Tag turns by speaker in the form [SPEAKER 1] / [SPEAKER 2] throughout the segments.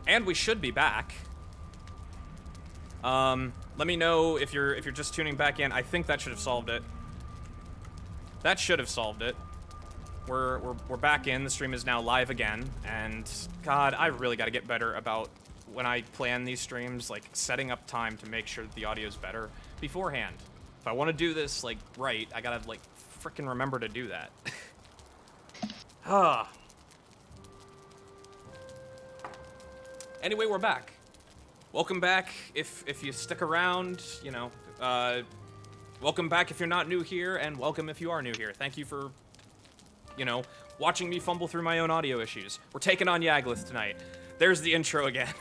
[SPEAKER 1] And we should be back. Let me know if you're just tuning back in. I think that should have solved it. That should have solved it. We're back in. The stream is now live again, and God, I really got to get better about when I plan these streams, like setting up time to make sure that the audio is better beforehand. If I want to do this like right, I gotta like frickin' remember to do that. Ah. Anyway, we're back. Welcome back. If you stick around, you know, welcome back if you're not new here, and welcome if you are new here. Thank you for, you know, watching me fumble through my own audio issues. We're taking on Yagluth tonight. There's the intro again.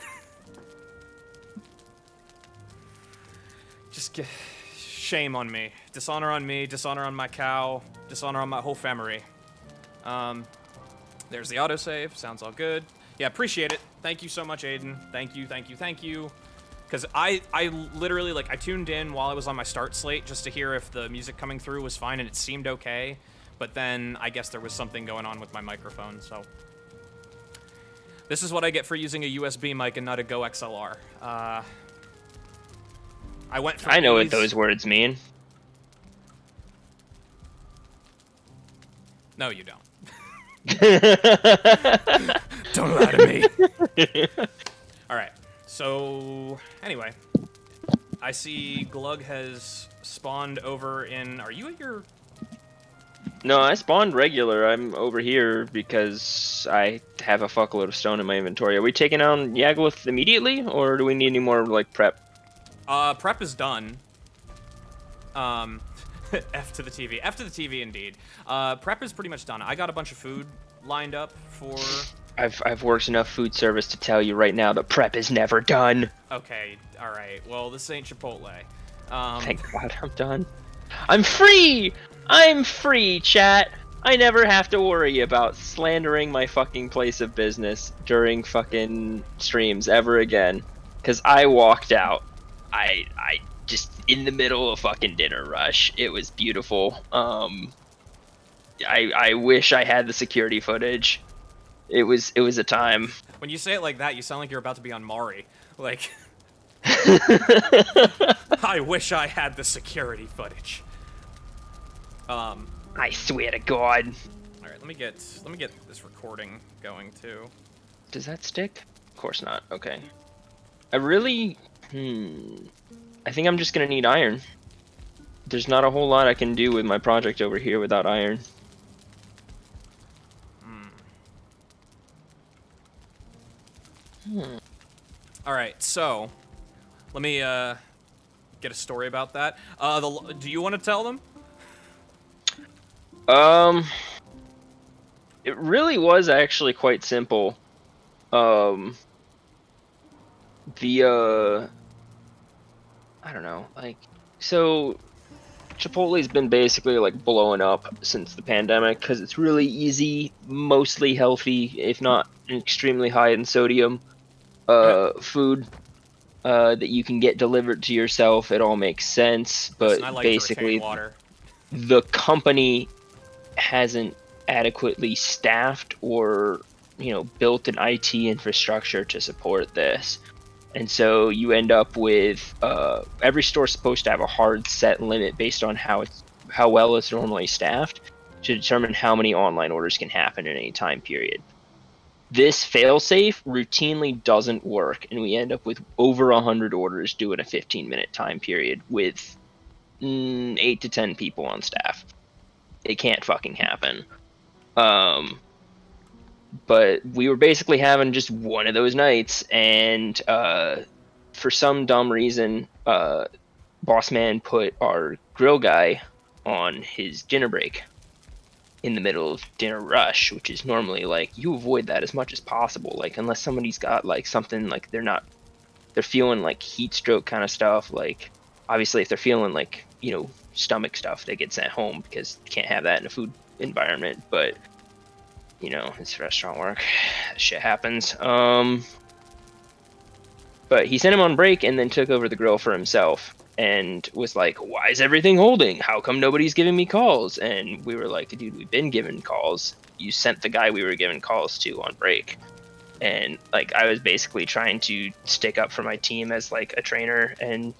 [SPEAKER 1] Shame on me. Dishonor on me, dishonor on my cow, dishonor on my whole family. There's the autosave. Sounds all good. Yeah, appreciate it. Thank you so much, Aiden. Thank you, thank you, thank you. Because I literally, like, I tuned in while I was on my start slate just to hear if the music coming through was fine, and it seemed okay. But then I guess there was something going on with my microphone, so. This is what I get for using a USB mic and not a Go XLR. I
[SPEAKER 2] know what those words mean.
[SPEAKER 1] No, you don't. Don't lie to me. Alright, so anyway. I see Glug has spawned over in... Are you at your...
[SPEAKER 2] No, I spawned regular. I'm over here because I have a fuckload of stone in my inventory. Are we taking on Yagluth immediately, or do we need any more, like, prep?
[SPEAKER 1] Prep is done. F to the TV. F to the TV, indeed. Prep is pretty much done. I got a bunch of food lined up for...
[SPEAKER 2] I've worked enough food service to tell you right now that prep is never done.
[SPEAKER 1] Okay, alright. Well, this ain't Chipotle.
[SPEAKER 2] Thank God I'm done. I'm free! I'm free, chat! I never have to worry about slandering my fucking place of business during fucking streams ever again. Because I walked out. I just in the middle of fucking dinner rush. It was beautiful. I wish I had the security footage. It was a time.
[SPEAKER 1] When you say it like that, you sound like you're about to be on Mari. Like, I wish I had the security footage.
[SPEAKER 2] I swear to God.
[SPEAKER 1] All right, let me get this recording going too.
[SPEAKER 2] Does that stick? Of course not. Okay. I really. I think I'm just gonna need iron. There's not a whole lot I can do with my project over here without iron.
[SPEAKER 1] All right, so let me get a story about that. Do you want to tell them?
[SPEAKER 2] It really was actually quite simple. I don't know, like, so Chipotle's been basically like blowing up since the pandemic because it's really easy, mostly healthy, if not extremely high in sodium, food that you can get delivered to yourself. It all makes sense, but
[SPEAKER 1] I like
[SPEAKER 2] basically
[SPEAKER 1] water.
[SPEAKER 2] The company hasn't adequately staffed or, you know, built an IT infrastructure to support this. And so you end up with every store's supposed to have a hard set limit based on how well it's normally staffed to determine how many online orders can happen in any time period. This failsafe routinely doesn't work, and we end up with over 100 orders due in a 15-minute time period with 8 to 10 people on staff. It can't fucking happen. But we were basically having just one of those nights, and for some dumb reason, Boss Man put our grill guy on his dinner break in the middle of dinner rush, which is normally like, you avoid that as much as possible, like unless somebody's got like something like they're feeling like heat stroke kind of stuff. Like obviously if they're feeling like, you know, stomach stuff, they get sent home because you can't have that in a food environment. But you know, it's restaurant work. Shit happens. But he sent him on break and then took over the grill for himself and was like, why is everything holding? How come nobody's giving me calls? And we were like, dude, we've been given calls. You sent the guy we were giving calls to on break. and like I was basically trying to stick up for my team as like a trainer and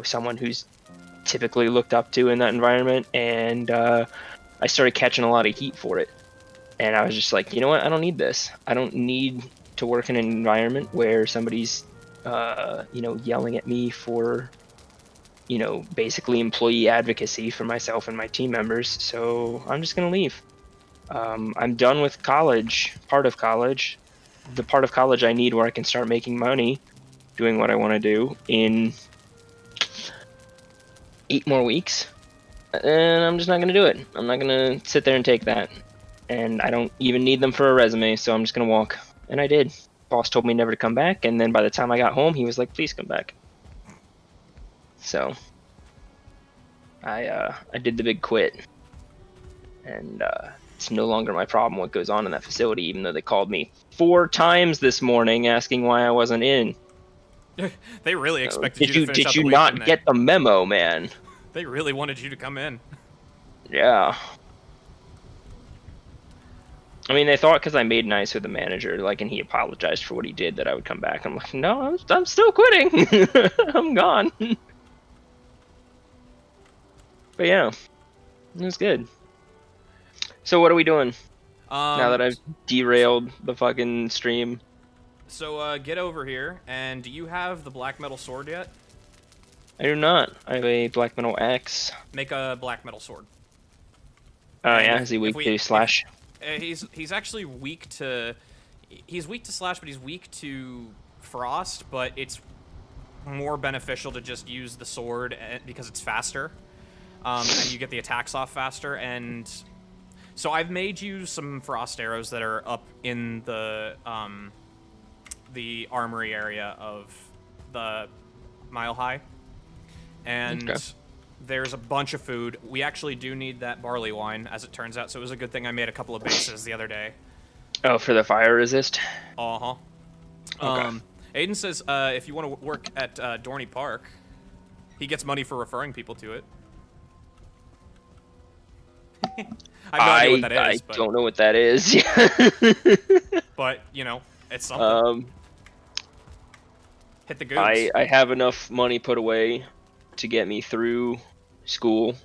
[SPEAKER 2] someone who's typically looked up to in that environment, and I started catching a lot of heat for it. And I was just like, you know what, I don't need this. I don't need to work in an environment where somebody's yelling at me for basically employee advocacy for myself and my team members. So I'm just gonna leave. I'm done with college, the part of college I need where I can start making money doing what I want to do in 8 more weeks. And I'm just not going to do it. I'm not going to sit there and take that. And I don't even need them for a resume, so I'm just going to walk. And I did. Boss told me never to come back, and then by the time I got home, he was like, please come back. So I did the big quit. And it's no longer my problem what goes on in that facility, even though they called me 4 times this morning asking why I wasn't in.
[SPEAKER 1] They really expected you to finish out the week,
[SPEAKER 2] did you not get the memo, man?
[SPEAKER 1] They really wanted you to come in.
[SPEAKER 2] Yeah. I mean, they thought because I made nice with the manager, like, and he apologized for what he did, that I would come back. I'm like, no, I'm still quitting. I'm gone. But yeah, it was good. So what are we doing now that I've derailed the fucking stream?
[SPEAKER 1] So get over here, and do you have the black metal sword yet?
[SPEAKER 2] I do not. I have a black metal axe.
[SPEAKER 1] Make a black metal sword.
[SPEAKER 2] Oh yeah, is he weak to slash?
[SPEAKER 1] He's actually weak to... He's weak to slash, but he's weak to frost, but it's more beneficial to just use the sword because it's faster. And you get the attacks off faster, and... So I've made you some frost arrows that are up in the armory area of the Mile High. And there's a bunch of food. We actually do need that barley wine, as it turns out, so it was a good thing I made a couple of bases the other day.
[SPEAKER 2] Oh, for the fire resist?
[SPEAKER 1] Uh-huh. Okay. Aiden says if you want to work at Dorney Park, he gets money for referring people to it. I have no idea what that is.
[SPEAKER 2] I don't know what that is.
[SPEAKER 1] But, it's something. Hit the goods.
[SPEAKER 2] I have enough money put away to get me through school.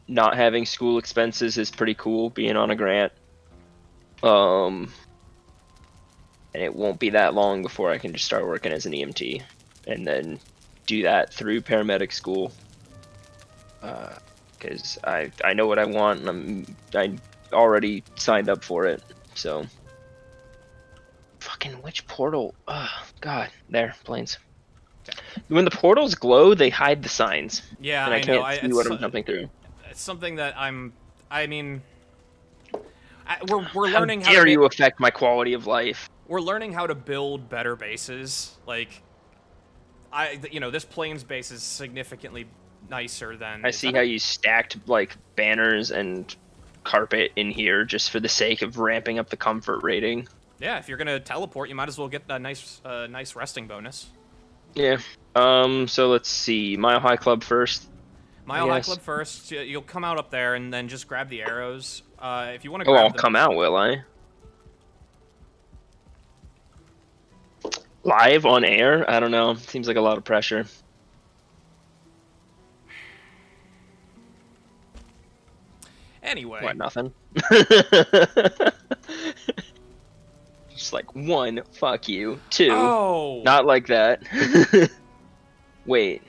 [SPEAKER 2] Not having school expenses is pretty cool, being on a grant. And it won't be that long before I can just start working as an EMT. And then do that through paramedic school. Because I know what I want, and I already signed up for it, so... Fucking which portal? Oh, God. There, planes. Okay. When the portals glow, they hide the signs.
[SPEAKER 1] Yeah,
[SPEAKER 2] and I can't see what I'm jumping through.
[SPEAKER 1] It's something that we're learning how
[SPEAKER 2] to... How dare you affect my quality of life?
[SPEAKER 1] We're learning how to build better bases. Like, this plains base is significantly nicer than...
[SPEAKER 2] I see how you stacked, like, banners and carpet in here just for the sake of ramping up the comfort rating.
[SPEAKER 1] Yeah, if you're gonna teleport, you might as well get a nice resting bonus.
[SPEAKER 2] Yeah. So let's see. Mile High Club first.
[SPEAKER 1] Mile High Club first. You'll come out up there and then just grab the arrows. If you want to
[SPEAKER 2] grab I'll come out, will I? Live on air? I don't know. Seems like a lot of pressure.
[SPEAKER 1] Anyway.
[SPEAKER 2] What, nothing? Just like 1, fuck you. 2, not like that. Wait,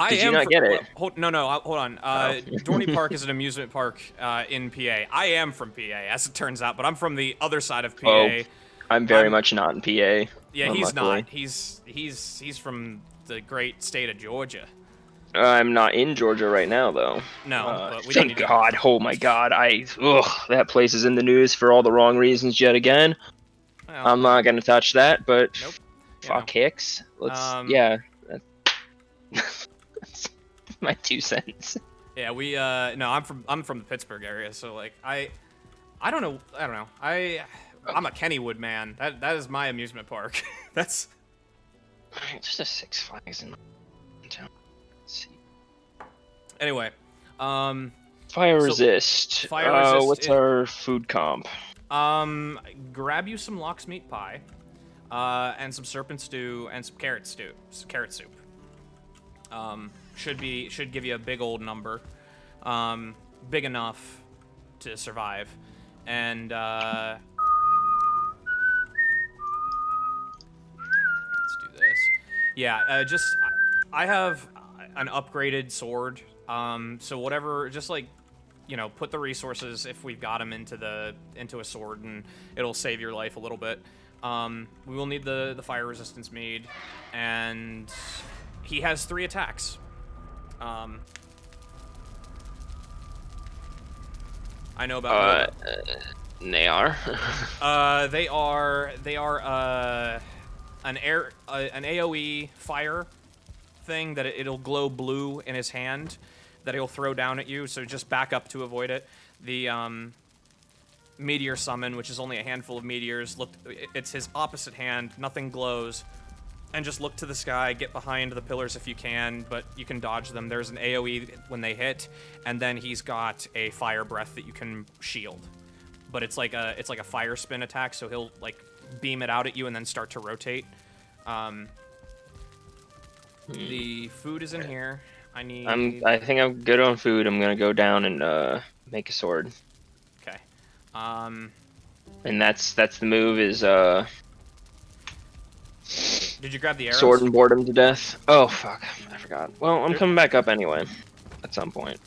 [SPEAKER 2] did you not get it?
[SPEAKER 1] No, hold on. Dorney Park is an amusement park in PA. I am from PA, as it turns out, but I'm from the other side of PA.
[SPEAKER 2] Oh, I'm very much not in PA.
[SPEAKER 1] Yeah, he's not. He's from the great state of Georgia.
[SPEAKER 2] I'm not in Georgia right now, though.
[SPEAKER 1] No, but we
[SPEAKER 2] thank God. Oh my God, that place is in the news for all the wrong reasons yet again. Well, I'm not gonna touch that, but
[SPEAKER 1] nope.
[SPEAKER 2] Fuck Hicks. Let's yeah. That's my 2 cents.
[SPEAKER 1] Yeah, we no, I'm from the Pittsburgh area, so like I don't know. I'm a Kennywood man. That is my amusement park. That's
[SPEAKER 2] just a Six Flags in town. Let's see.
[SPEAKER 1] Anyway,
[SPEAKER 2] fire resist.
[SPEAKER 1] Fire resist.
[SPEAKER 2] What's our food comp?
[SPEAKER 1] Grab you some lox meat pie. and some serpent stew and some carrot stew, carrot soup. Should give you a big old number, big enough to survive, and let's do this. Yeah, I have an upgraded sword, so whatever, just like, you know, put the resources if we've got them into a sword, and it'll save your life a little bit. We will need the fire resistance mead, and he has 3 attacks. I know about
[SPEAKER 2] they are.
[SPEAKER 1] they are an AoE fire thing that it'll glow blue in his hand that he'll throw down at you, so just back up to avoid it. The meteor summon, which is only a handful of meteors, it's his opposite hand, nothing glows, and just look to the sky, get behind the pillars if you can, but you can dodge them. There's an AoE when they hit, and then he's got a fire breath that you can shield. But it's like a fire spin attack, so he'll like beam it out at you and then start to rotate. The food is in here. I
[SPEAKER 2] think I'm good on food. I'm gonna go down and make a sword.
[SPEAKER 1] Okay.
[SPEAKER 2] And that's the move is
[SPEAKER 1] Did you grab the arrows?
[SPEAKER 2] Sword and board him to death. Oh fuck, I forgot. Well, I'm coming back up anyway, at some point.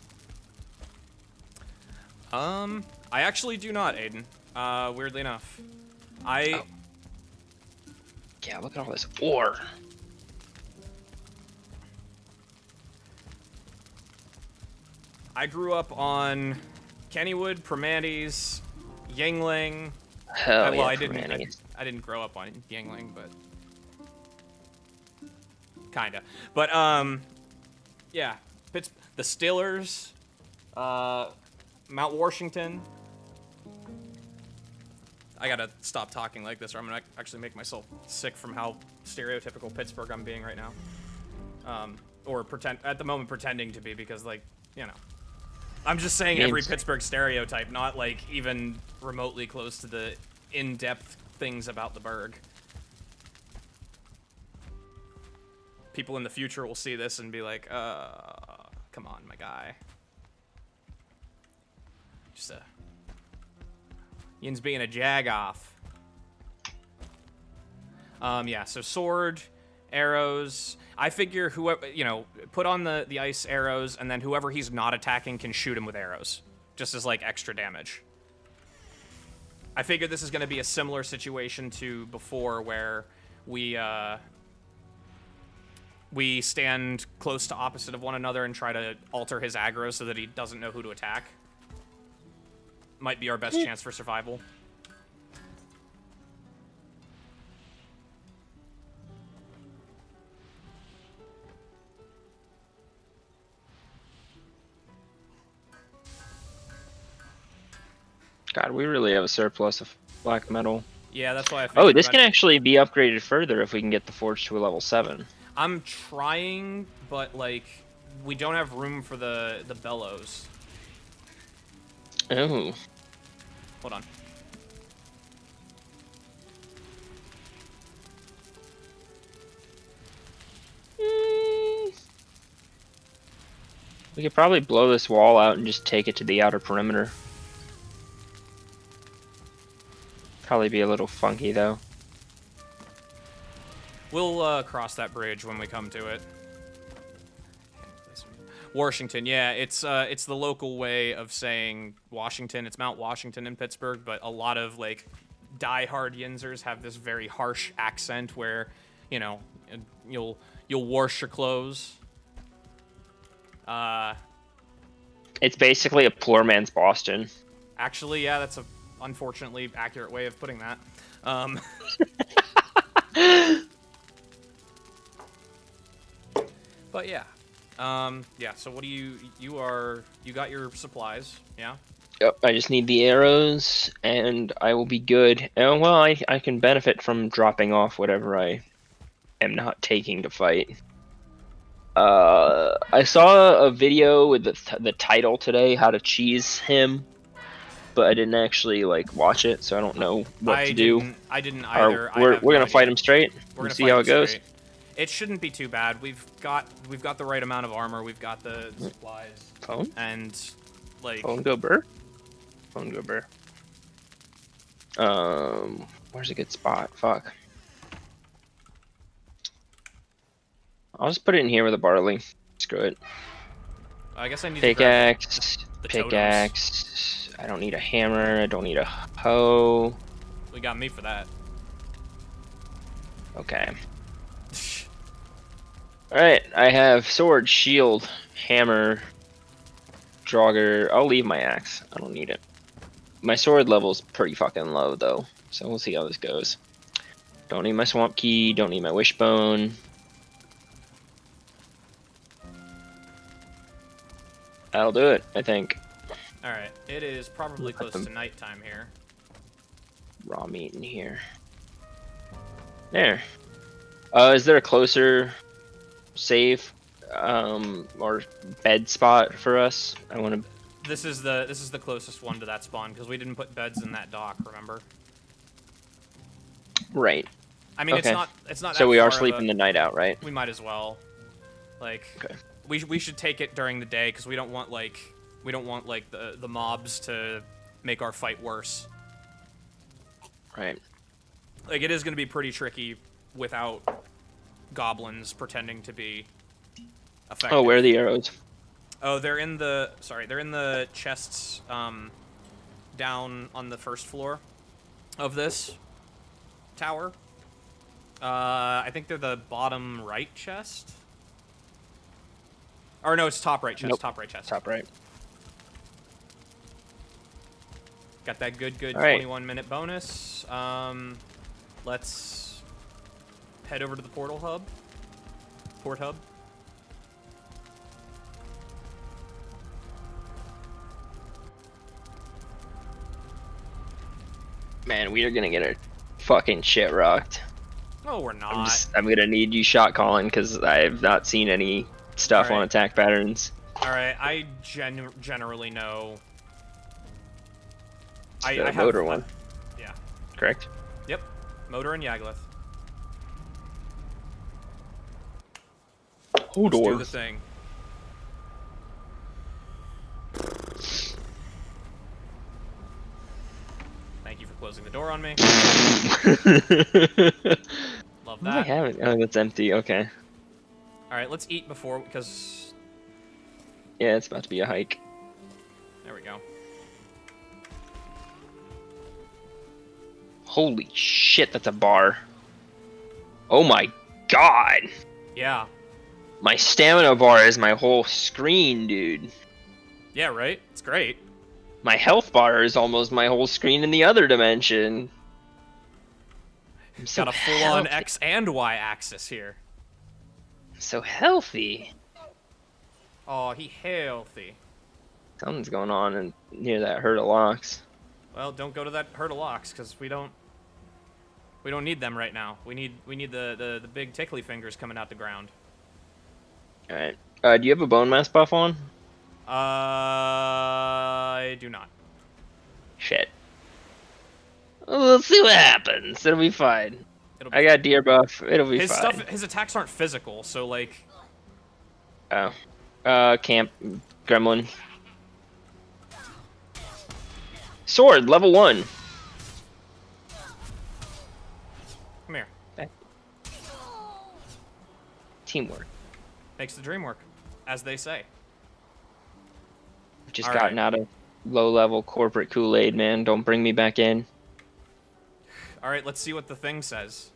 [SPEAKER 1] I actually do not, Aiden. Weirdly enough.
[SPEAKER 2] Yeah, look at all this ore.
[SPEAKER 1] I grew up on Kennywood, Primantes, Yingling.
[SPEAKER 2] Hell yeah,
[SPEAKER 1] I didn't grow up on Yingling, but kinda. But yeah, the Stillers, Mount Washington. I gotta stop talking like this, or I'm gonna actually make myself sick from how stereotypical Pittsburgh I'm being right now. Or pretending to be, because, like, you know, I'm just saying every Pittsburgh stereotype, not like even remotely close to the in-depth things about the burg. People in the future will see this and be like, come on, my guy. Just Yin's being a jag-off. Yeah, so sword, arrows. I figure whoever, you know, put on the ice arrows, and then whoever he's not attacking can shoot him with arrows, just as, like, extra damage. I figure this is going to be a similar situation to before, where we stand close to opposite of one another and try to alter his aggro so that he doesn't know who to attack. Might be our best chance for survival.
[SPEAKER 2] God, we really have a surplus of black metal.
[SPEAKER 1] Yeah, that's why I
[SPEAKER 2] Oh, this can actually be upgraded further if we can get the forge to a level 7.
[SPEAKER 1] I'm trying, but, like, we don't have room for the bellows.
[SPEAKER 2] Oh.
[SPEAKER 1] Hold on.
[SPEAKER 2] We could probably blow this wall out and just take it to the outer perimeter. Probably be a little funky, though.
[SPEAKER 1] We'll cross that bridge when we come to it. Washington, yeah, it's the local way of saying Washington. It's Mount Washington in Pittsburgh, but a lot of, like, die-hard Yinzers have this very harsh accent where, you know, you'll wash your clothes.
[SPEAKER 2] It's basically a poor man's Boston.
[SPEAKER 1] Actually, yeah, that's a unfortunately accurate way of putting that. But yeah. Yeah, so what do you got your supplies, yeah?
[SPEAKER 2] Yep, I just need the arrows, and I will be good. Well, I can benefit from dropping off whatever I am not taking to fight. I saw a video with the title today, how to cheese him. but I didn't actually like watch it, so I don't know what to do.
[SPEAKER 1] I didn't either.
[SPEAKER 2] We're gonna fight him straight.
[SPEAKER 1] We're gonna
[SPEAKER 2] see
[SPEAKER 1] fight
[SPEAKER 2] how
[SPEAKER 1] him
[SPEAKER 2] it goes.
[SPEAKER 1] straight. It shouldn't be too bad. We've got the right amount of armor. We've got the supplies.
[SPEAKER 2] Phone?
[SPEAKER 1] And like
[SPEAKER 2] Phone go burr. Phone go burr. Where's a good spot? Fuck. I'll just put it in here with a barley. Screw it.
[SPEAKER 1] I guess I need
[SPEAKER 2] pickaxe.
[SPEAKER 1] the
[SPEAKER 2] Pickaxe. I don't need a hammer. I don't need a hoe.
[SPEAKER 1] We got me for that.
[SPEAKER 2] Okay. Alright, I have sword, shield, hammer, draugr. I'll leave my axe. I don't need it. My sword level's pretty fucking low though, so we'll see how this goes. Don't need my swamp key, don't need my wishbone. That'll do it, I think.
[SPEAKER 1] Alright, it is probably close to nighttime here.
[SPEAKER 2] Raw meat in here. There. Is there a closer save or bed spot for us? I want to.
[SPEAKER 1] This is the closest one to that spawn because we didn't put beds in that dock. Remember?
[SPEAKER 2] Right.
[SPEAKER 1] I mean,
[SPEAKER 2] okay.
[SPEAKER 1] it's not.
[SPEAKER 2] So
[SPEAKER 1] that
[SPEAKER 2] we are
[SPEAKER 1] far
[SPEAKER 2] sleeping the night out, right?
[SPEAKER 1] We might as well. Like,
[SPEAKER 2] okay.
[SPEAKER 1] we should take it during the day because we don't want the mobs to make our fight worse.
[SPEAKER 2] Right.
[SPEAKER 1] Like, it is going to be pretty tricky without goblins pretending to be effective.
[SPEAKER 2] Oh, where are the arrows?
[SPEAKER 1] Oh, they're in the chests down on the first floor of this tower. I think they're the bottom right chest. Or no, it's top right chest.
[SPEAKER 2] Nope.
[SPEAKER 1] Top right chest.
[SPEAKER 2] Top right.
[SPEAKER 1] Got that good
[SPEAKER 2] all right.
[SPEAKER 1] 21-minute bonus. Let's head over to the portal hub. Port hub.
[SPEAKER 2] Man, we are gonna get our fucking shit rocked.
[SPEAKER 1] No, we're not.
[SPEAKER 2] I'm gonna need you shot calling because I have not seen any stuff on attack patterns.
[SPEAKER 1] Alright, I generally know. I
[SPEAKER 2] the
[SPEAKER 1] have
[SPEAKER 2] motor one.
[SPEAKER 1] Yeah.
[SPEAKER 2] Correct?
[SPEAKER 1] Yep. Motor and Yaglith.
[SPEAKER 2] Hold
[SPEAKER 1] Let's do
[SPEAKER 2] on.
[SPEAKER 1] the thing. Thank you for closing the door on me. Love that.
[SPEAKER 2] I haven't. Oh, that's empty. Okay.
[SPEAKER 1] Alright, let's eat before, because...
[SPEAKER 2] Yeah, it's about to be a hike.
[SPEAKER 1] There we go.
[SPEAKER 2] Holy shit, that's a bar. Oh my god.
[SPEAKER 1] Yeah.
[SPEAKER 2] My stamina bar is my whole screen, dude.
[SPEAKER 1] Yeah, right? It's great.
[SPEAKER 2] My health bar is almost my whole screen in the other dimension. I'm so
[SPEAKER 1] Got a full-on
[SPEAKER 2] healthy.
[SPEAKER 1] X and Y axis here.
[SPEAKER 2] So healthy.
[SPEAKER 1] Oh, he healthy.
[SPEAKER 2] Something's going on in near that herd of locks.
[SPEAKER 1] Well, don't go to that herd of locks, because we don't need them right now. We need the big tickly fingers coming out the ground.
[SPEAKER 2] Alright. Do you have a bone mass buff on?
[SPEAKER 1] I do not.
[SPEAKER 2] Shit. We'll see what happens. It'll be fine. I got deer buff. It'll be fine.
[SPEAKER 1] His attacks aren't physical, so like.
[SPEAKER 2] Oh. Camp gremlin. Sword level 1.
[SPEAKER 1] Come here.
[SPEAKER 2] Teamwork.
[SPEAKER 1] Makes the dream work, as they say.
[SPEAKER 2] Just gotten out of low-level corporate Kool-Aid, man. Don't bring me back in.
[SPEAKER 1] Alright, let's see what the thing says.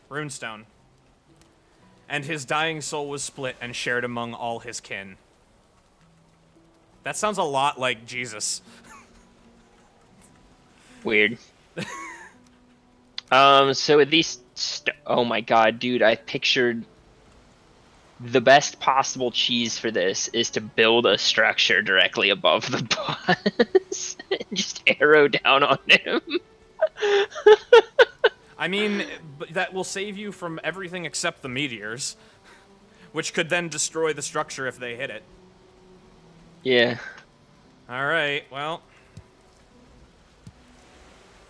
[SPEAKER 1] Runestone. And his dying soul was split and shared among all his kin. That sounds a lot like Jesus.
[SPEAKER 2] Weird. So with these... oh my god, dude, I pictured... the best possible cheese for this is to build a structure directly above the boss and just arrow down on him.
[SPEAKER 1] I mean, that will save you from everything except the meteors, which could then destroy the structure if they hit it.
[SPEAKER 2] Yeah.
[SPEAKER 1] Alright, well,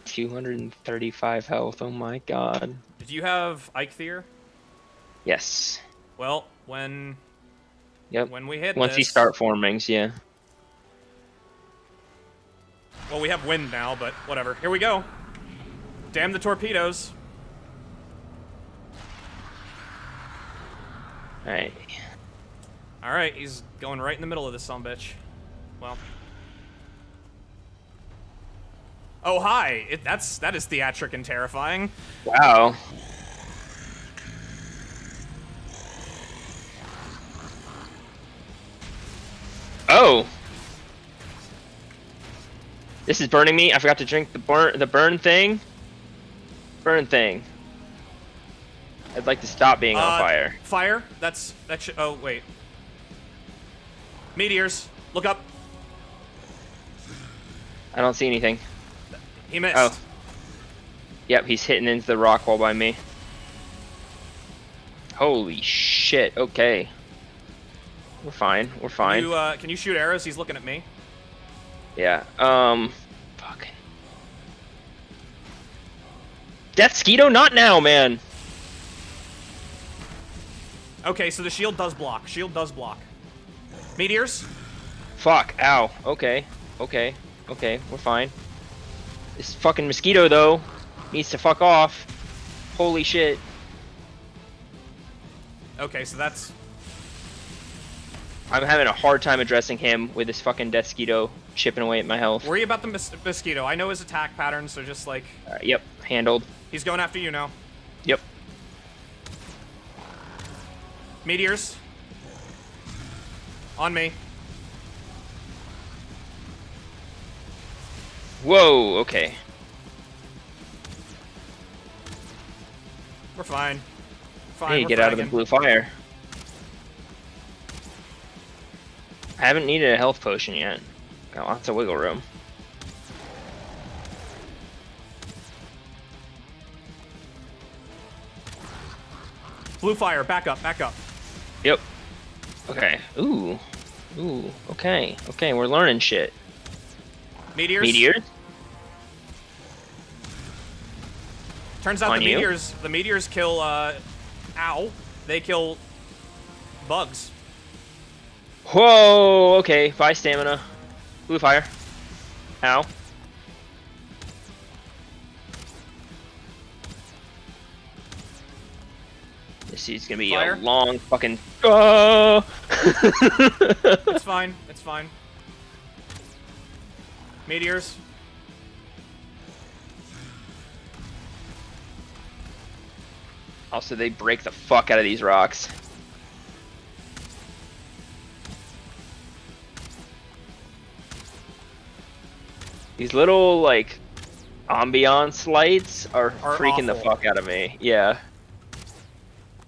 [SPEAKER 2] 235 health. Oh my god.
[SPEAKER 1] Did you have Eikthyr?
[SPEAKER 2] Yes.
[SPEAKER 1] Well, when
[SPEAKER 2] Yep.
[SPEAKER 1] we hit
[SPEAKER 2] Once
[SPEAKER 1] this,
[SPEAKER 2] you start formings, yeah.
[SPEAKER 1] well, we have wind now, but whatever. Here we go. Damn the torpedoes.
[SPEAKER 2] Alright.
[SPEAKER 1] Alright, he's going right in the middle of this sumbitch. Well. Oh, hi! That is theatric and terrifying.
[SPEAKER 2] Wow. Oh! This is burning me. I forgot to drink the burn thing. Burn thing. I'd like to stop being on fire.
[SPEAKER 1] Fire? Oh, wait. Meteors. Look up.
[SPEAKER 2] I don't see anything.
[SPEAKER 1] He missed.
[SPEAKER 2] Oh. Yep, he's hitting into the rock wall by me. Holy shit, okay. We're fine, we're fine.
[SPEAKER 1] Can you shoot arrows? He's looking at me.
[SPEAKER 2] Yeah, fucking. Death Skeeto, not now, man!
[SPEAKER 1] Okay, so the shield does block. Shield does block. Meteors?
[SPEAKER 2] Fuck, ow, okay, okay, okay, we're fine. This fucking mosquito, though, needs to fuck off. Holy shit.
[SPEAKER 1] Okay, so that's...
[SPEAKER 2] I'm having a hard time addressing him with this fucking Death Skeeto chipping away at my health.
[SPEAKER 1] Worry about the mosquito. I know his attack pattern, so just like...
[SPEAKER 2] Yep, handled.
[SPEAKER 1] He's going after you now.
[SPEAKER 2] Yep.
[SPEAKER 1] Meteors. On me.
[SPEAKER 2] Whoa, okay.
[SPEAKER 1] We're fine. Fine,
[SPEAKER 2] Hey,
[SPEAKER 1] we're
[SPEAKER 2] get out of the
[SPEAKER 1] fragging.
[SPEAKER 2] blue fire. I haven't needed a health potion yet. Got lots of wiggle room.
[SPEAKER 1] Blue fire, back up, back up.
[SPEAKER 2] Yep. Okay. Ooh. Ooh. Okay. Okay, we're learning shit.
[SPEAKER 1] Meteors.
[SPEAKER 2] Meteor?
[SPEAKER 1] Turns out
[SPEAKER 2] On you?
[SPEAKER 1] the meteors kill, ow. They kill bugs.
[SPEAKER 2] Whoa! Okay, bye stamina. Blue fire. Ow. This is gonna be
[SPEAKER 1] Fire.
[SPEAKER 2] a long fucking. Oh!
[SPEAKER 1] It's fine, it's fine. Meteors.
[SPEAKER 2] Also, they break the fuck out of these rocks. These little, like, ambiance lights are freaking the
[SPEAKER 1] awful.
[SPEAKER 2] fuck out of me. Yeah.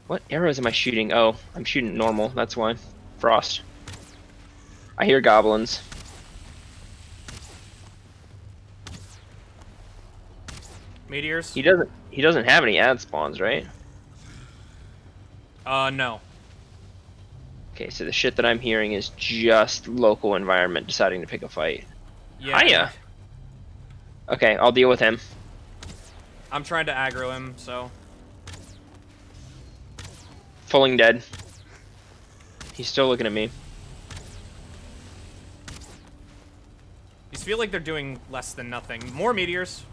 [SPEAKER 2] What arrows am I shooting? Oh, I'm shooting normal. That's why. Frost. I hear goblins.
[SPEAKER 1] Meteors.
[SPEAKER 2] He doesn't have any ad spawns, right?
[SPEAKER 1] No.
[SPEAKER 2] Okay, so the shit that I'm hearing is just local environment deciding to pick a fight.
[SPEAKER 1] Yeah.
[SPEAKER 2] Hiya. Okay, I'll deal with him.
[SPEAKER 1] I'm trying to aggro him, so.
[SPEAKER 2] Fulling dead. He's still looking at me.
[SPEAKER 1] These feel like they're doing less than nothing. More meteors.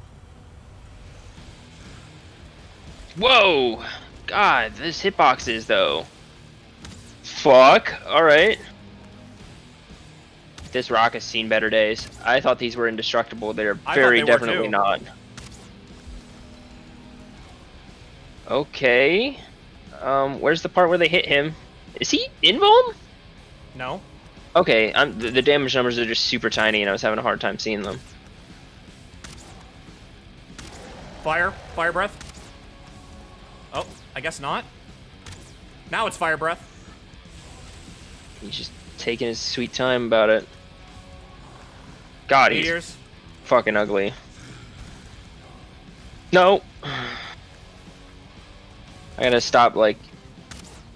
[SPEAKER 2] Whoa! God, this hitboxes though. Fuck. Alright. This rock has seen better days. I thought these were indestructible. They're
[SPEAKER 1] I
[SPEAKER 2] very
[SPEAKER 1] thought they were
[SPEAKER 2] definitely
[SPEAKER 1] too.
[SPEAKER 2] not. Okay. Where's the part where they hit him? Is he invuln?
[SPEAKER 1] No.
[SPEAKER 2] Okay, the damage numbers are just super tiny and I was having a hard time seeing them.
[SPEAKER 1] Fire. Fire breath. Oh, I guess not. Now it's fire breath.
[SPEAKER 2] He's just taking his sweet time about it. God, he's
[SPEAKER 1] Meteors.
[SPEAKER 2] fucking ugly. No. I gotta stop, like,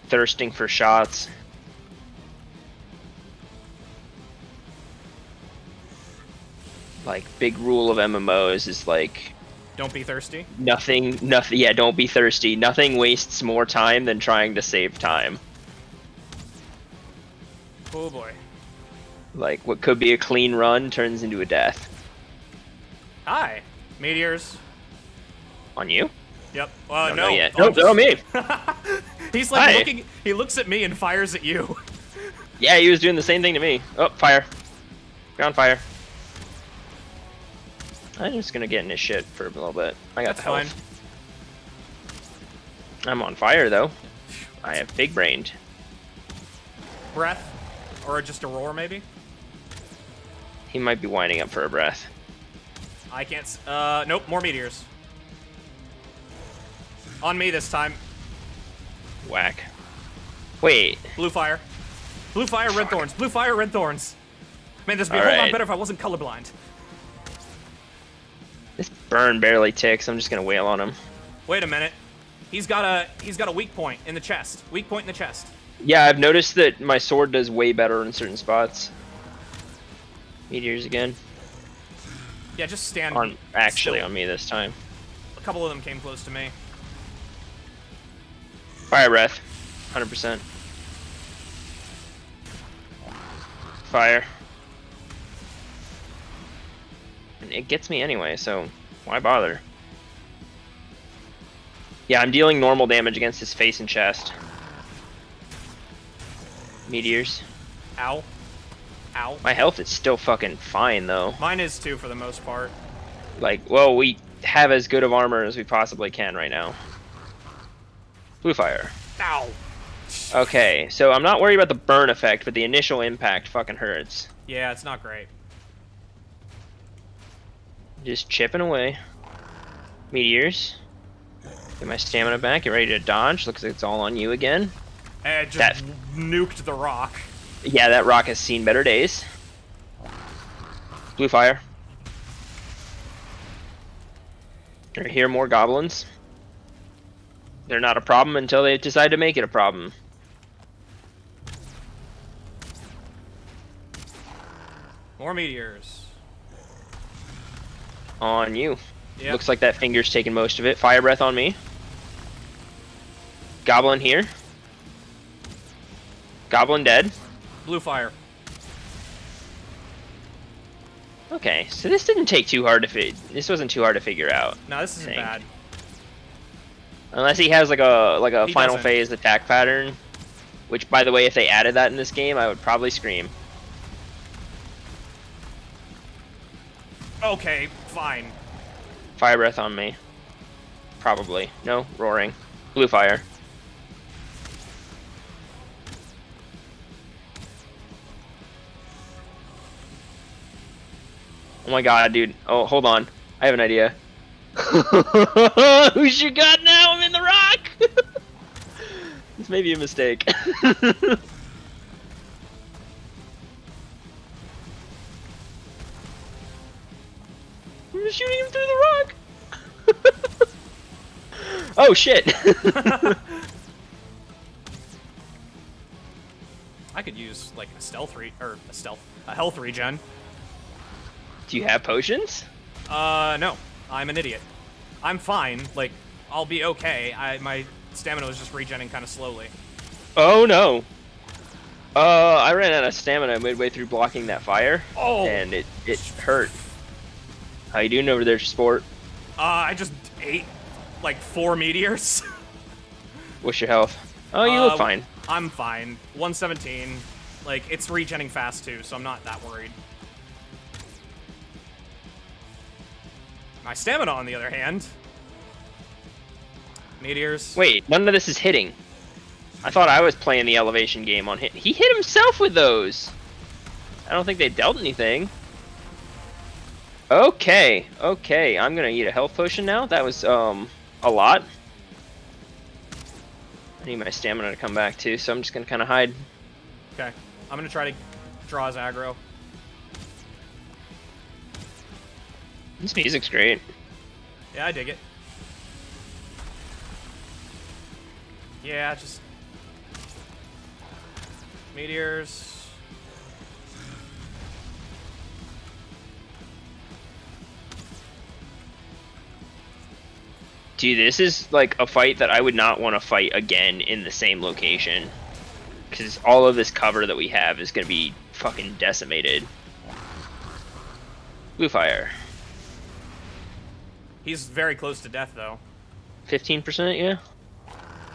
[SPEAKER 2] thirsting for shots. Like, big rule of MMOs is, like,
[SPEAKER 1] Don't be thirsty.
[SPEAKER 2] Nothing. Yeah, don't be thirsty. Nothing wastes more time than trying to save time.
[SPEAKER 1] Oh boy.
[SPEAKER 2] Like, what could be a clean run turns into a death.
[SPEAKER 1] Hi. Meteors.
[SPEAKER 2] On you?
[SPEAKER 1] Yep.
[SPEAKER 2] No,
[SPEAKER 1] No.
[SPEAKER 2] not yet. Nope, they're on me.
[SPEAKER 1] He's like
[SPEAKER 2] Hi.
[SPEAKER 1] looking. He looks at me and fires at you.
[SPEAKER 2] Yeah, he was doing the same thing to me. Oh, fire. Ground fire. I'm just gonna get in his shit for a little bit. I got
[SPEAKER 1] That's
[SPEAKER 2] the health.
[SPEAKER 1] fine.
[SPEAKER 2] I'm on fire, though. I have big brained.
[SPEAKER 1] Breath, or just a roar, maybe.
[SPEAKER 2] He might be winding up for a breath.
[SPEAKER 1] I can't. Nope. More meteors. On me this time.
[SPEAKER 2] Whack. Wait.
[SPEAKER 1] Blue fire. Blue fire, red thorns. Blue fire, red thorns. Man, this would be a whole lot
[SPEAKER 2] Alright.
[SPEAKER 1] better if I wasn't colorblind.
[SPEAKER 2] This burn barely ticks. I'm just gonna wail on him.
[SPEAKER 1] Wait a minute. He's got a weak point in the chest. Weak point in the chest.
[SPEAKER 2] Yeah, I've noticed that my sword does way better in certain spots. Meteors again.
[SPEAKER 1] Yeah, just stand.
[SPEAKER 2] Actually
[SPEAKER 1] still.
[SPEAKER 2] on me this time.
[SPEAKER 1] A couple of them came close to me.
[SPEAKER 2] Fire breath. 100%. Fire. And it gets me anyway, so why bother? Yeah, I'm dealing normal damage against his face and chest. Meteors.
[SPEAKER 1] Ow. Ow.
[SPEAKER 2] My health is still fucking fine, though.
[SPEAKER 1] Mine is too, for the most part.
[SPEAKER 2] Like, well, we have as good of armor as we possibly can right now. Blue fire.
[SPEAKER 1] Ow.
[SPEAKER 2] Okay, so I'm not worried about the burn effect, but the initial impact fucking hurts.
[SPEAKER 1] Yeah, it's not great.
[SPEAKER 2] Just chipping away. Meteors. Get my stamina back. Get ready to dodge. Looks like it's all on you again.
[SPEAKER 1] And it just nuked the rock.
[SPEAKER 2] Yeah, that rock has seen better days. Blue fire. I hear more goblins. They're not a problem until they decide to make it a problem.
[SPEAKER 1] More meteors.
[SPEAKER 2] On you.
[SPEAKER 1] Yep.
[SPEAKER 2] Looks like that finger's taking most of it. Fire breath on me. Goblin here. Goblin dead.
[SPEAKER 1] Blue fire.
[SPEAKER 2] Okay, so this didn't take too hard to this wasn't too hard to figure out.
[SPEAKER 1] No, this isn't
[SPEAKER 2] Think.
[SPEAKER 1] bad.
[SPEAKER 2] Unless he has like a
[SPEAKER 1] He
[SPEAKER 2] final
[SPEAKER 1] doesn't.
[SPEAKER 2] phase attack pattern, which by the way, if they added that in this game, I would probably scream.
[SPEAKER 1] Okay, fine.
[SPEAKER 2] Fire breath on me. Probably. No, roaring. Blue fire. Oh my god, dude. Oh, hold on. I have an idea. Who's your god now? I'm in the rock! This may be a mistake. I'm shooting him through the rock! Oh shit!
[SPEAKER 1] I could use like a health regen.
[SPEAKER 2] Do you have potions?
[SPEAKER 1] No, I'm an idiot. I'm fine. Like, I'll be okay. My stamina was just regenning kind of slowly.
[SPEAKER 2] Oh no. I ran out of stamina midway through blocking that fire.
[SPEAKER 1] Oh.
[SPEAKER 2] And it hurt. How you doing over there, sport?
[SPEAKER 1] I just ate like 4 meteors.
[SPEAKER 2] What's your health? Oh, you look fine.
[SPEAKER 1] I'm fine. 117. Like, it's regenning fast too, so I'm not that worried. My stamina, on the other hand. Meteors.
[SPEAKER 2] Wait, none of this is hitting. I thought I was playing the elevation game on hit. He hit himself with those. I don't think they dealt anything. Okay, okay. I'm gonna eat a health potion now. That was a lot. I need my stamina to come back too, so I'm just gonna kind of hide.
[SPEAKER 1] Okay. I'm gonna try to draw his aggro.
[SPEAKER 2] This music's great.
[SPEAKER 1] Yeah, I dig it. Yeah, just... meteors.
[SPEAKER 2] Dude, this is like a fight that I would not want to fight again in the same location. Because all of this cover that we have is going to be fucking decimated. Blue fire.
[SPEAKER 1] He's very close to death, though.
[SPEAKER 2] 15%, yeah?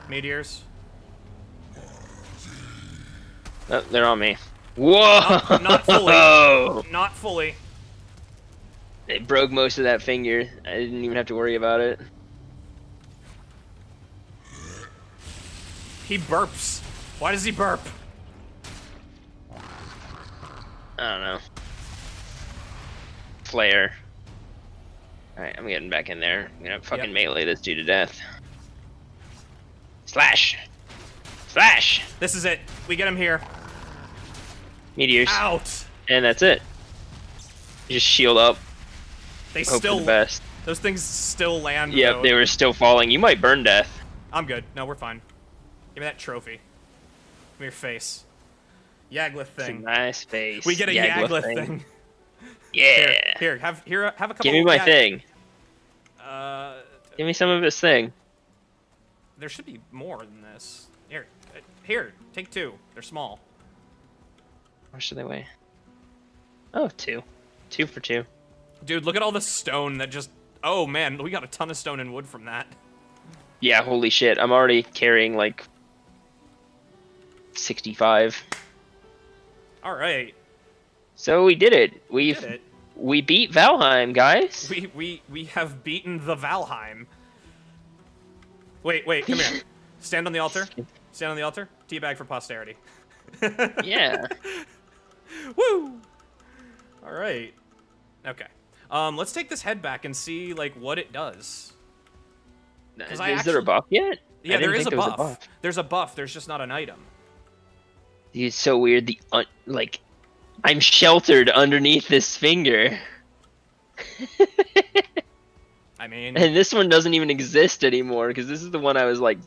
[SPEAKER 1] Meteors.
[SPEAKER 2] Oh, they're on me. Whoa!
[SPEAKER 1] Not fully. Not fully.
[SPEAKER 2] It broke most of that finger. I didn't even have to worry about it.
[SPEAKER 1] He burps. Why does he burp?
[SPEAKER 2] I don't know. Flare. Alright, I'm getting back in there. I'm gonna fucking melee this dude to death. Slash! Slash!
[SPEAKER 1] This is it. We get him here.
[SPEAKER 2] Meteors.
[SPEAKER 1] Out.
[SPEAKER 2] And that's it. Just shield up.
[SPEAKER 1] They
[SPEAKER 2] Hope
[SPEAKER 1] still.
[SPEAKER 2] for the best.
[SPEAKER 1] Those things still land.
[SPEAKER 2] Yep,
[SPEAKER 1] though.
[SPEAKER 2] they were still falling. You might burn death.
[SPEAKER 1] I'm good. No, we're fine. Give me that trophy. Give me your face. Yaglutth
[SPEAKER 2] It's a
[SPEAKER 1] thing.
[SPEAKER 2] nice face.
[SPEAKER 1] We get a Yaglutth thing.
[SPEAKER 2] Yeah.
[SPEAKER 1] Here, have a couple.
[SPEAKER 2] Give me my thing.
[SPEAKER 1] Uh,
[SPEAKER 2] Give me some of his thing.
[SPEAKER 1] there should be more than this. Here, take 2. They're small.
[SPEAKER 2] How much do they weigh? Oh, 2. 2 for 2.
[SPEAKER 1] Dude, look at all the stone that just. Oh man, we got a ton of stone and wood from that.
[SPEAKER 2] Yeah, holy shit. I'm already carrying like 65.
[SPEAKER 1] All right.
[SPEAKER 2] So we did it.
[SPEAKER 1] We did it.
[SPEAKER 2] We beat Valheim, guys.
[SPEAKER 1] We have beaten the Valheim. Wait, come here. Stand on the altar. Stand on the altar. Teabag for posterity.
[SPEAKER 2] Yeah.
[SPEAKER 1] Woo! All right. Okay. Let's take this head back and see like what it does.
[SPEAKER 2] Is there a buff yet?
[SPEAKER 1] Yeah, there is a
[SPEAKER 2] was
[SPEAKER 1] buff. There's a buff. There's just not an item.
[SPEAKER 2] Dude, it's so weird. Like, I'm sheltered underneath this finger.
[SPEAKER 1] I mean,
[SPEAKER 2] And this one doesn't even exist anymore because this is the one I was like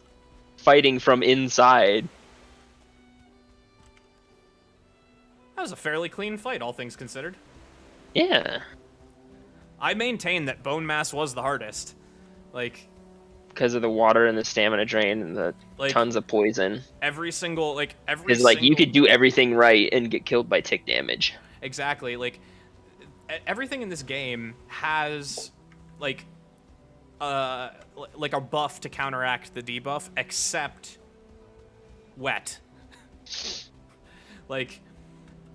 [SPEAKER 2] fighting from inside.
[SPEAKER 1] that was a fairly clean fight, all things considered.
[SPEAKER 2] Yeah.
[SPEAKER 1] I maintain that bone mass was the hardest. Like,
[SPEAKER 2] Because of the water and the stamina drain and the
[SPEAKER 1] Like,
[SPEAKER 2] tons of poison.
[SPEAKER 1] every single.
[SPEAKER 2] It's like you could do everything right and get killed by tick damage.
[SPEAKER 1] Exactly. Like, everything in this game has, like a buff to counteract the debuff, except wet. Like,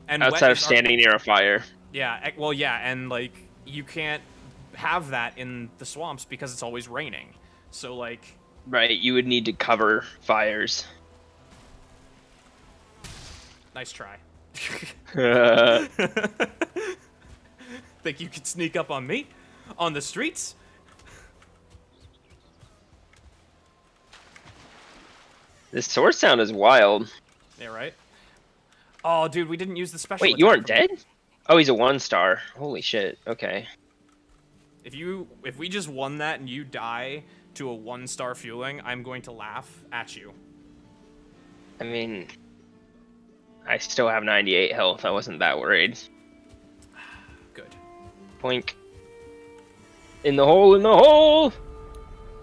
[SPEAKER 1] and
[SPEAKER 2] Outside
[SPEAKER 1] wet
[SPEAKER 2] of standing near a fire.
[SPEAKER 1] Yeah, well, yeah, and like you can't have that in the swamps because it's always raining. So like,
[SPEAKER 2] Right, you would need to cover fires.
[SPEAKER 1] nice try.
[SPEAKER 2] Uh,
[SPEAKER 1] Think you could sneak up on me on the streets?
[SPEAKER 2] This sword sound is wild.
[SPEAKER 1] Yeah, right. Oh, dude, we didn't use the special.
[SPEAKER 2] Wait, you aren't
[SPEAKER 1] attack.
[SPEAKER 2] dead? Oh, he's a 1-star. Holy shit. Okay.
[SPEAKER 1] If we just won that and you die to a 1-star fueling, I'm going to laugh at you.
[SPEAKER 2] I mean, I still have 98 health. I wasn't that worried.
[SPEAKER 1] Good.
[SPEAKER 2] Poink. In the hole, in the hole!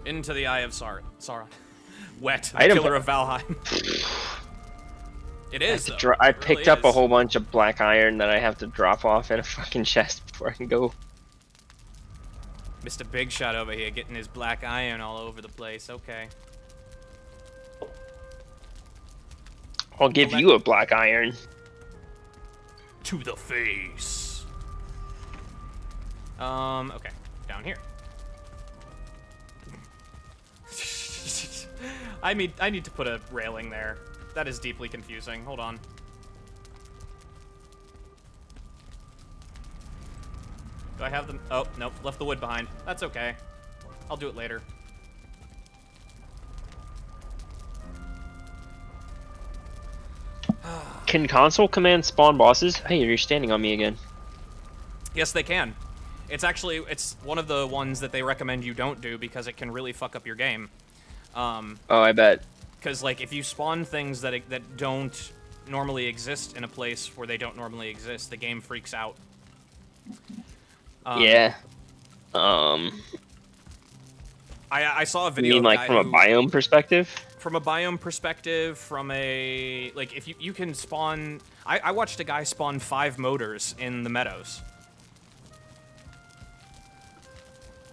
[SPEAKER 1] Into the eye of Sauron. Wet, the
[SPEAKER 2] Item
[SPEAKER 1] killer of Valheim. It is, though.
[SPEAKER 2] I
[SPEAKER 1] It really
[SPEAKER 2] picked up a
[SPEAKER 1] is.
[SPEAKER 2] whole bunch of black iron that I have to drop off in a fucking chest before I can go.
[SPEAKER 1] Mr. Big Shot over here getting his black iron all over the place. Okay.
[SPEAKER 2] I'll give you a black iron.
[SPEAKER 1] To the face. Okay. Down here. I need to put a railing there. That is deeply confusing. Hold on. Do I have them? Oh, nope. Left the wood behind. That's okay. I'll do it later.
[SPEAKER 2] Can console commands spawn bosses? Hey, you're standing on me again.
[SPEAKER 1] Yes, they can. It's one of the ones that they recommend you don't do because it can really fuck up your game.
[SPEAKER 2] Oh, I bet.
[SPEAKER 1] Because like if you spawn things that don't normally exist in a place where they don't normally exist, the game freaks out.
[SPEAKER 2] Yeah.
[SPEAKER 1] I saw a
[SPEAKER 2] You
[SPEAKER 1] video
[SPEAKER 2] mean
[SPEAKER 1] of a
[SPEAKER 2] like
[SPEAKER 1] guy
[SPEAKER 2] from a
[SPEAKER 1] who,
[SPEAKER 2] biome perspective?
[SPEAKER 1] from a biome perspective, from a, like, if you can spawn, I watched a guy spawn 5 motors in the meadows.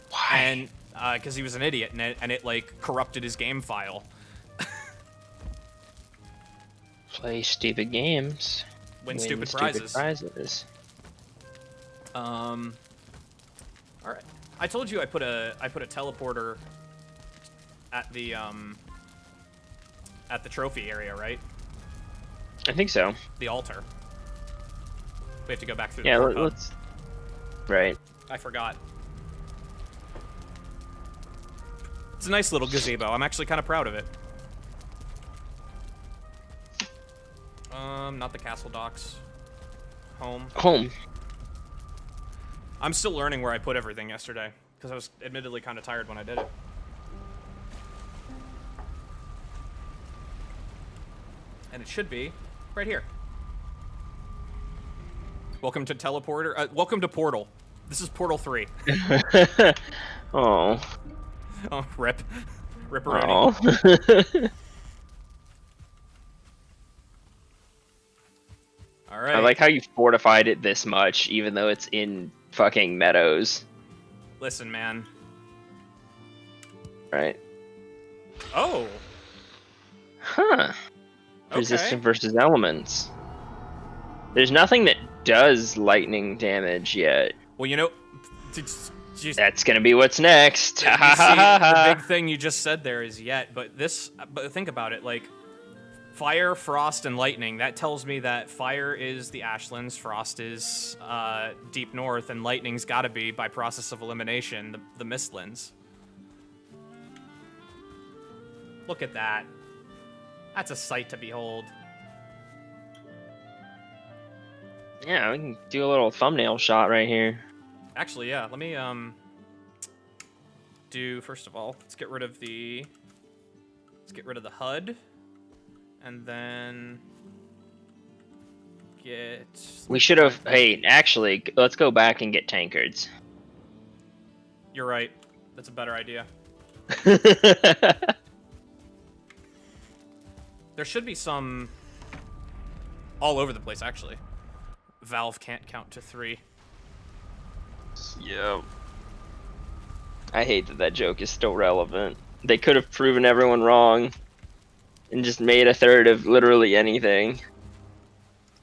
[SPEAKER 2] Why?
[SPEAKER 1] And, because he was an idiot, and it, like, corrupted his game file.
[SPEAKER 2] Play stupid games.
[SPEAKER 1] Win stupid prizes. Alright. I told you I put a teleporter at the trophy area, right?
[SPEAKER 2] I think so.
[SPEAKER 1] The altar. We have to go back through
[SPEAKER 2] Yeah,
[SPEAKER 1] the port hub.
[SPEAKER 2] let's. Right.
[SPEAKER 1] I forgot. It's a nice little gazebo. I'm actually kind of proud of it. Not the castle docks. Home.
[SPEAKER 2] Home.
[SPEAKER 1] I'm still learning where I put everything yesterday, because I was admittedly kind of tired when I did it. And it should be right here. Welcome to teleporter. Welcome to Portal. This is Portal 3.
[SPEAKER 2] Oh.
[SPEAKER 1] Oh, rip. Ripperoni.
[SPEAKER 2] Oh.
[SPEAKER 1] Alright.
[SPEAKER 2] I like how you fortified it this much, even though it's in fucking meadows.
[SPEAKER 1] Listen, man.
[SPEAKER 2] Right.
[SPEAKER 1] Oh!
[SPEAKER 2] Huh.
[SPEAKER 1] Okay.
[SPEAKER 2] Resistant versus elements. There's nothing that does lightning damage yet.
[SPEAKER 1] Well, you know...
[SPEAKER 2] That's gonna be what's next.
[SPEAKER 1] You see, the big thing you just said there is yet, but think about it, like, fire, frost, and lightning, that tells me that fire is the Ashlands, frost is Deep North, and lightning's gotta be, by process of elimination, the Mistlands. Look at that. That's a sight to behold.
[SPEAKER 2] Yeah, we can do a little thumbnail shot right here.
[SPEAKER 1] Actually, yeah, let me, do, first of all, let's get rid of the HUD. And then get...
[SPEAKER 2] We should have... Hey, actually, let's go back and get tankards.
[SPEAKER 1] You're right. That's a better idea. There should be some... all over the place, actually. Valve can't count to 3.
[SPEAKER 2] Yeah. I hate that joke is still relevant. They could have proven everyone wrong and just made a third of literally anything.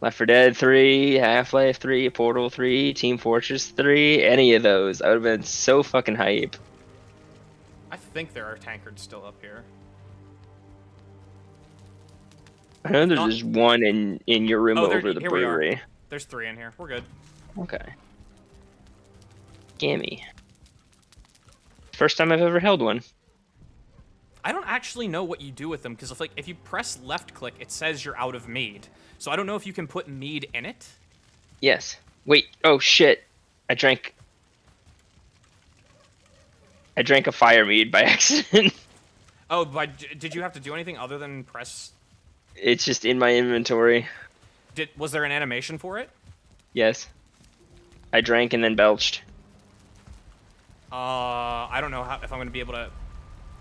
[SPEAKER 2] Left 4 Dead 3, Half-Life 3, Portal 3, Team Fortress 3, any of those. I would have been so fucking hype.
[SPEAKER 1] I think there are tankards still up here.
[SPEAKER 2] I know there's just one in your room over the
[SPEAKER 1] here we are.
[SPEAKER 2] brewery.
[SPEAKER 1] There's 3 in here. We're good.
[SPEAKER 2] Okay. Gimme. First time I've ever held one.
[SPEAKER 1] I don't actually know what you do with them, because if you press left click, it says you're out of mead. So I don't know if you can put mead in it.
[SPEAKER 2] Yes. Wait. Oh shit. I drank a fire mead by accident.
[SPEAKER 1] Oh, but did you have to do anything other than press?
[SPEAKER 2] It's just in my inventory.
[SPEAKER 1] Was there an animation for it?
[SPEAKER 2] Yes. I drank and then belched.
[SPEAKER 1] I don't know if I'm gonna be able to.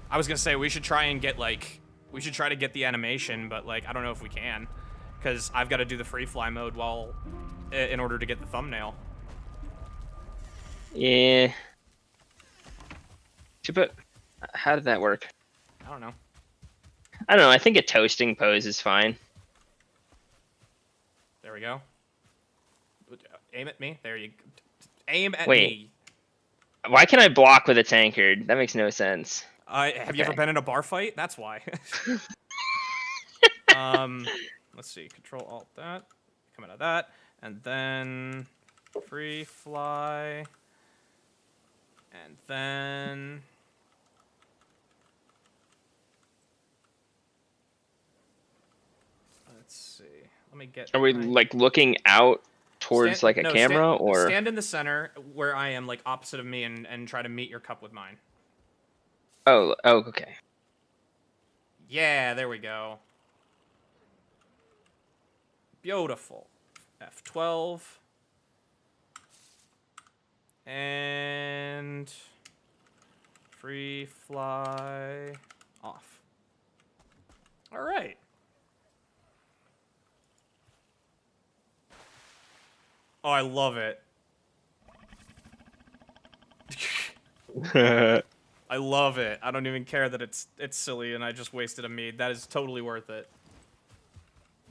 [SPEAKER 1] I was gonna say we should try and get to get the animation, but I don't know if we can, because I've got to do the free fly mode in order to get the thumbnail.
[SPEAKER 2] Yeah. But how did that work?
[SPEAKER 1] I don't know.
[SPEAKER 2] I don't know. I think a toasting pose is fine.
[SPEAKER 1] There we go. Aim at me. There you go. Aim at
[SPEAKER 2] Wait.
[SPEAKER 1] me.
[SPEAKER 2] Why can I block with a tankard? That makes no sense.
[SPEAKER 1] Have you ever been in a bar fight? That's why. Let's see. Control Alt that. Come out of that, and then free fly, and then let's see. Let me get.
[SPEAKER 2] Are we looking out towards a camera, or
[SPEAKER 1] stand in the center where I am, opposite of me, and try to meet your cup with mine.
[SPEAKER 2] Oh, okay.
[SPEAKER 1] Yeah, there we go. Beautiful. F12. And Free fly off. All right. Oh, I love it. I love it. I don't even care that it's silly and I just wasted a mead. That is totally worth it.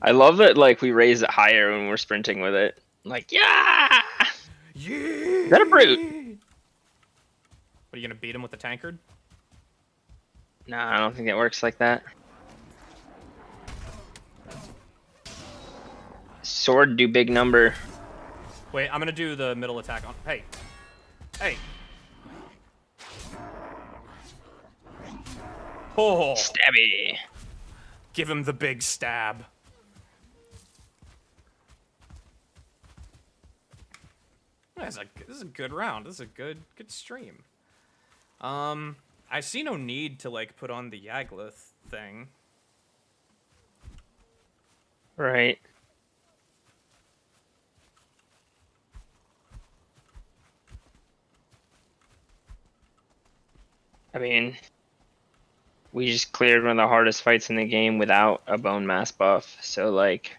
[SPEAKER 2] I love that, like, we raise it higher when we're sprinting with it. Like, yeah!
[SPEAKER 1] Yeah!
[SPEAKER 2] Is that a brute?
[SPEAKER 1] What, are you gonna beat him with the tankard?
[SPEAKER 2] Nah, I don't think it works like that. Sword do big number.
[SPEAKER 1] Wait, I'm gonna do the middle attack on. Hey. Hey. Oh.
[SPEAKER 2] Stabby.
[SPEAKER 1] Give him the big stab. This is a good round. This is a good stream. I see no need to like put on the Yagluth thing.
[SPEAKER 2] Right. I mean, we just cleared one of the hardest fights in the game without a bone mass buff, so like,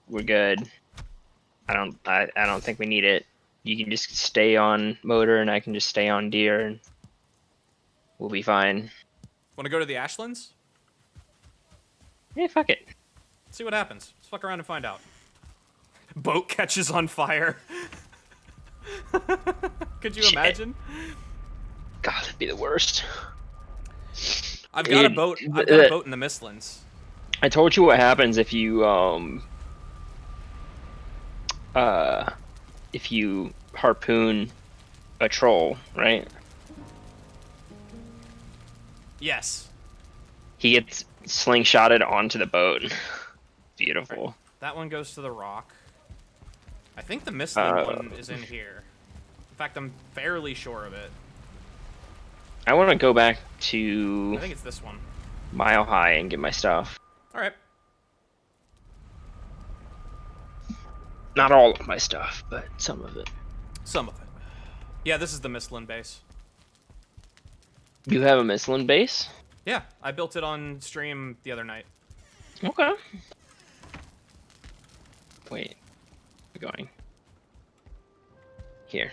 [SPEAKER 2] we're good. I don't think we need it. You can just stay on motor, and I can just stay on deer, and we'll be fine.
[SPEAKER 1] Want to go to the Ashlands?
[SPEAKER 2] Yeah, fuck it.
[SPEAKER 1] See what happens. Let's fuck around and find out. Boat catches on fire. Could you imagine?
[SPEAKER 2] God, that'd be the worst.
[SPEAKER 1] I've got a boat. I've got a boat in the Mistlands.
[SPEAKER 2] I told you what happens if you harpoon a troll, right?
[SPEAKER 1] Yes.
[SPEAKER 2] He gets slingshotted onto the boat. Beautiful.
[SPEAKER 1] Right. That one goes to the rock. I think the Mistland one is in here. In fact, I'm fairly sure of it.
[SPEAKER 2] I want to go back to
[SPEAKER 1] I think it's this one.
[SPEAKER 2] Mile High and get my stuff.
[SPEAKER 1] All right.
[SPEAKER 2] Not all of my stuff, but some of it.
[SPEAKER 1] Some of it. Yeah, this is the Mistland base.
[SPEAKER 2] You have a Mistland base?
[SPEAKER 1] Yeah, I built it on stream the other night.
[SPEAKER 2] Okay. Wait. We're going. Here.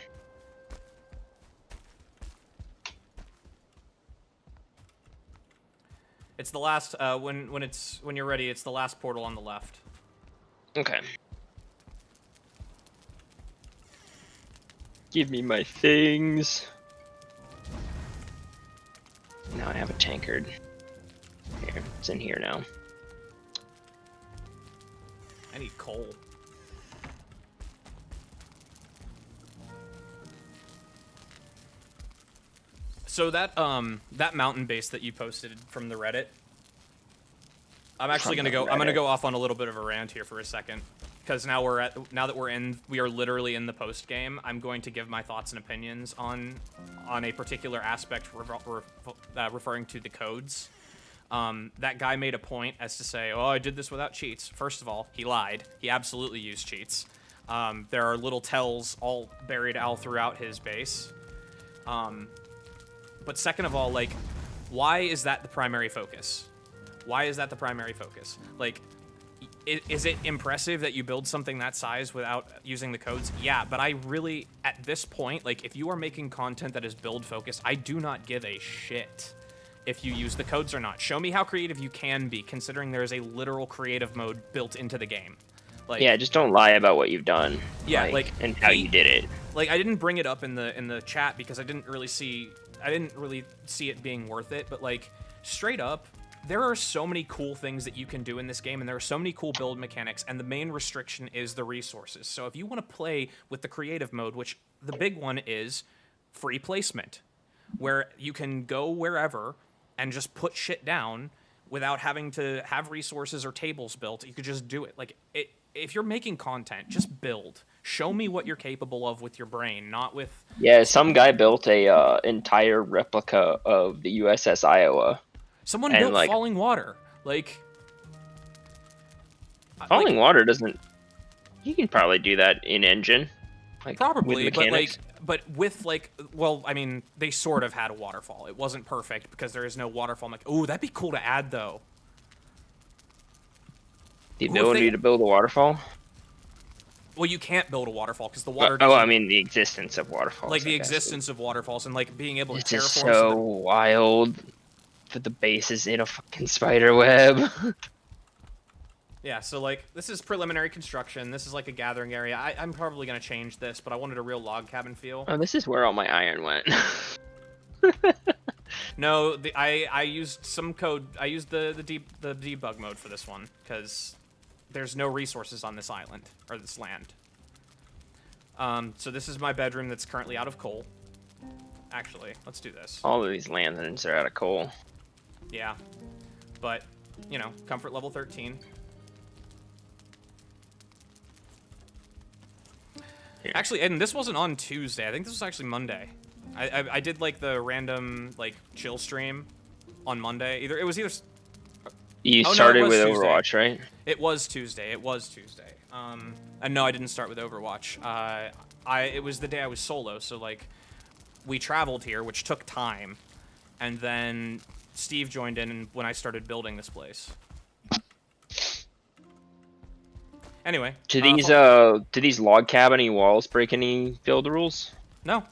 [SPEAKER 1] It's the last when you're ready, it's the last portal on the left.
[SPEAKER 2] Okay. Give me my things. Now I have a tankard. Here, it's in here now.
[SPEAKER 1] I need coal. So that mountain base that you posted from the Reddit, I'm actually gonna go. I'm gonna go off on a little bit of a rant here for a second, because now we are literally in the post game. I'm going to give my thoughts and opinions on a particular aspect referring to the codes. That guy made a point as to say, "Oh, I did this without cheats." First of all, he lied. He absolutely used cheats. There are little tells all buried all throughout his base. But second of all, like, why is that the primary focus? Why is that the primary focus? Like, is it impressive that you build something that size without using the codes? Yeah, but I really, at this point, like, if you are making content that is build focused, I do not give a shit if you use the codes or not. Show me how creative you can be, considering there is a literal creative mode built into the game. Like,
[SPEAKER 2] yeah, just don't lie about what you've done.
[SPEAKER 1] Yeah, like
[SPEAKER 2] and how you did it.
[SPEAKER 1] Like, I didn't bring it up in the chat because I didn't really see it being worth it, but like, straight up, there are so many cool things that you can do in this game, and there are so many cool build mechanics, and the main restriction is the resources. So if you want to play with the creative mode, which the big one is free placement, where you can go wherever and just put shit down without having to have resources or tables built, you could just do it. Like, if you're making content, just build. Show me what you're capable of with your brain, not with...
[SPEAKER 2] Yeah, some guy built a entire replica of the USS Iowa.
[SPEAKER 1] Someone built like, Falling Water. Like...
[SPEAKER 2] Falling Water doesn't... You can probably do that in engine. Like,
[SPEAKER 1] probably, but with like, well, I mean, they sort of had a waterfall. It wasn't perfect because there is no waterfall. I'm like, oh, that'd be cool to add though.
[SPEAKER 2] The ability to build a waterfall?
[SPEAKER 1] Well, you can't build a waterfall because the water
[SPEAKER 2] Oh,
[SPEAKER 1] doesn't...
[SPEAKER 2] I mean the existence of waterfalls.
[SPEAKER 1] Like the existence of waterfalls and like being able to
[SPEAKER 2] terraform. It's
[SPEAKER 1] terraform.
[SPEAKER 2] so wild that the base is in a fucking spider web.
[SPEAKER 1] Yeah, so like this is preliminary construction. This is like a gathering area. I'm probably gonna change this, but I wanted a real log cabin feel.
[SPEAKER 2] Oh, this is where all my iron went.
[SPEAKER 1] No, I used some code. I used the debug mode for this one because there's no resources on this island or this land. So this is my bedroom that's currently out of coal. Actually, let's do this.
[SPEAKER 2] All of these lanterns are out of coal.
[SPEAKER 1] Yeah, but you know, comfort level 13.
[SPEAKER 2] Here.
[SPEAKER 1] Actually, and this wasn't on Tuesday. I think this was actually Monday. I did like the random like chill stream on Monday. It was either.
[SPEAKER 2] You started with
[SPEAKER 1] Tuesday.
[SPEAKER 2] Overwatch, right?
[SPEAKER 1] It was Tuesday. It was Tuesday. And no, I didn't start with Overwatch. It was the day I was solo. So like, we traveled here, which took time, and then Steve joined in when I started building this place. Anyway,
[SPEAKER 2] Do these log cabin walls break any build rules?
[SPEAKER 1] No,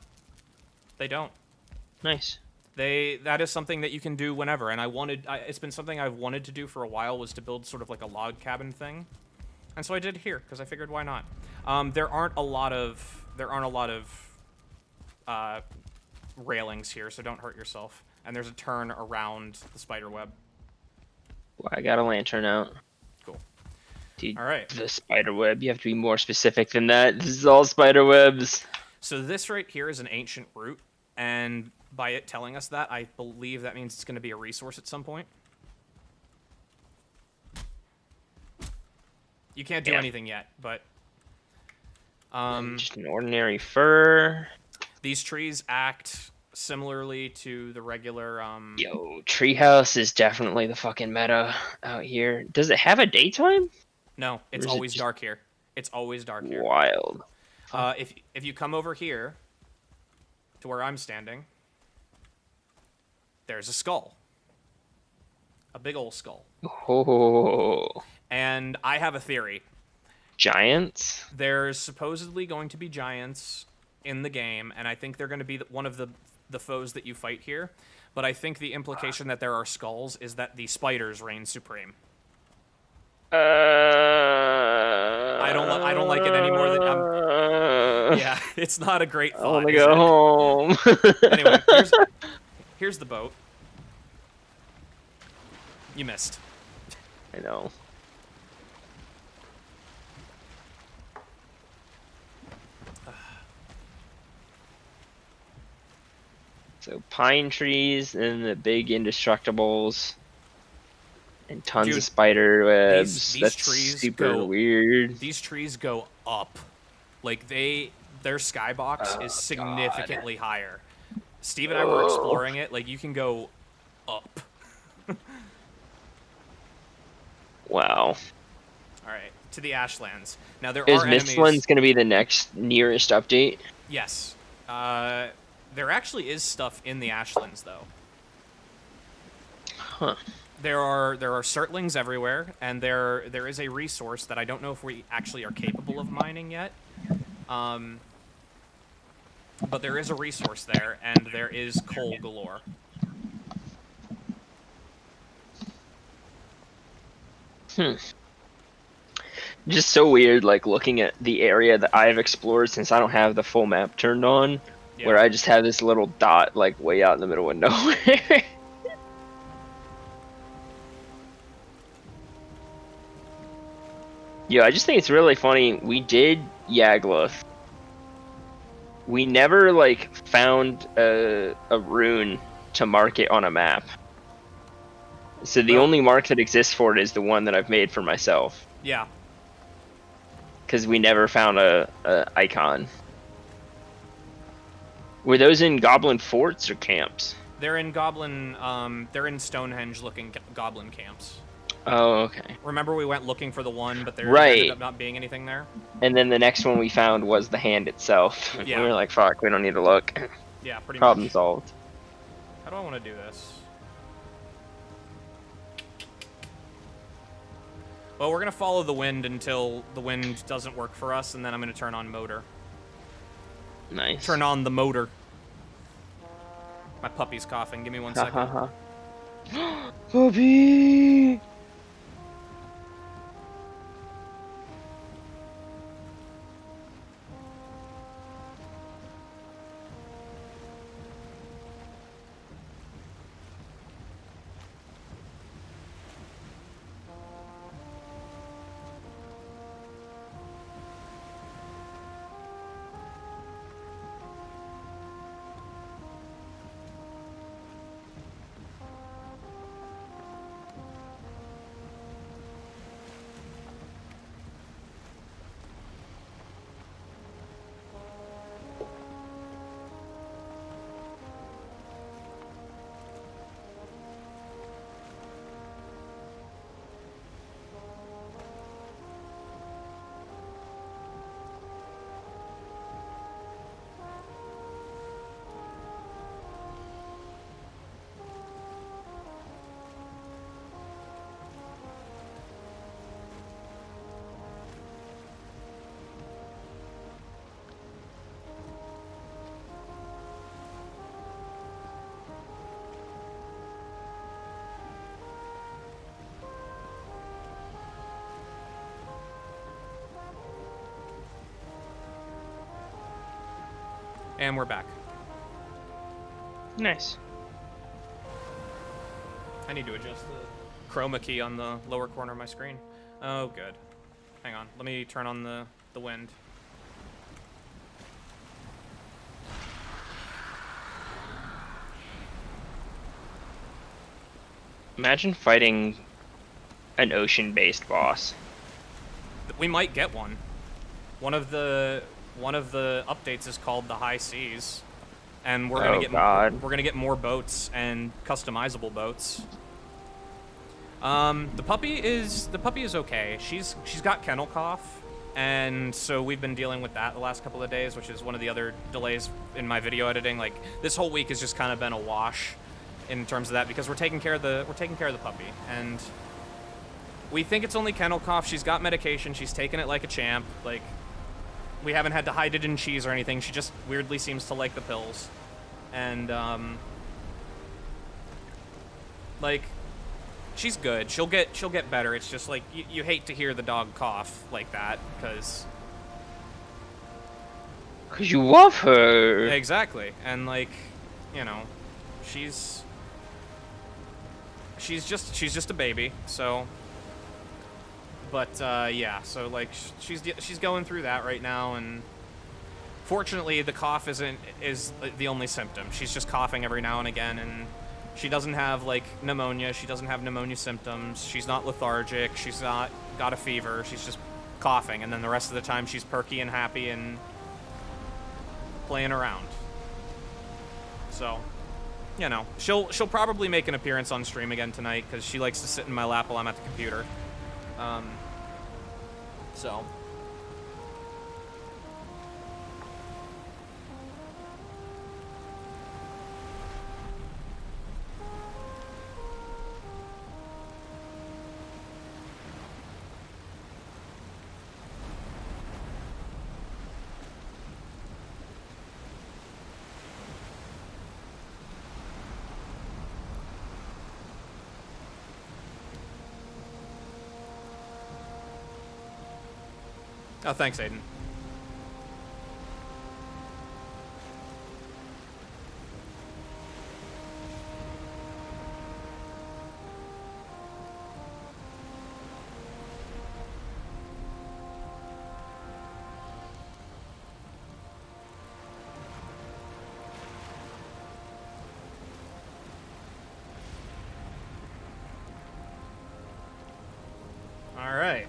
[SPEAKER 1] they don't.
[SPEAKER 2] Nice.
[SPEAKER 1] That is something that you can do whenever, and it's been something I've wanted to do for a while, was to build sort of like a log cabin thing, and so I did here because I figured why not. There aren't a lot of railings here, so don't hurt yourself. And there's a turn around the spider web.
[SPEAKER 2] Well, I got a lantern out.
[SPEAKER 1] Cool.
[SPEAKER 2] Dude,
[SPEAKER 1] all right.
[SPEAKER 2] The spider web. You have to be more specific than that. This is all spider webs.
[SPEAKER 1] So this right here is an ancient root, and by it telling us that, I believe that means it's going to be a resource at some point. You can't do anything yet, but
[SPEAKER 2] just an ordinary fir.
[SPEAKER 1] These trees act similarly to the regular
[SPEAKER 2] Yo, treehouse is definitely the fucking meta out here. Does it have a daytime?
[SPEAKER 1] No, it's always dark here. It's always dark here.
[SPEAKER 2] Wild.
[SPEAKER 1] If you come over here to where I'm standing, there's a skull. A big old skull.
[SPEAKER 2] Oh.
[SPEAKER 1] And I have a theory.
[SPEAKER 2] Giants?
[SPEAKER 1] There's supposedly going to be giants in the game, and I think they're going to be one of the foes that you fight here. But I think the implication that there are skulls is that the spiders reign supreme. I don't like it any more than yeah, it's not a great thought.
[SPEAKER 2] I want to go home.
[SPEAKER 1] Anyway, here's the boat. You missed.
[SPEAKER 2] I know. So pine trees and the big indestructibles and tons of spider webs.
[SPEAKER 1] These
[SPEAKER 2] That's
[SPEAKER 1] trees
[SPEAKER 2] super weird.
[SPEAKER 1] These trees go up. Like their skybox is significantly higher. Steve and I were exploring it. Like you can go up.
[SPEAKER 2] Wow.
[SPEAKER 1] All right, to the Ashlands. Now there
[SPEAKER 2] Is
[SPEAKER 1] are enemies.
[SPEAKER 2] Mistlands going to be the next nearest update?
[SPEAKER 1] Yes. There actually is stuff in the Ashlands though.
[SPEAKER 2] Huh.
[SPEAKER 1] There are Surtlings everywhere, and there is a resource that I don't know if we actually are capable of mining yet. But there is a resource there, and there is coal galore.
[SPEAKER 2] Just so weird, like looking at the area that I've explored since I don't have the full map turned on, where I just have this little dot like way out in the middle of nowhere. Yo, I just think it's really funny. We did Yagluth. We never like found a rune to mark it on a map. So the only mark that exists for it is the one that I've made for myself.
[SPEAKER 1] Yeah.
[SPEAKER 2] Because we never found a icon. Were those in goblin forts or camps?
[SPEAKER 1] They're in Stonehenge-looking goblin camps.
[SPEAKER 2] Oh, okay.
[SPEAKER 1] Remember we went looking for the one, but there ended
[SPEAKER 2] Right.
[SPEAKER 1] up not being anything there?
[SPEAKER 2] And then the next one we found was the hand itself.
[SPEAKER 1] Yeah.
[SPEAKER 2] We were like, fuck, we don't need to look.
[SPEAKER 1] Yeah, pretty
[SPEAKER 2] Problem
[SPEAKER 1] much.
[SPEAKER 2] solved.
[SPEAKER 1] How do I want to do this? Well, we're going to follow the wind until the wind doesn't work for us, and then I'm going to turn on motor.
[SPEAKER 2] Nice.
[SPEAKER 1] Turn on the motor. My puppy's coughing. Give me 1 second.
[SPEAKER 2] Puppy!
[SPEAKER 1] And we're back.
[SPEAKER 2] Nice.
[SPEAKER 1] I need to adjust the chroma key on the lower corner of my screen. Oh, good. Hang on. Let me turn on the wind.
[SPEAKER 2] Imagine fighting an ocean-based boss.
[SPEAKER 1] We might get one. One of the updates is called the High Seas, and we're gonna get more boats and customizable boats. The puppy is okay. She's got kennel cough, and so we've been dealing with that the last couple of days, which is one of the other delays in my video editing. Like, this whole week has just kind of been a wash in terms of that, because we're taking care of the puppy, and we think it's only kennel cough. She's got medication. She's taken it like a champ. Like, we haven't had to hide it in cheese or anything. She just weirdly seems to like the pills. And, like, she's good. She'll get better. It's just, like, you hate to hear the dog cough like that, because...
[SPEAKER 2] Because you love her!
[SPEAKER 1] Exactly. And, like, you know, she's just a baby, so... But, yeah, so, like, she's going through that right now, and fortunately, the cough is the only symptom. She's just coughing every now and again, and she doesn't have, like, pneumonia. She doesn't have pneumonia symptoms. She's not lethargic. She's not got a fever. She's just coughing, and then the rest of the time, she's perky and happy and playing around. So, you know, she'll probably make an appearance on stream again tonight, because she likes to sit in my lap while I'm at the computer. So. Oh, thanks, Aiden. All right.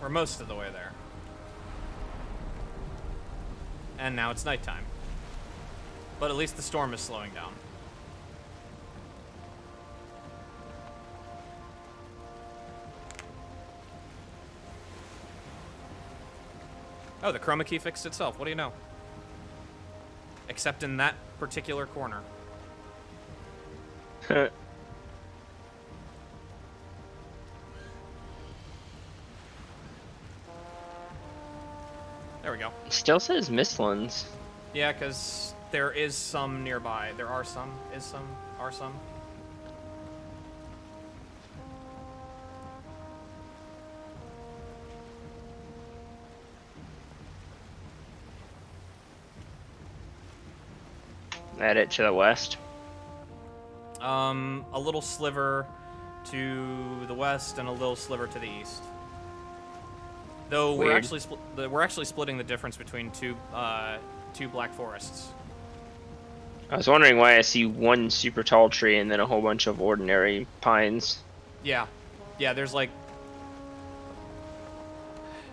[SPEAKER 1] We're most of the way there. And now it's nighttime. But at least the storm is slowing down. Oh, the chroma key fixed itself. What do you know? Except in that particular corner. There we go.
[SPEAKER 2] Still says Mistlands.
[SPEAKER 1] Yeah, because there is some nearby. There are some. Is some. Are some.
[SPEAKER 2] Add it to the west.
[SPEAKER 1] A little sliver to the west and a little sliver to the east. Though we're
[SPEAKER 2] Weird.
[SPEAKER 1] actually splitting the difference between two black forests.
[SPEAKER 2] I was wondering why I see one super tall tree and then a whole bunch of ordinary pines.
[SPEAKER 1] Yeah, there's like...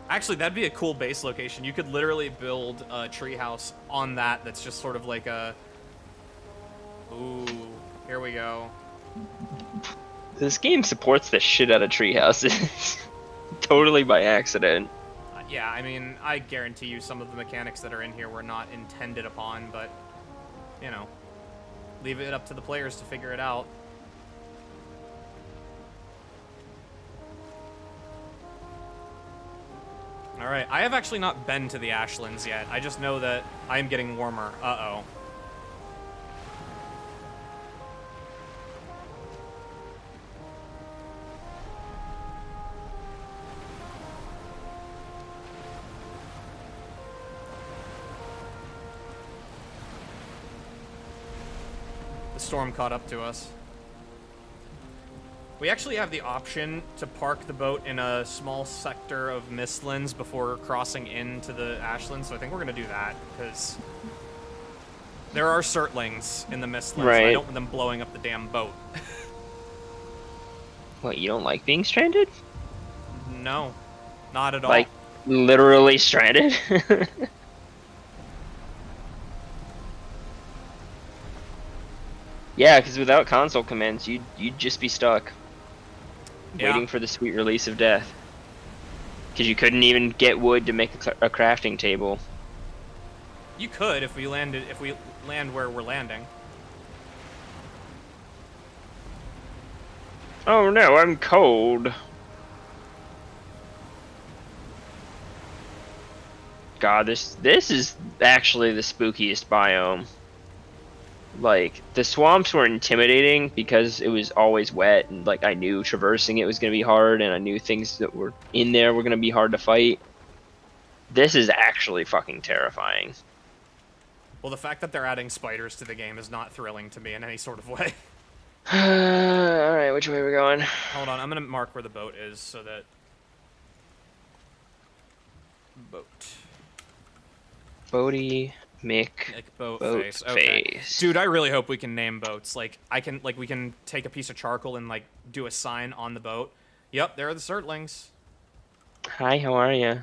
[SPEAKER 1] Actually, that'd be a cool base location. You could literally build a treehouse on that that's just sort of like a... Ooh, here we go.
[SPEAKER 2] This game supports the shit out of treehouses. Totally by accident.
[SPEAKER 1] Yeah, I mean, I guarantee you some of the mechanics that are in here were not intended upon, but, you know, leave it up to the players to figure it out. Alright, I have actually not been to the Ashlands yet. I just know that I am getting warmer. Uh-oh. The storm caught up to us. We actually have the option to park the boat in a small sector of Mistlands before crossing into the Ashlands, so I think we're going to do that, because there are Surtlings in the Mistlands, and I don't want them blowing up the damn boat.
[SPEAKER 2] What, you don't like being stranded?
[SPEAKER 1] No, not at all.
[SPEAKER 2] Like, literally stranded? Yeah, because without console commands, you'd just be stuck.
[SPEAKER 1] Yeah.
[SPEAKER 2] Waiting for the sweet release of death. Because you couldn't even get wood to make a crafting table.
[SPEAKER 1] You could if we land where we're landing.
[SPEAKER 2] Oh no, I'm cold. God, this is actually the spookiest biome. Like, the swamps were intimidating because it was always wet, and like I knew traversing it was going to be hard, and I knew things that were in there were going to be hard to fight. This is actually fucking terrifying.
[SPEAKER 1] Well, the fact that they're adding spiders to the game is not thrilling to me in any sort of way.
[SPEAKER 2] Alright, which way are we going?
[SPEAKER 1] Hold on, I'm going to mark where the boat is so that... Boat.
[SPEAKER 2] Bodie, Mick,
[SPEAKER 1] boat
[SPEAKER 2] boat
[SPEAKER 1] face. Okay.
[SPEAKER 2] face.
[SPEAKER 1] Dude, I really hope we can name boats. Like, we can take a piece of charcoal and, like, do a sign on the boat. Yep, there are the Surtlings.
[SPEAKER 2] Hi, how are you?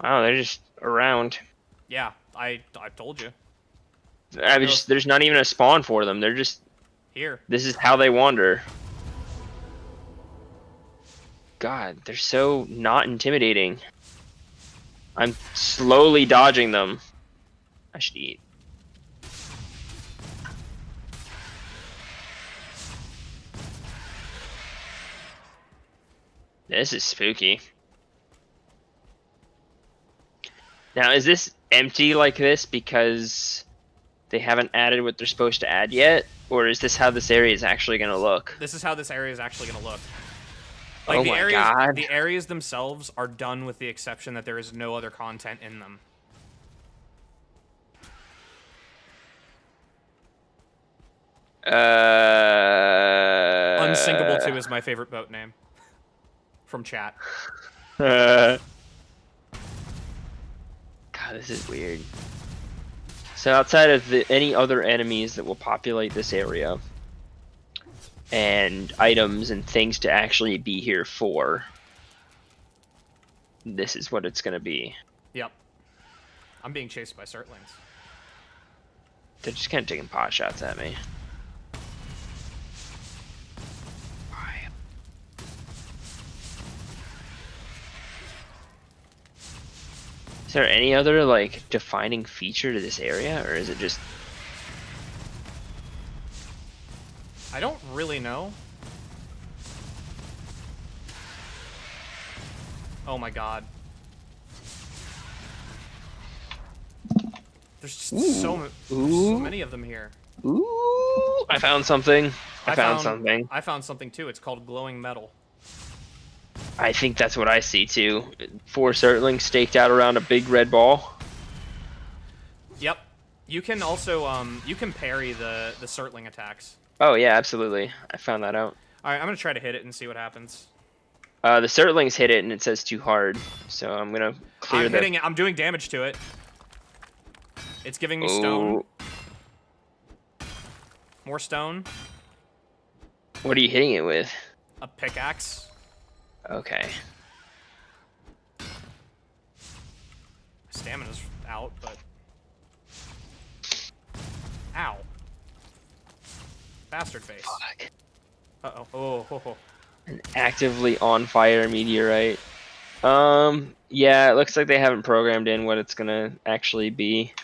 [SPEAKER 2] Wow, they're just around.
[SPEAKER 1] Yeah, I told you.
[SPEAKER 2] There's not even a spawn for them. They're just
[SPEAKER 1] here.
[SPEAKER 2] This is how they wander. God, they're so not intimidating. I'm slowly dodging them. I should eat. This is spooky. Now, is this empty like this because they haven't added what they're supposed to add yet? Or is this how this area is actually going to look?
[SPEAKER 1] This is how this area is actually going to look. Like,
[SPEAKER 2] oh
[SPEAKER 1] the
[SPEAKER 2] my
[SPEAKER 1] areas,
[SPEAKER 2] God.
[SPEAKER 1] The areas themselves are done with the exception that there is no other content in them. Unsinkable 2 is my favorite boat name. From chat.
[SPEAKER 2] God, this is weird. So outside of any other enemies that will populate this area, and items and things to actually be here for, this is what it's gonna be.
[SPEAKER 1] Yep. I'm being chased by Surtlings.
[SPEAKER 2] They're just kind of taking pot shots at me. Is there any other like defining feature to this area, or is it just?
[SPEAKER 1] I don't really know. Oh my god. There's just so many of them here.
[SPEAKER 2] Ooh! I found something. I found something.
[SPEAKER 1] I found something too. It's called glowing metal.
[SPEAKER 2] I think that's what I see too. 4 Surtlings staked out around a big red ball.
[SPEAKER 1] Yep. You can also you can parry the Surtling attacks.
[SPEAKER 2] Oh yeah, absolutely. I found that out.
[SPEAKER 1] All right, I'm gonna try to hit it and see what happens.
[SPEAKER 2] The Surtlings hit it and it says too hard, so I'm gonna clear
[SPEAKER 1] I'm hitting it. I'm doing damage to it. It's giving me stone. More stone.
[SPEAKER 2] What are you hitting it with?
[SPEAKER 1] A pickaxe.
[SPEAKER 2] Okay.
[SPEAKER 1] Stamina's out, but... Ow. Bastard face.
[SPEAKER 2] Fuck.
[SPEAKER 1] Uh-oh. Oh, ho, ho.
[SPEAKER 2] An actively on fire meteorite. Yeah, it looks like they haven't programmed in what it's gonna actually be.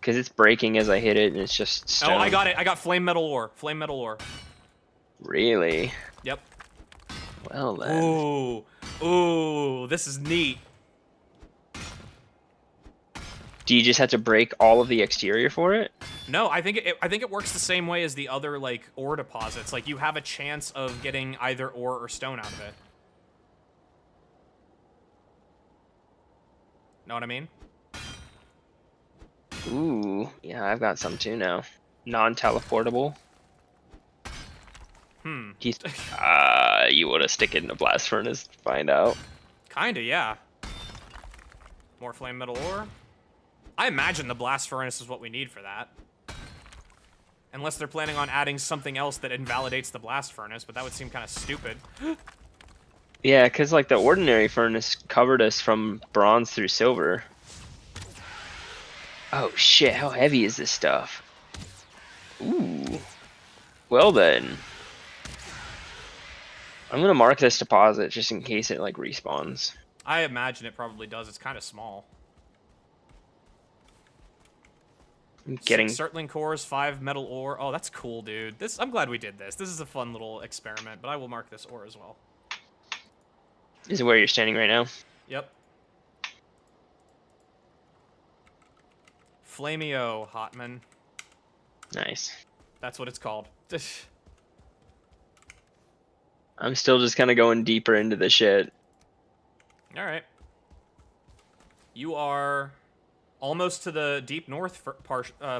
[SPEAKER 2] Because it's breaking as I hit it, and it's just stone.
[SPEAKER 1] Oh, I got it. I got flame metal ore. Flame metal ore.
[SPEAKER 2] Really?
[SPEAKER 1] Yep.
[SPEAKER 2] Well then.
[SPEAKER 1] Ooh. Ooh, this is neat.
[SPEAKER 2] Do you just have to break all of the exterior for it?
[SPEAKER 1] No, I think it works the same way as the other like ore deposits. Like you have a chance of getting either ore or stone out of it. Know what I mean?
[SPEAKER 2] Ooh, yeah, I've got some too now. Non-teleportable. You want to stick it in a blast furnace to find out.
[SPEAKER 1] Kinda, yeah. More flame metal ore. I imagine the blast furnace is what we need for that. Unless they're planning on adding something else that invalidates the blast furnace, but that would seem kind of stupid.
[SPEAKER 2] Yeah, because like the ordinary furnace covered us from bronze through silver. Oh shit, how heavy is this stuff? Ooh. Well then. I'm gonna mark this deposit just in case it like respawns.
[SPEAKER 1] I imagine it probably does. It's kind of small.
[SPEAKER 2] I'm getting
[SPEAKER 1] 6 Surtling cores, 5 metal ore. Oh, that's cool, dude. I'm glad we did this. This is a fun little experiment, but I will mark this ore as well.
[SPEAKER 2] Is it where you're standing right now?
[SPEAKER 1] Yep. Flameo, Hotman.
[SPEAKER 2] Nice.
[SPEAKER 1] That's what it's called.
[SPEAKER 2] I'm still just kind of going deeper into the shit.
[SPEAKER 1] All right. You are almost to the deep north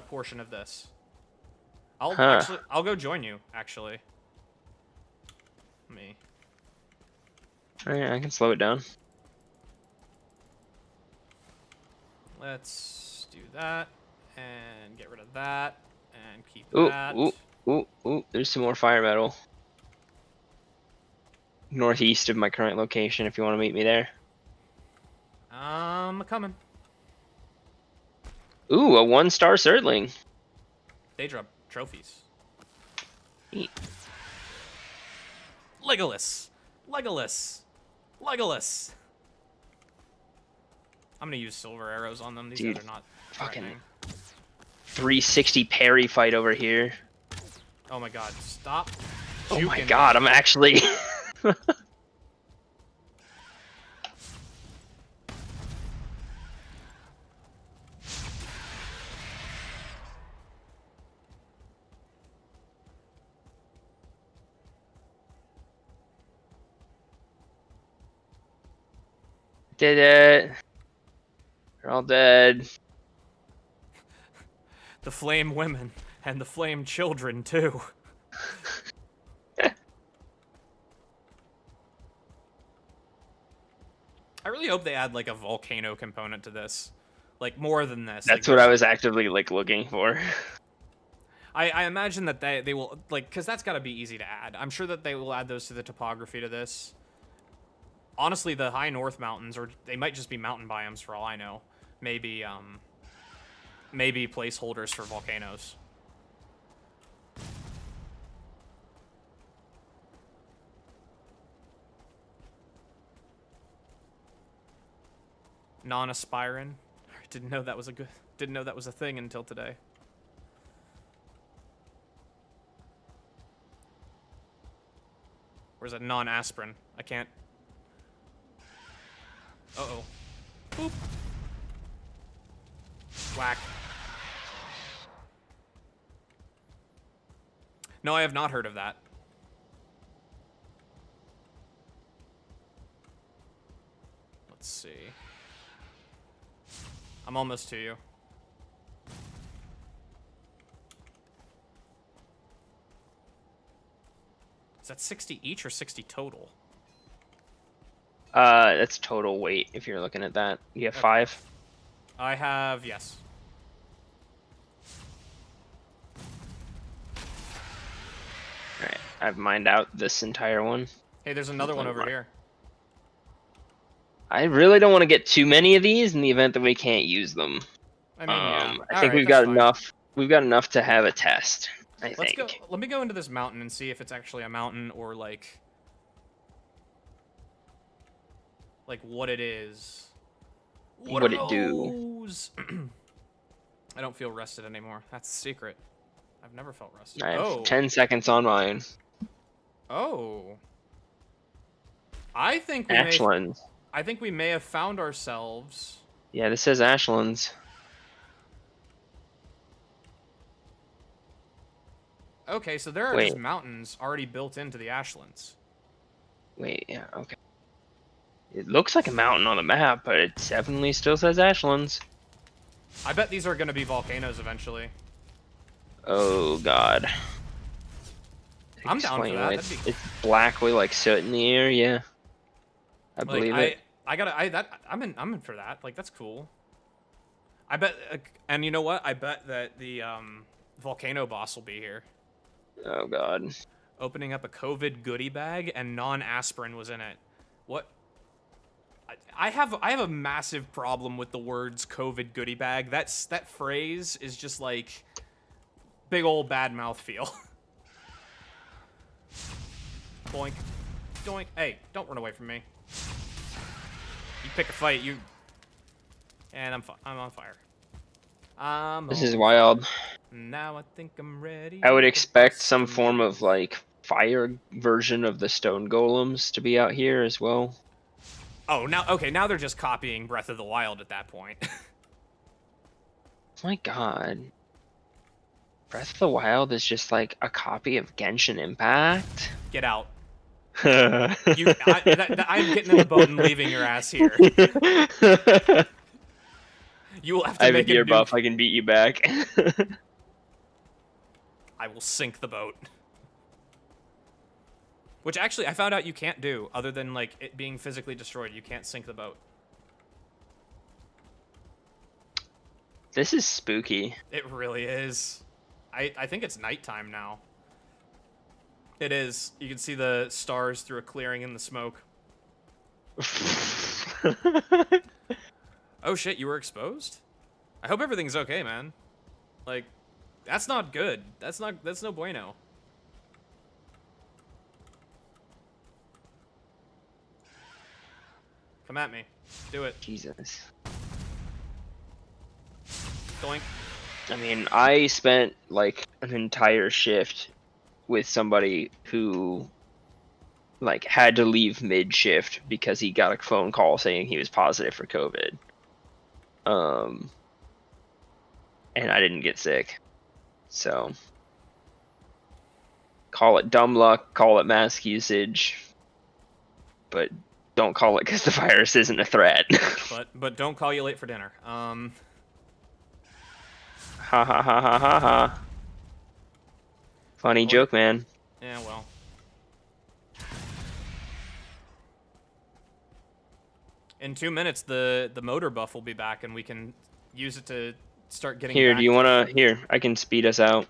[SPEAKER 1] portion of this. I'll go join you. Actually, me.
[SPEAKER 2] All right, I can slow it down.
[SPEAKER 1] Let's do that and get rid of that and keep
[SPEAKER 2] Ooh,
[SPEAKER 1] that.
[SPEAKER 2] ooh! There's some more fire metal. Northeast of my current location, if you want to meet me there.
[SPEAKER 1] Coming.
[SPEAKER 2] Ooh, a 1-star Surtling.
[SPEAKER 1] They drop trophies.
[SPEAKER 2] Neat.
[SPEAKER 1] Legolas. I'm gonna use silver arrows on them. These
[SPEAKER 2] Dude,
[SPEAKER 1] guys are not
[SPEAKER 2] fucking
[SPEAKER 1] threatening.
[SPEAKER 2] 360 parry fight over here.
[SPEAKER 1] Oh my god, stop.
[SPEAKER 2] Oh my
[SPEAKER 1] juking
[SPEAKER 2] god,
[SPEAKER 1] me.
[SPEAKER 2] I'm actually... Did it. They're all dead.
[SPEAKER 1] The flame women and the flame children too. I really hope they add like a volcano component to this, like more than this.
[SPEAKER 2] That's
[SPEAKER 1] like,
[SPEAKER 2] what I was actively like looking for.
[SPEAKER 1] I imagine that they will like, because that's got to be easy to add. I'm sure that they will add those to the topography to this. Honestly, the high north mountains, or they might just be mountain biomes for all I know. Maybe placeholders for volcanoes. Non-aspirin. Didn't know that was a thing until today. Where's a non-aspirin? I can't. Uh-oh. Boop. Whack. No, I have not heard of that. Let's see. I'm almost to you. Is that 60 each or 60 total?
[SPEAKER 2] That's total weight if you're looking at that. You have
[SPEAKER 1] Okay.
[SPEAKER 2] 5?
[SPEAKER 1] I have, yes.
[SPEAKER 2] Alright, I've mined out this entire one.
[SPEAKER 1] Hey, there's another one over here.
[SPEAKER 2] I really don't want to get too many of these in the event that we can't use them.
[SPEAKER 1] I mean, yeah.
[SPEAKER 2] I think we've got enough. We've got enough to have a test. I think.
[SPEAKER 1] Let's go. Let me go into this mountain and see if it's actually a mountain or like what it is.
[SPEAKER 2] What it do?
[SPEAKER 1] I don't feel rested anymore. That's the secret. I've never felt rested.
[SPEAKER 2] I have 10 seconds on mine.
[SPEAKER 1] Oh. I think
[SPEAKER 2] Ashlands.
[SPEAKER 1] I think we may have found ourselves.
[SPEAKER 2] Yeah, this says Ashlands.
[SPEAKER 1] Okay, so there are just mountains already built into the Ashlands.
[SPEAKER 2] Wait, yeah, okay. It looks like a mountain on the map, but it definitely still says Ashlands.
[SPEAKER 1] I bet these are going to be volcanoes eventually.
[SPEAKER 2] Oh god.
[SPEAKER 1] I'm down for that.
[SPEAKER 2] It's black with like soot in the air, yeah. I believe it.
[SPEAKER 1] I'm in for that. Like, that's cool. I bet, and you know what? I bet that the volcano boss will be here.
[SPEAKER 2] Oh god.
[SPEAKER 1] Opening up a COVID goodie bag and non-aspirin was in it. What? I have a massive problem with the words COVID goodie bag. That phrase is just like big old bad mouth feel. Boink. Doink. Hey, don't run away from me. You pick a fight, you... And I'm on fire.
[SPEAKER 2] This is wild.
[SPEAKER 1] Now I think I'm ready.
[SPEAKER 2] I would expect some form of, like, fire version of the stone golems to be out here as well.
[SPEAKER 1] Oh, now they're just copying Breath of the Wild at that point.
[SPEAKER 2] My god. Breath of the Wild is just, like, a copy of Genshin Impact?
[SPEAKER 1] Get out. I'm getting in the boat and leaving your ass here. You will have to
[SPEAKER 2] I have
[SPEAKER 1] make
[SPEAKER 2] a gear buff. I can beat you back.
[SPEAKER 1] I will sink the boat. Which actually, I found out you can't do, other than like it being physically destroyed. You can't sink the boat.
[SPEAKER 2] This is spooky.
[SPEAKER 1] It really is. I think it's nighttime now. It is. You can see the stars through a clearing in the smoke. Oh shit, you were exposed? I hope everything's okay, man. Like, that's not good. That's no bueno. Come at me. Do it.
[SPEAKER 2] Jesus.
[SPEAKER 1] Doink.
[SPEAKER 2] I mean, I spent like an entire shift with somebody who like had to leave mid-shift because he got a phone call saying he was positive for COVID. And I didn't get sick. So call it dumb luck, call it mask usage, but don't call it because the virus isn't a threat.
[SPEAKER 1] but don't call you late for dinner.
[SPEAKER 2] Ha ha ha ha ha ha. Funny joke, man.
[SPEAKER 1] Yeah, well. In 2 minutes, the motor buff will be back, and we can use it to start getting.
[SPEAKER 2] Here,
[SPEAKER 1] back
[SPEAKER 2] do you wanna? Here, I can speed us out.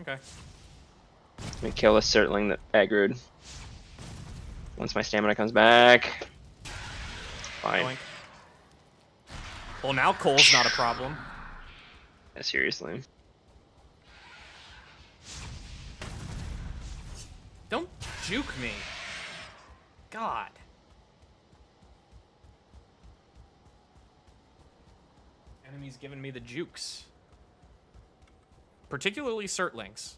[SPEAKER 1] Okay.
[SPEAKER 2] Let me kill this Surtling that aggroed. Once my stamina comes back. Fine.
[SPEAKER 1] Doink. Well, now coal's not a problem.
[SPEAKER 2] Yeah, seriously.
[SPEAKER 1] Don't juke me. God. enemy's giving me the jukes. Particularly Certlings.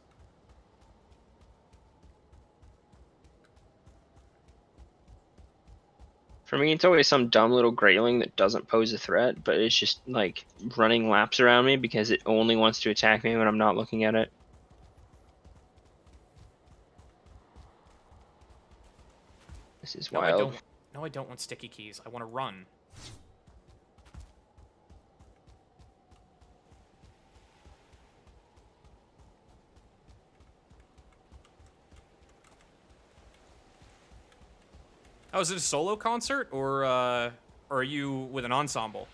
[SPEAKER 2] For me, it's always some dumb little grayling that doesn't pose a threat, but it's just like running laps around me because it only wants to attack me when I'm not looking at it. This is
[SPEAKER 1] No,
[SPEAKER 2] wild.
[SPEAKER 1] I don't want sticky keys. I want to run. Oh, is it a solo concert, or are you with an ensemble?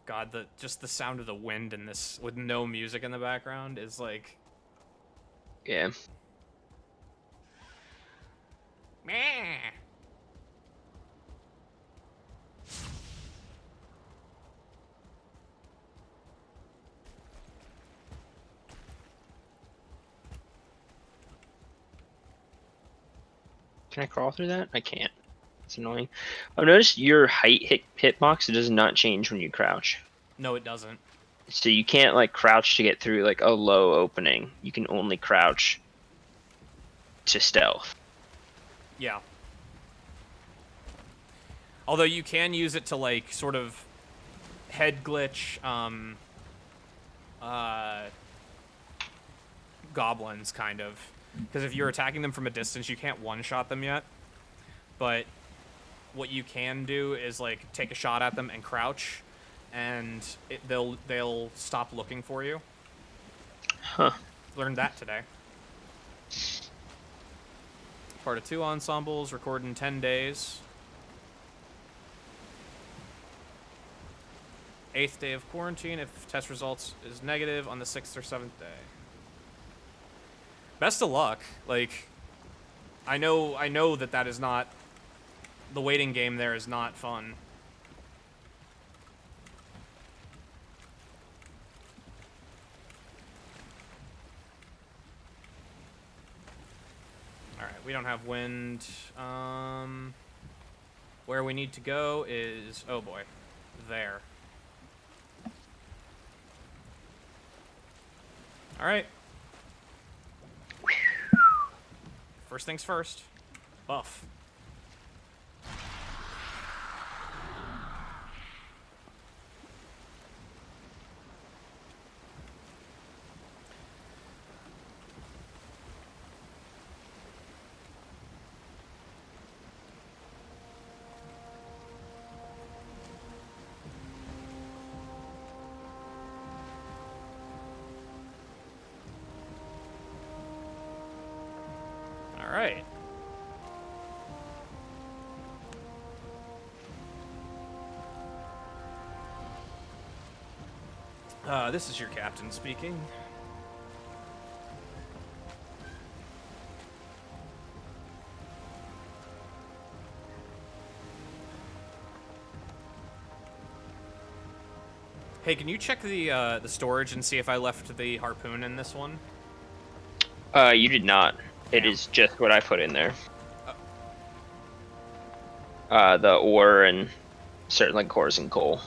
[SPEAKER 1] God, just the sound of the wind in this, with no music in the background, is like...
[SPEAKER 2] Yeah.
[SPEAKER 1] Meh.
[SPEAKER 2] Can I crawl through that? I can't. It's annoying. I've noticed your height hitbox does not change when you crouch.
[SPEAKER 1] No, it doesn't.
[SPEAKER 2] So you can't like crouch to get through like a low opening. You can only crouch to stealth.
[SPEAKER 1] Yeah. Although you can use it to like sort of head glitch goblins, kind of. Because if you're attacking them from a distance, you can't one-shot them yet. But what you can do is like take a shot at them and crouch, and they'll stop looking for you.
[SPEAKER 2] Huh.
[SPEAKER 1] Learned that today. Part of 2 ensembles, recorded in 10 days. 8th day of quarantine if test results is negative on the 6th or 7th day. Best of luck. Like, I know that is not, the waiting game there is not fun. Alright, we don't have wind. Where we need to go is, oh boy, there. Alright. First things first. Buff. Alright. This is your captain speaking. Hey, can you check the storage and see if I left the harpoon in this one?
[SPEAKER 2] You did not. It is just what I put in there. The ore and certain like cores and coal.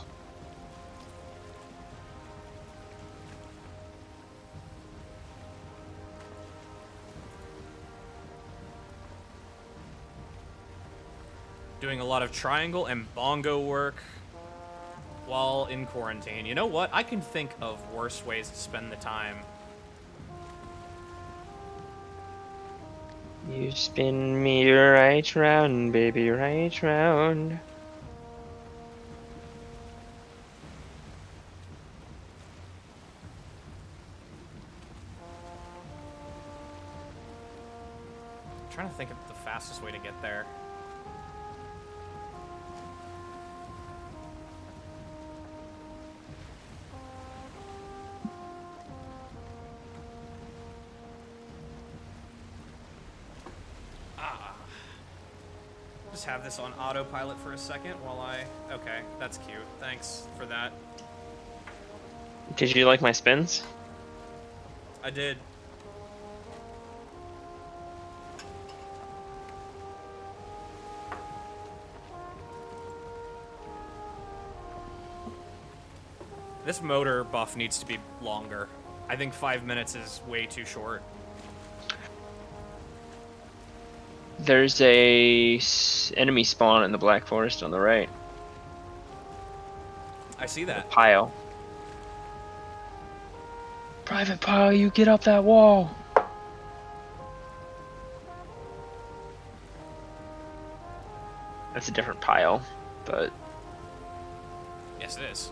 [SPEAKER 1] Doing a lot of triangle and bongo work while in quarantine. You know what? I can think of worse ways to spend the time.
[SPEAKER 2] You spin me right round, baby, right round.
[SPEAKER 1] I'm trying to think of the fastest way to get there. Just have this on autopilot for a second while I... Okay, that's cute. Thanks for that.
[SPEAKER 2] Did you like my spins?
[SPEAKER 1] I did. This motor buff needs to be longer. I think 5 minutes is way too short.
[SPEAKER 2] There's a enemy spawn in the Black Forest on the right.
[SPEAKER 1] I see that.
[SPEAKER 2] Pile. Private Pile, you get up that wall. That's a different pile, but
[SPEAKER 1] Yes, it is.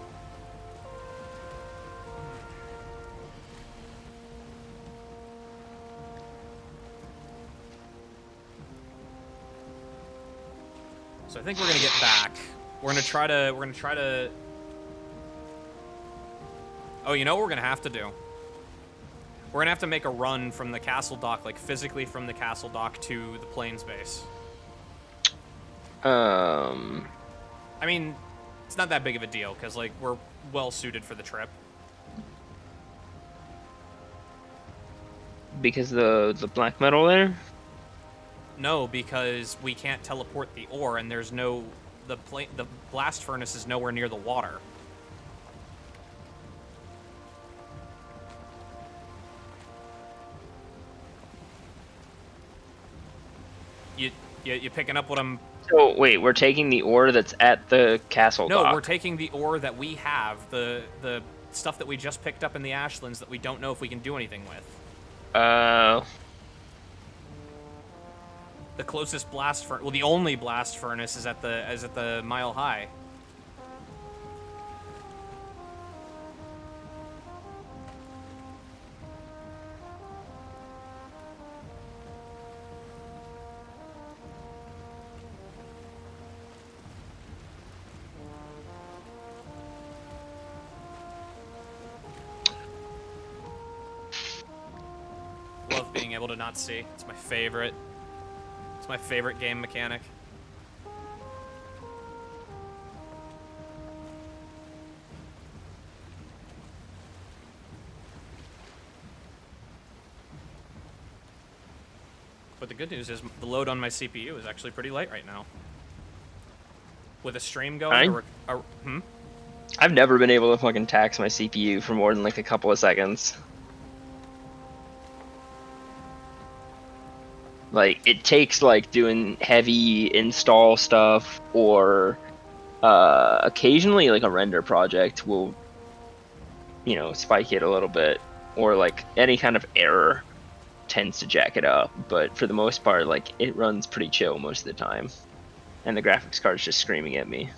[SPEAKER 1] So I think we're gonna get back. We're gonna try to. Oh, you know what we're gonna have to do? We're gonna have to make a run from the castle dock, like physically from the castle dock to the plains base. I mean, it's not that big of a deal because like we're well suited for the trip.
[SPEAKER 2] because the black metal there.
[SPEAKER 1] No, because we can't teleport the ore, and there's no the blast furnace is nowhere near the water. You picking up what I'm?
[SPEAKER 2] So wait, we're taking the ore that's at the castle
[SPEAKER 1] No,
[SPEAKER 2] dock.
[SPEAKER 1] we're taking the ore that we have, the stuff that we just picked up in the Ashlands that we don't know if we can do anything with. The closest blast furnace, well, the only blast furnace is at the Mile High. Love being able to not see. It's my favorite. It's my favorite game mechanic. But the good news is the load on my CPU is actually pretty light right now. With a stream going,
[SPEAKER 2] I've never been able to fucking tax my CPU for more than like a couple of seconds. Like, it takes, like, doing heavy install stuff, or occasionally, like, a render project will, you know, spike it a little bit, or, like, any kind of error tends to jack it up, but for the most part, like, it runs pretty chill most of the time, and the graphics card's just screaming at me.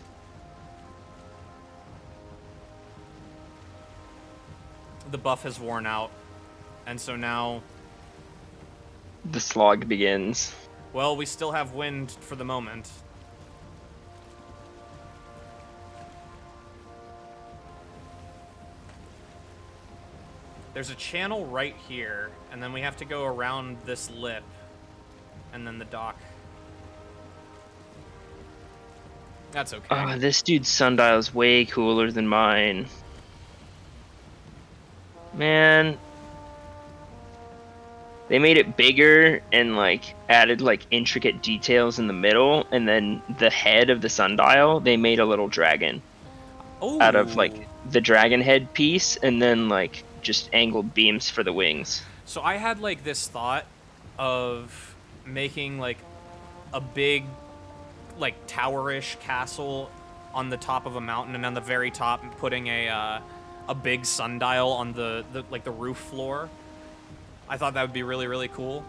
[SPEAKER 1] The buff has worn out, and so now...
[SPEAKER 2] The slog begins.
[SPEAKER 1] Well, we still have wind for the moment. There's a channel right here, and then we have to go around this lip, and then the dock. That's okay.
[SPEAKER 2] This dude's sundial is way cooler than mine. Man. They made it bigger and, like, added, like, intricate details in the middle, and then the head of the sundial, they made a little dragon.
[SPEAKER 1] Ooh.
[SPEAKER 2] Out of, like, the dragon head piece, and then, like, just angled beams for the wings.
[SPEAKER 1] So I had, like, this thought of making, like, a big, like, towerish castle on the top of a mountain, and on the very top putting a big sundial on the roof floor. I thought that would be really, really cool.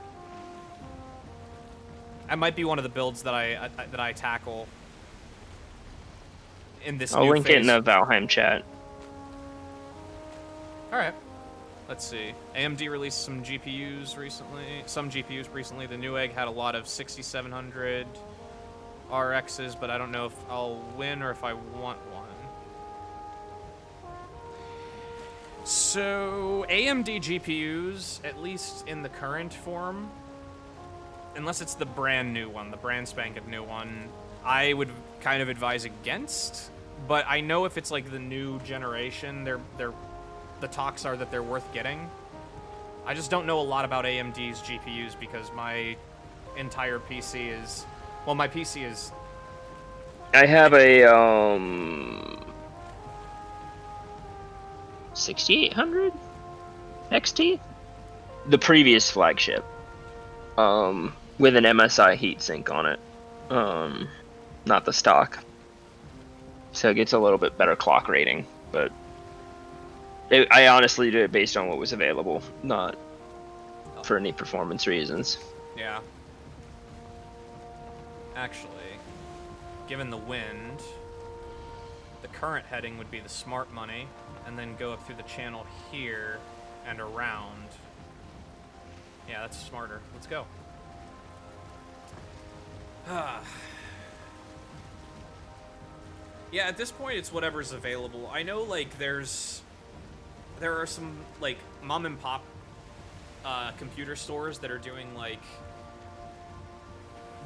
[SPEAKER 1] That might be one of the builds that I tackle in this
[SPEAKER 2] I'll
[SPEAKER 1] new
[SPEAKER 2] link
[SPEAKER 1] phase.
[SPEAKER 2] it in the Valheim chat.
[SPEAKER 1] Alright. Let's see. AMD released some GPUs recently. The Newegg had a lot of 6700 RXs, but I don't know if I'll win or if I want one. So, AMD GPUs, at least in the current form, unless it's the brand new one, the brand spanking new one, I would kind of advise against. But I know if it's like the new generation, the talks are that they're worth getting. I just don't know a lot about AMD's GPUs because my entire PC is... Well, my PC is...
[SPEAKER 2] I have a 6800 XT, the previous flagship, with an MSI heatsink on it, not the stock. So it gets a little bit better clock rating, but I honestly did it based on what was available, not for any performance reasons.
[SPEAKER 1] Yeah. Actually, given the wind, the current heading would be the smart money, and then go up through the channel here and around. Yeah, that's smarter. Let's go. Yeah, at this point, it's whatever's available. I know, like, there are some, like, mom and pop computer stores that are doing, like,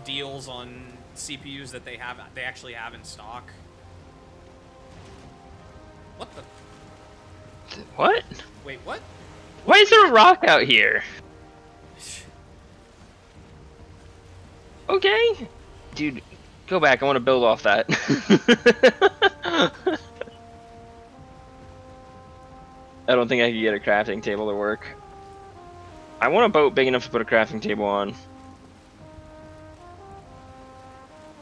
[SPEAKER 1] deals on CPUs that they actually have in stock. What the?
[SPEAKER 2] What?
[SPEAKER 1] Wait, what?
[SPEAKER 2] Why is there a rock out here? Okay. Dude, go back. I want to build off that. I don't think I could get a crafting table to work. I want a boat big enough to put a crafting table on.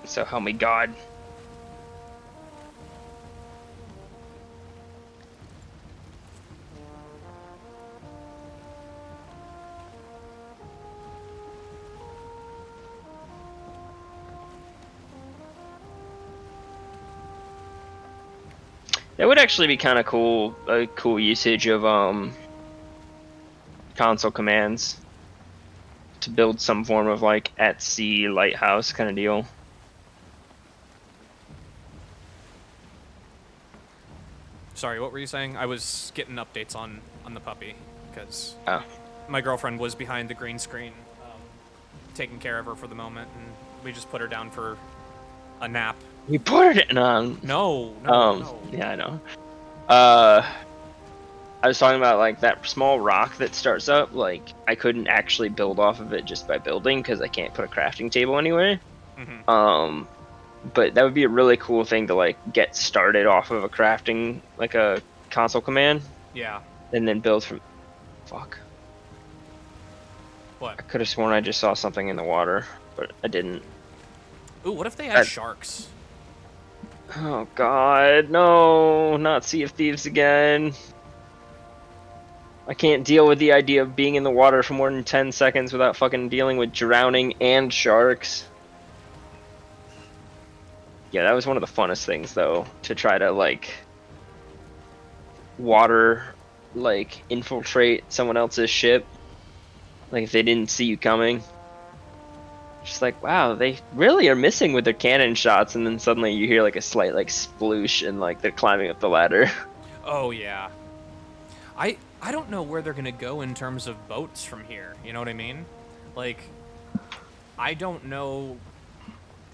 [SPEAKER 2] So help me God. That would actually be kind of cool, a cool usage of console commands to build some form of like at sea lighthouse kind of deal.
[SPEAKER 1] Sorry, what were you saying? I was getting updates on the puppy because
[SPEAKER 2] Oh.
[SPEAKER 1] my girlfriend was behind the green screen, taking care of her for the moment, and we just put her down for a nap.
[SPEAKER 2] You put it on.
[SPEAKER 1] No.
[SPEAKER 2] Yeah, I know. I was talking about like that small rock that starts up. Like I couldn't actually build off of it just by building because I can't put a crafting table anywhere.
[SPEAKER 1] Mm-hmm.
[SPEAKER 2] But that would be a really cool thing to like get started off of a crafting, like a console command.
[SPEAKER 1] Yeah.
[SPEAKER 2] And then build from. Fuck.
[SPEAKER 1] What?
[SPEAKER 2] I could have sworn I just saw something in the water, but I didn't.
[SPEAKER 1] Ooh, what if they had sharks?
[SPEAKER 2] Oh God, no! Not Sea of Thieves again. I can't deal with the idea of being in the water for more than 10 seconds without fucking dealing with drowning and sharks. Yeah, that was one of the funnest things, though, to try to, like, water, like, infiltrate someone else's ship. Like, if they didn't see you coming. Just like, wow, they really are missing with their cannon shots, and then suddenly you hear, like, a slight, like, sploosh, and, like, they're climbing up the ladder.
[SPEAKER 1] Oh, yeah. I don't know where they're gonna go in terms of boats from here, you know what I mean? Like, I don't know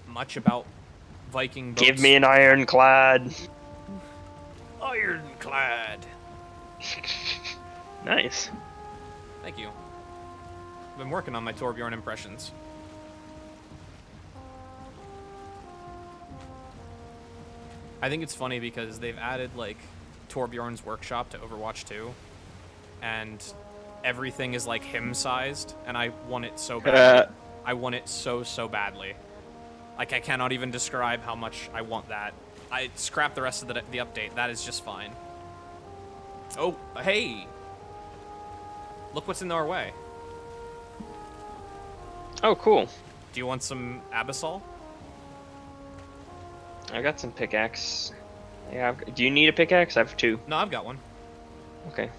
[SPEAKER 1] much about Viking boats.
[SPEAKER 2] Give me an ironclad.
[SPEAKER 1] Ironclad.
[SPEAKER 2] Nice.
[SPEAKER 1] Thank you. I've been working on my Torbjorn impressions. I think it's funny because they've added, like, Torbjorn's workshop to Overwatch 2, and everything is, like, him-sized, and I want it so badly. I want it so badly. Like, I cannot even describe how much I want that. I scrap the rest of the update. That is just fine. Oh, hey! Look what's in our way.
[SPEAKER 2] Oh, cool.
[SPEAKER 1] Do you want some Abyssal?
[SPEAKER 2] I got some pickaxe. Yeah, do you need a pickaxe? I have 2.
[SPEAKER 1] No, I've got one.
[SPEAKER 2] Okay.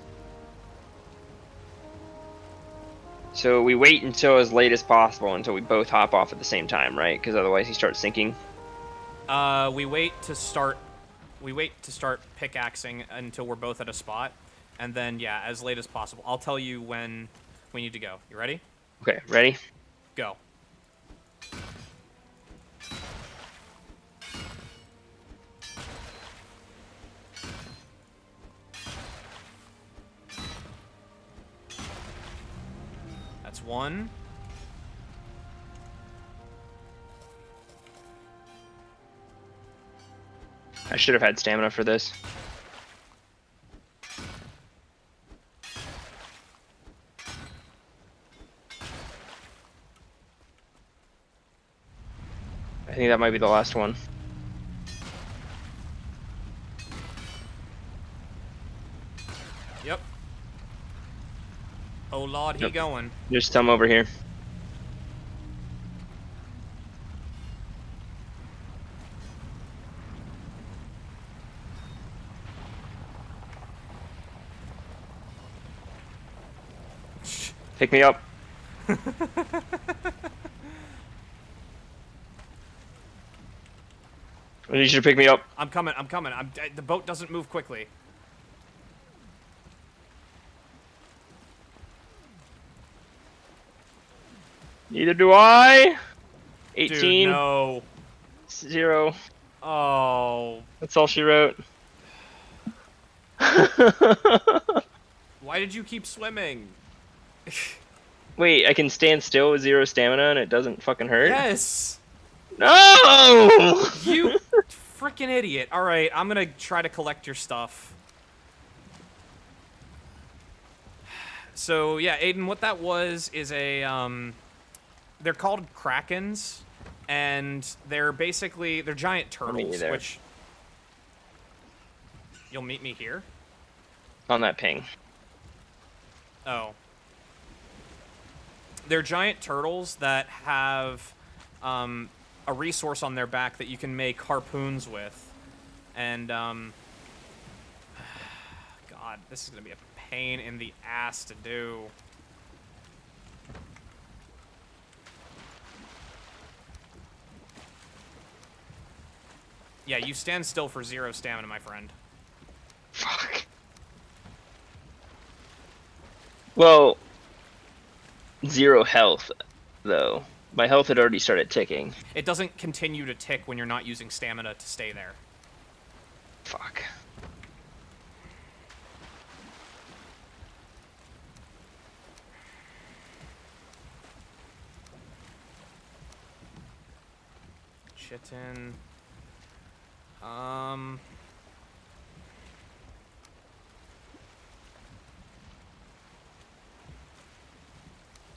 [SPEAKER 2] So we wait until as late as possible until we both hop off at the same time, right? Because otherwise he starts sinking.
[SPEAKER 1] We wait to start pickaxing until we're both at a spot, and then yeah, as late as possible. I'll tell you when we need to go. You ready?
[SPEAKER 2] Okay, ready?
[SPEAKER 1] Go. one.
[SPEAKER 2] I should have had stamina for this. I think that might be the last one.
[SPEAKER 1] Yep. Oh Lord, he
[SPEAKER 2] Yep.
[SPEAKER 1] going.
[SPEAKER 2] There's some over here. Pick me up. I need you to pick me up.
[SPEAKER 1] I'm coming. I'm coming. The boat doesn't move quickly.
[SPEAKER 2] Neither do I. 18.
[SPEAKER 1] Dude, no.
[SPEAKER 2] 0.
[SPEAKER 1] Oh.
[SPEAKER 2] That's all she wrote.
[SPEAKER 1] Why did you keep swimming?
[SPEAKER 2] Wait, I can stand still with 0 stamina and it doesn't fucking hurt?
[SPEAKER 1] Yes.
[SPEAKER 2] No!
[SPEAKER 1] You freaking idiot. All right, I'm gonna try to collect your stuff. So yeah, Aiden, what that was is a they're called krakens, and they're giant turtles, which you'll meet me here.
[SPEAKER 2] On that ping.
[SPEAKER 1] Oh. They're giant turtles that have a resource on their back that you can make harpoons with. And, God, this is going to be a pain in the ass to do. Yeah, you stand still for 0 stamina, my friend.
[SPEAKER 2] Fuck. Well, 0 health, though. My health had already started ticking.
[SPEAKER 1] It doesn't continue to tick when you're not using stamina to stay there.
[SPEAKER 2] Fuck.
[SPEAKER 1] Chitin.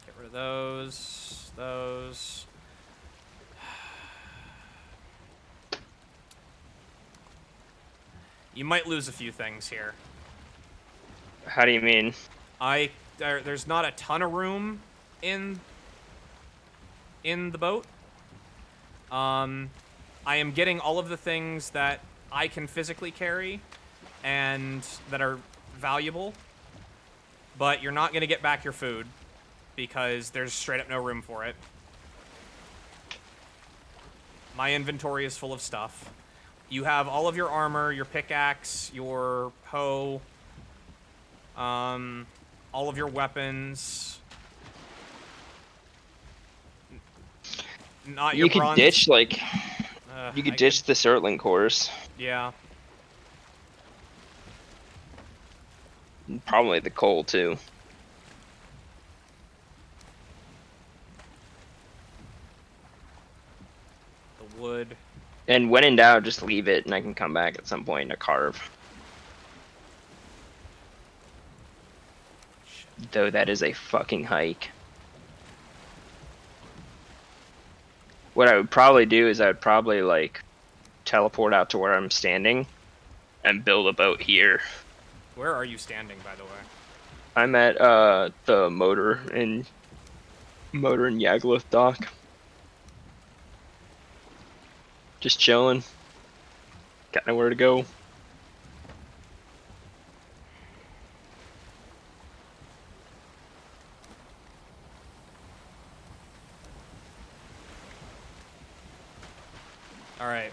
[SPEAKER 1] Get rid of those. Those. You might lose a few things here.
[SPEAKER 2] How do you mean?
[SPEAKER 1] There's not a ton of room in the boat. I am getting all of the things that I can physically carry and that are valuable, but you're not going to get back your food because there's straight up no room for it. My inventory is full of stuff. You have all of your armor, your pickaxe, your hoe, all of your weapons. Not your
[SPEAKER 2] You could
[SPEAKER 1] bronze.
[SPEAKER 2] ditch, like... you could ditch the Surtling cores.
[SPEAKER 1] Yeah.
[SPEAKER 2] Probably the coal, too.
[SPEAKER 1] The wood.
[SPEAKER 2] And when in doubt, just leave it, and I can come back at some point to carve.
[SPEAKER 1] Shit.
[SPEAKER 2] Though that is a fucking hike. What I would probably do is I would probably, like, teleport out to where I'm standing and build a boat here.
[SPEAKER 1] Where are you standing, by the way?
[SPEAKER 2] I'm at the motor and Yagluth dock. Just chilling. Got nowhere to go.
[SPEAKER 1] All right.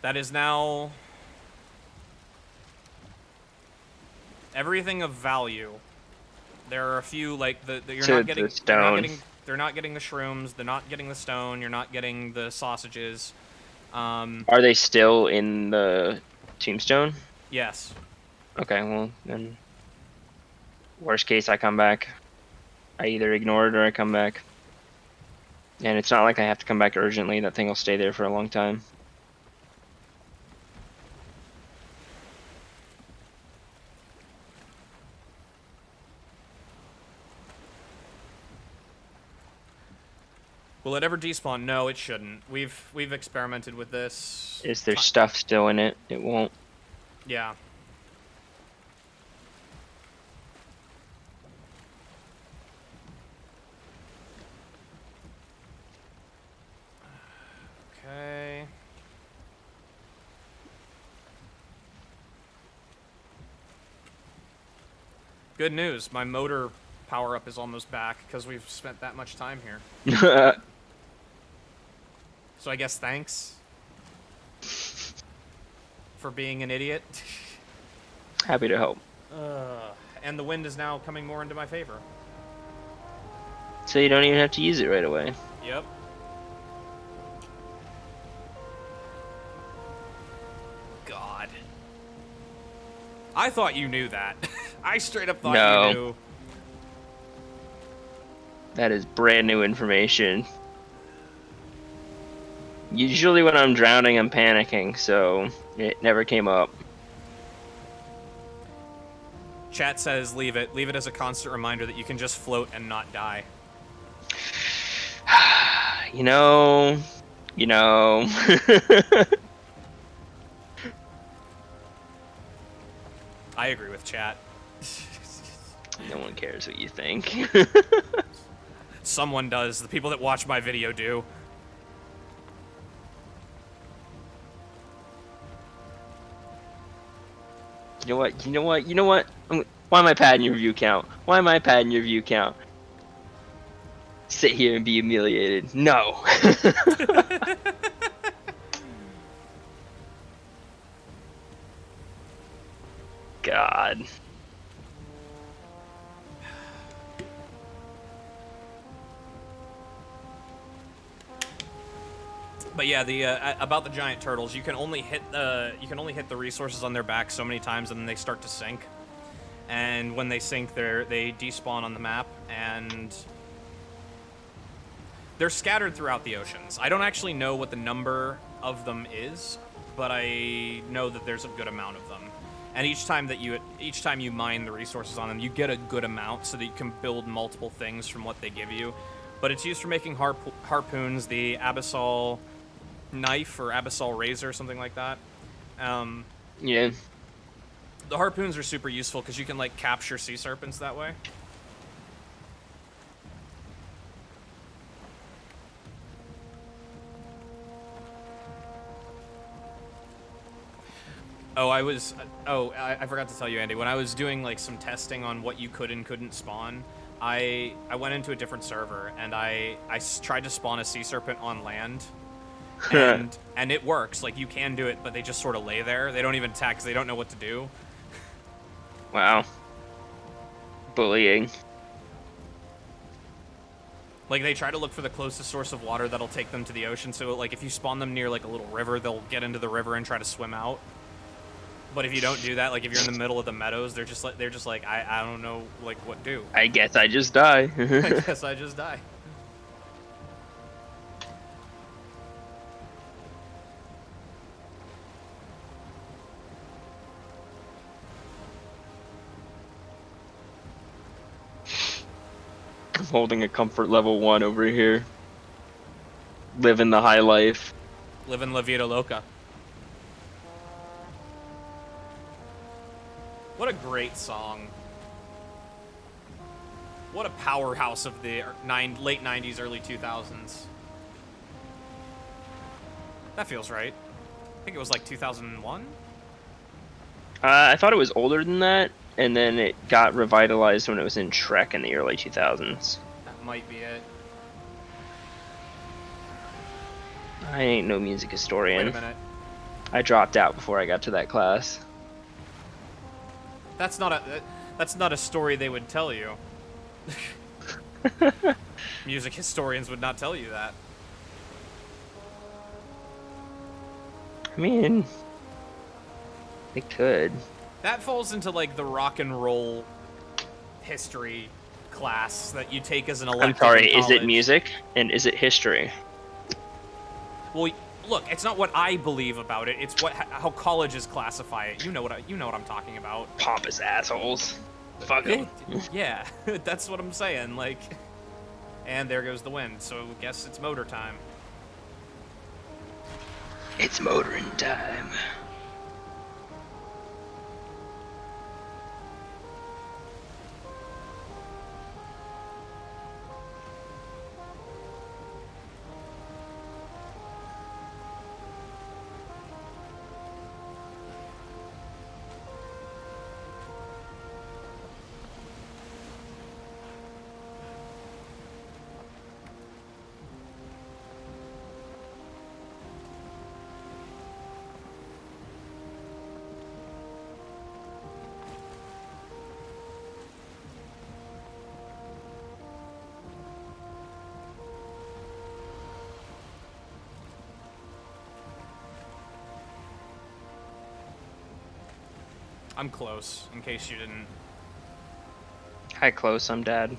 [SPEAKER 1] That is now everything of value. There are a few like you're
[SPEAKER 2] So
[SPEAKER 1] not getting
[SPEAKER 2] the stone.
[SPEAKER 1] they're not getting the shrooms, they're not getting the stone, you're not getting the sausages.
[SPEAKER 2] Are they still in the tombstone?
[SPEAKER 1] Yes.
[SPEAKER 2] Okay, well then worst case I come back. I either ignore it or I come back. And it's not like I have to come back urgently. That thing will stay there for a long time.
[SPEAKER 1] Will it ever despawn? No, it shouldn't. We've experimented with this.
[SPEAKER 2] Is there stuff still in it? It won't.
[SPEAKER 1] Yeah. Okay. Good news. My motor power-up is almost back because we've spent that much time here. So I guess thanks for being an idiot.
[SPEAKER 2] Happy to help.
[SPEAKER 1] And the wind is now coming more into my favor.
[SPEAKER 2] So you don't even have to use it right away.
[SPEAKER 1] Yep. God. I thought you knew that. I straight up thought
[SPEAKER 2] No.
[SPEAKER 1] you knew.
[SPEAKER 2] That is brand new information. Usually when I'm drowning, I'm panicking, so it never came up.
[SPEAKER 1] Chat says leave it. Leave it as a constant reminder that you can just float and not die.
[SPEAKER 2] You know.
[SPEAKER 1] I agree with chat.
[SPEAKER 2] No one cares what you think.
[SPEAKER 1] Someone does. The people that watch my video do.
[SPEAKER 2] You know what? Why am I padding your view count? Why am I padding your view count? Sit here and be humiliated. No. God.
[SPEAKER 1] But yeah, the about the giant turtles, you can only hit the resources on their back so many times, and then they start to sink. And when they sink, they despawn on the map, and they're scattered throughout the oceans. I don't actually know what the number of them is, but I know that there's a good amount of them. And each time you mine the resources on them, you get a good amount so that you can build multiple things from what they give you. But it's used for making harpoons, the abyssal knife or abyssal razor, something like that.
[SPEAKER 2] Yeah.
[SPEAKER 1] The harpoons are super useful because you can like capture sea serpents that way. Oh, I forgot to tell you, Andy. When I was doing like some testing on what you could and couldn't spawn, I went into a different server and I tried to spawn a sea serpent on land, and it works. Like you can do it, but they just sort of lay there. They don't even attack because they don't know what to do.
[SPEAKER 2] Wow. Bullying.
[SPEAKER 1] Like they try to look for the closest source of water that'll take them to the ocean. So like if you spawn them near like a little river, they'll get into the river and try to swim out. But if you don't do that, like if you're in the middle of the meadows, they're just like I don't know like what do.
[SPEAKER 2] I guess I just die.
[SPEAKER 1] I guess I just die.
[SPEAKER 2] I'm holding a comfort level 1 over here. Living the high life.
[SPEAKER 1] Living La Vida Loca. What a great song. What a powerhouse of the late 90s, early 2000s. That feels right. I think it was like 2001?
[SPEAKER 2] I thought it was older than that, and then it got revitalized when it was in Trek in the early 2000s.
[SPEAKER 1] That might be it.
[SPEAKER 2] I ain't no music historian.
[SPEAKER 1] Wait a minute.
[SPEAKER 2] I dropped out before I got to that class.
[SPEAKER 1] That's not a story they would tell you. Music historians would not tell you that.
[SPEAKER 2] I mean, they could.
[SPEAKER 1] That falls into like the rock and roll history class that you take as an
[SPEAKER 2] I'm
[SPEAKER 1] elective
[SPEAKER 2] sorry,
[SPEAKER 1] in
[SPEAKER 2] is it
[SPEAKER 1] college.
[SPEAKER 2] music and is it history?
[SPEAKER 1] Well, look, it's not what I believe about it. It's how colleges classify it. You know what I'm talking about.
[SPEAKER 2] Pompous assholes. Fuck 'em.
[SPEAKER 1] Yeah, that's what I'm saying. Like, and there goes the wind. So guess it's motor time.
[SPEAKER 2] It's motoring time.
[SPEAKER 1] I'm close, in case you didn't.
[SPEAKER 2] Hi, close. I'm dead.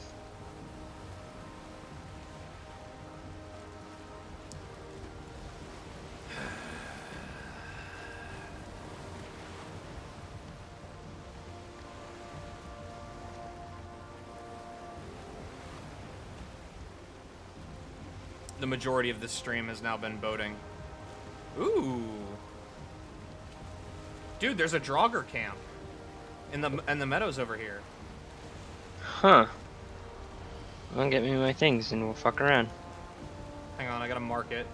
[SPEAKER 1] The majority of this stream has now been boating. Ooh. Dude, there's a Draugr camp in the meadows over here.
[SPEAKER 2] Huh. Well, get me my things and we'll fuck around.
[SPEAKER 1] Hang on, I gotta mark it.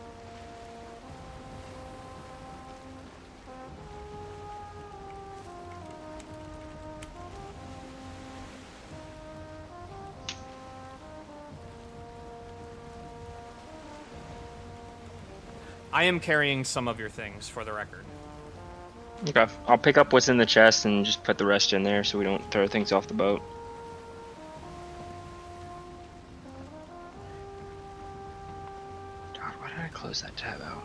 [SPEAKER 1] I am carrying some of your things, for the record.
[SPEAKER 2] Okay. I'll pick up what's in the chest and just put the rest in there so we don't throw things off the boat. God, why did I close that tab out?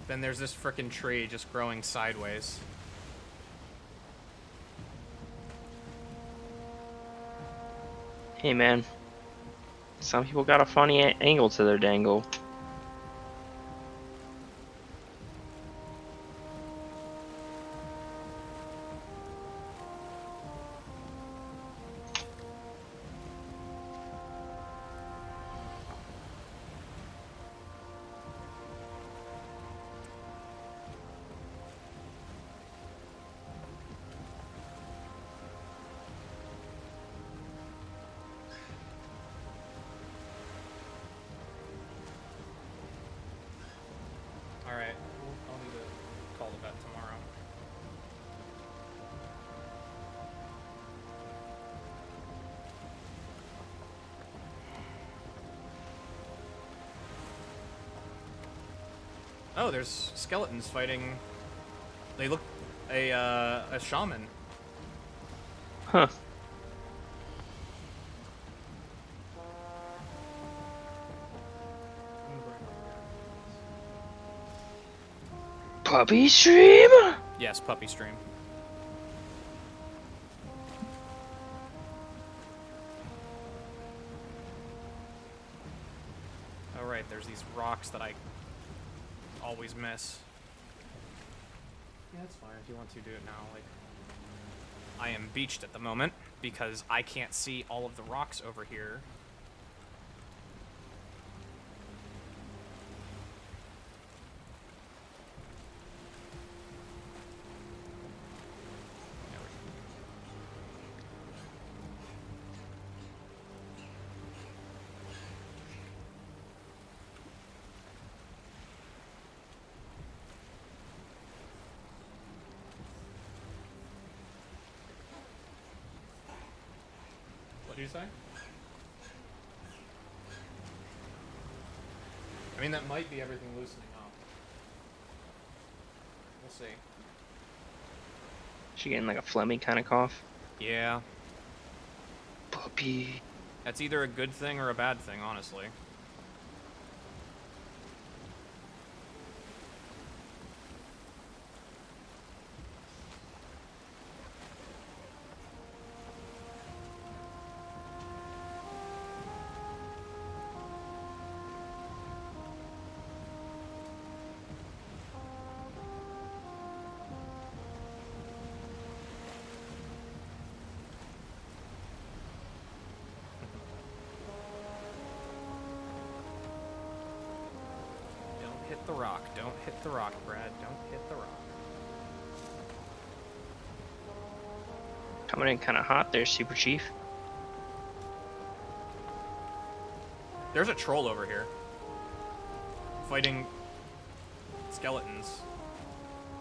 [SPEAKER 1] Then there's this frickin' tree just growing sideways.
[SPEAKER 2] Hey, man. Some people got a funny angle to their dangle.
[SPEAKER 1] Alright, I'll need to call the vet tomorrow. Oh, there's skeletons fighting. They look a shaman.
[SPEAKER 2] Huh. Puppy stream?
[SPEAKER 1] Yes, puppy stream. Oh right, there's these rocks that I always miss. Yeah, that's fine if you want to do it now. Like, I am beached at the moment because I can't see all of the rocks over here. What do you say? I mean, that might be everything loosening up. We'll see.
[SPEAKER 2] She getting like a phlegmy kind of cough.
[SPEAKER 1] Yeah.
[SPEAKER 2] Puppy.
[SPEAKER 1] That's either a good thing or a bad thing, honestly. rock. Don't hit the rock, Brad. Don't hit the rock.
[SPEAKER 2] Coming in kind of hot there, Super Chief.
[SPEAKER 1] There's a troll over here. Fighting skeletons.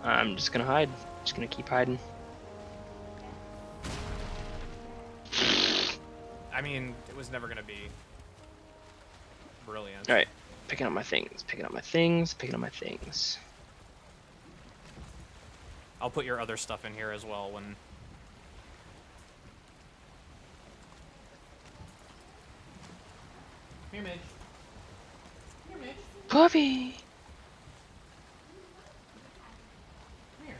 [SPEAKER 2] I'm just gonna hide. Just gonna keep hiding.
[SPEAKER 1] I mean, it was never gonna be brilliant.
[SPEAKER 2] Alright. Picking up my things. Picking up my things. Picking up my things.
[SPEAKER 1] I'll put your other stuff in here as well when... Here, Midge. Here, Midge.
[SPEAKER 2] Puppy!
[SPEAKER 1] Come here.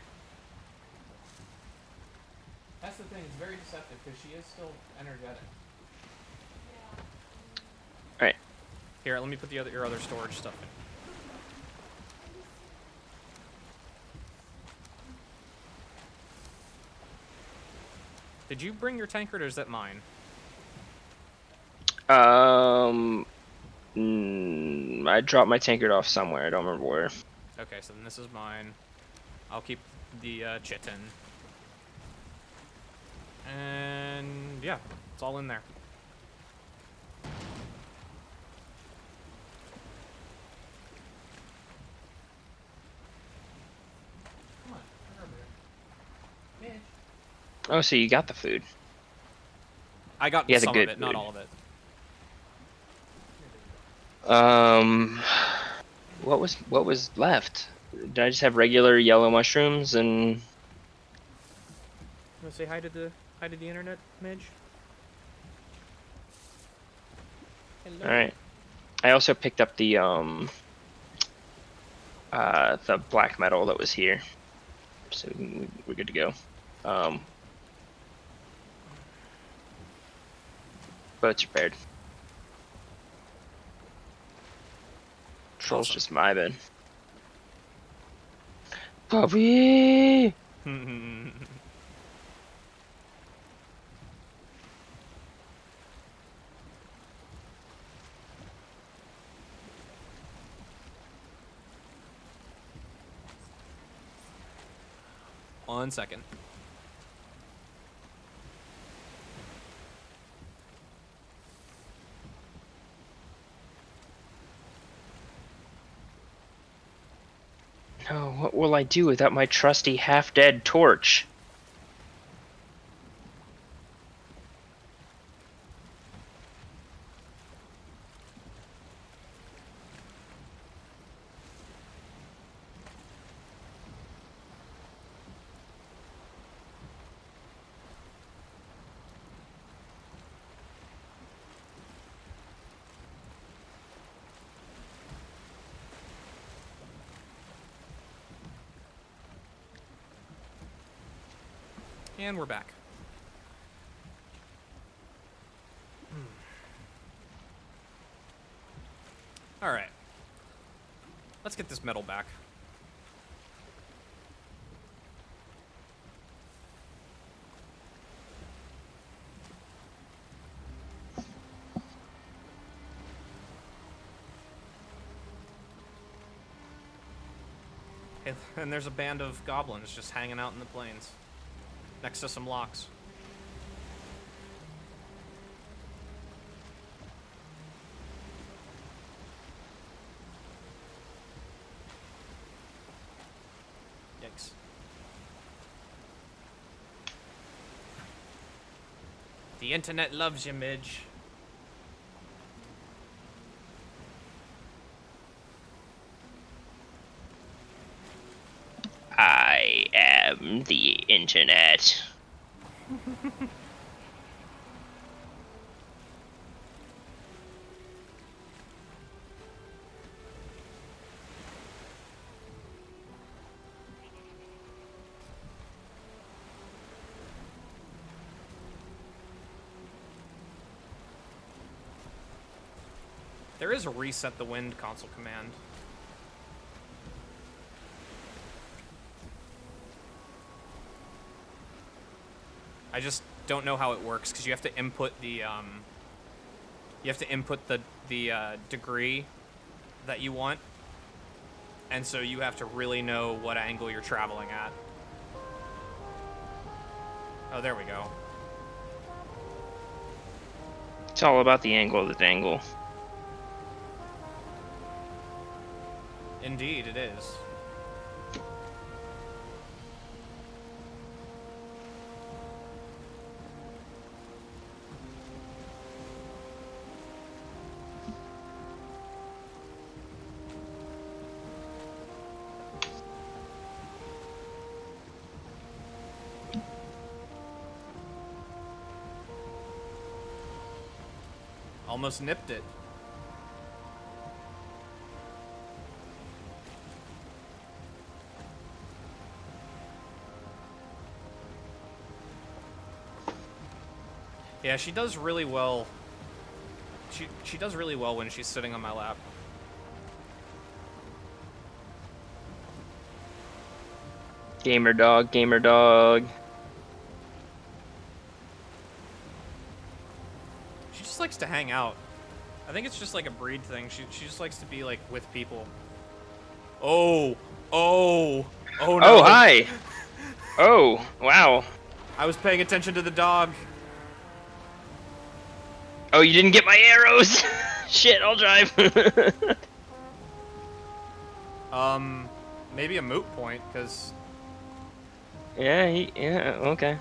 [SPEAKER 1] That's the thing, it's very deceptive because she is still energetic.
[SPEAKER 2] Alright.
[SPEAKER 1] Here, let me put your other storage stuff in. Did you bring your tankard or is that mine?
[SPEAKER 2] I dropped my tankard off somewhere. I don't remember where.
[SPEAKER 1] Okay, so then this is mine. I'll keep the chitin. And yeah, it's all in there. Come on, come over here. Mitch.
[SPEAKER 2] Oh, so you got the food.
[SPEAKER 1] I got
[SPEAKER 2] Yeah, the
[SPEAKER 1] some
[SPEAKER 2] good
[SPEAKER 1] of it, not
[SPEAKER 2] food.
[SPEAKER 1] all of it.
[SPEAKER 2] What was left? Did I just have regular yellow mushrooms and...
[SPEAKER 1] You wanna say hi to the internet, Midge? Hello.
[SPEAKER 2] Alright. I also picked up the black metal that was here. So we're good to go. Boat's repaired. Troll's
[SPEAKER 1] Awesome.
[SPEAKER 2] just vibing. Puppy!
[SPEAKER 1] One second.
[SPEAKER 2] No, what will I do without my trusty half-dead torch?
[SPEAKER 1] And we're back. Alright. Let's get this metal back. And there's a band of goblins just hanging out in the plains. Next to some locks. Yikes. The internet loves you, Midge.
[SPEAKER 2] I am the internet.
[SPEAKER 1] There is a reset the wind console command. I just don't know how it works because you have to input the degree that you want, And so you have to really know what angle you're traveling at. Oh, there we go.
[SPEAKER 2] It's all about the angle of the dangle.
[SPEAKER 1] Indeed, it is. Almost nipped it. Yeah, she does really well. She does really well when she's sitting on my lap.
[SPEAKER 2] Gamer dog, gamer dog.
[SPEAKER 1] She just likes to hang out. I think it's just like a breed thing. She just likes to be like with people. Oh no.
[SPEAKER 2] Oh, hi. Oh, wow.
[SPEAKER 1] I was paying attention to the dog.
[SPEAKER 2] Oh, you didn't get my arrows. Shit, I'll drive.
[SPEAKER 1] Maybe a moot point, because
[SPEAKER 2] yeah, okay.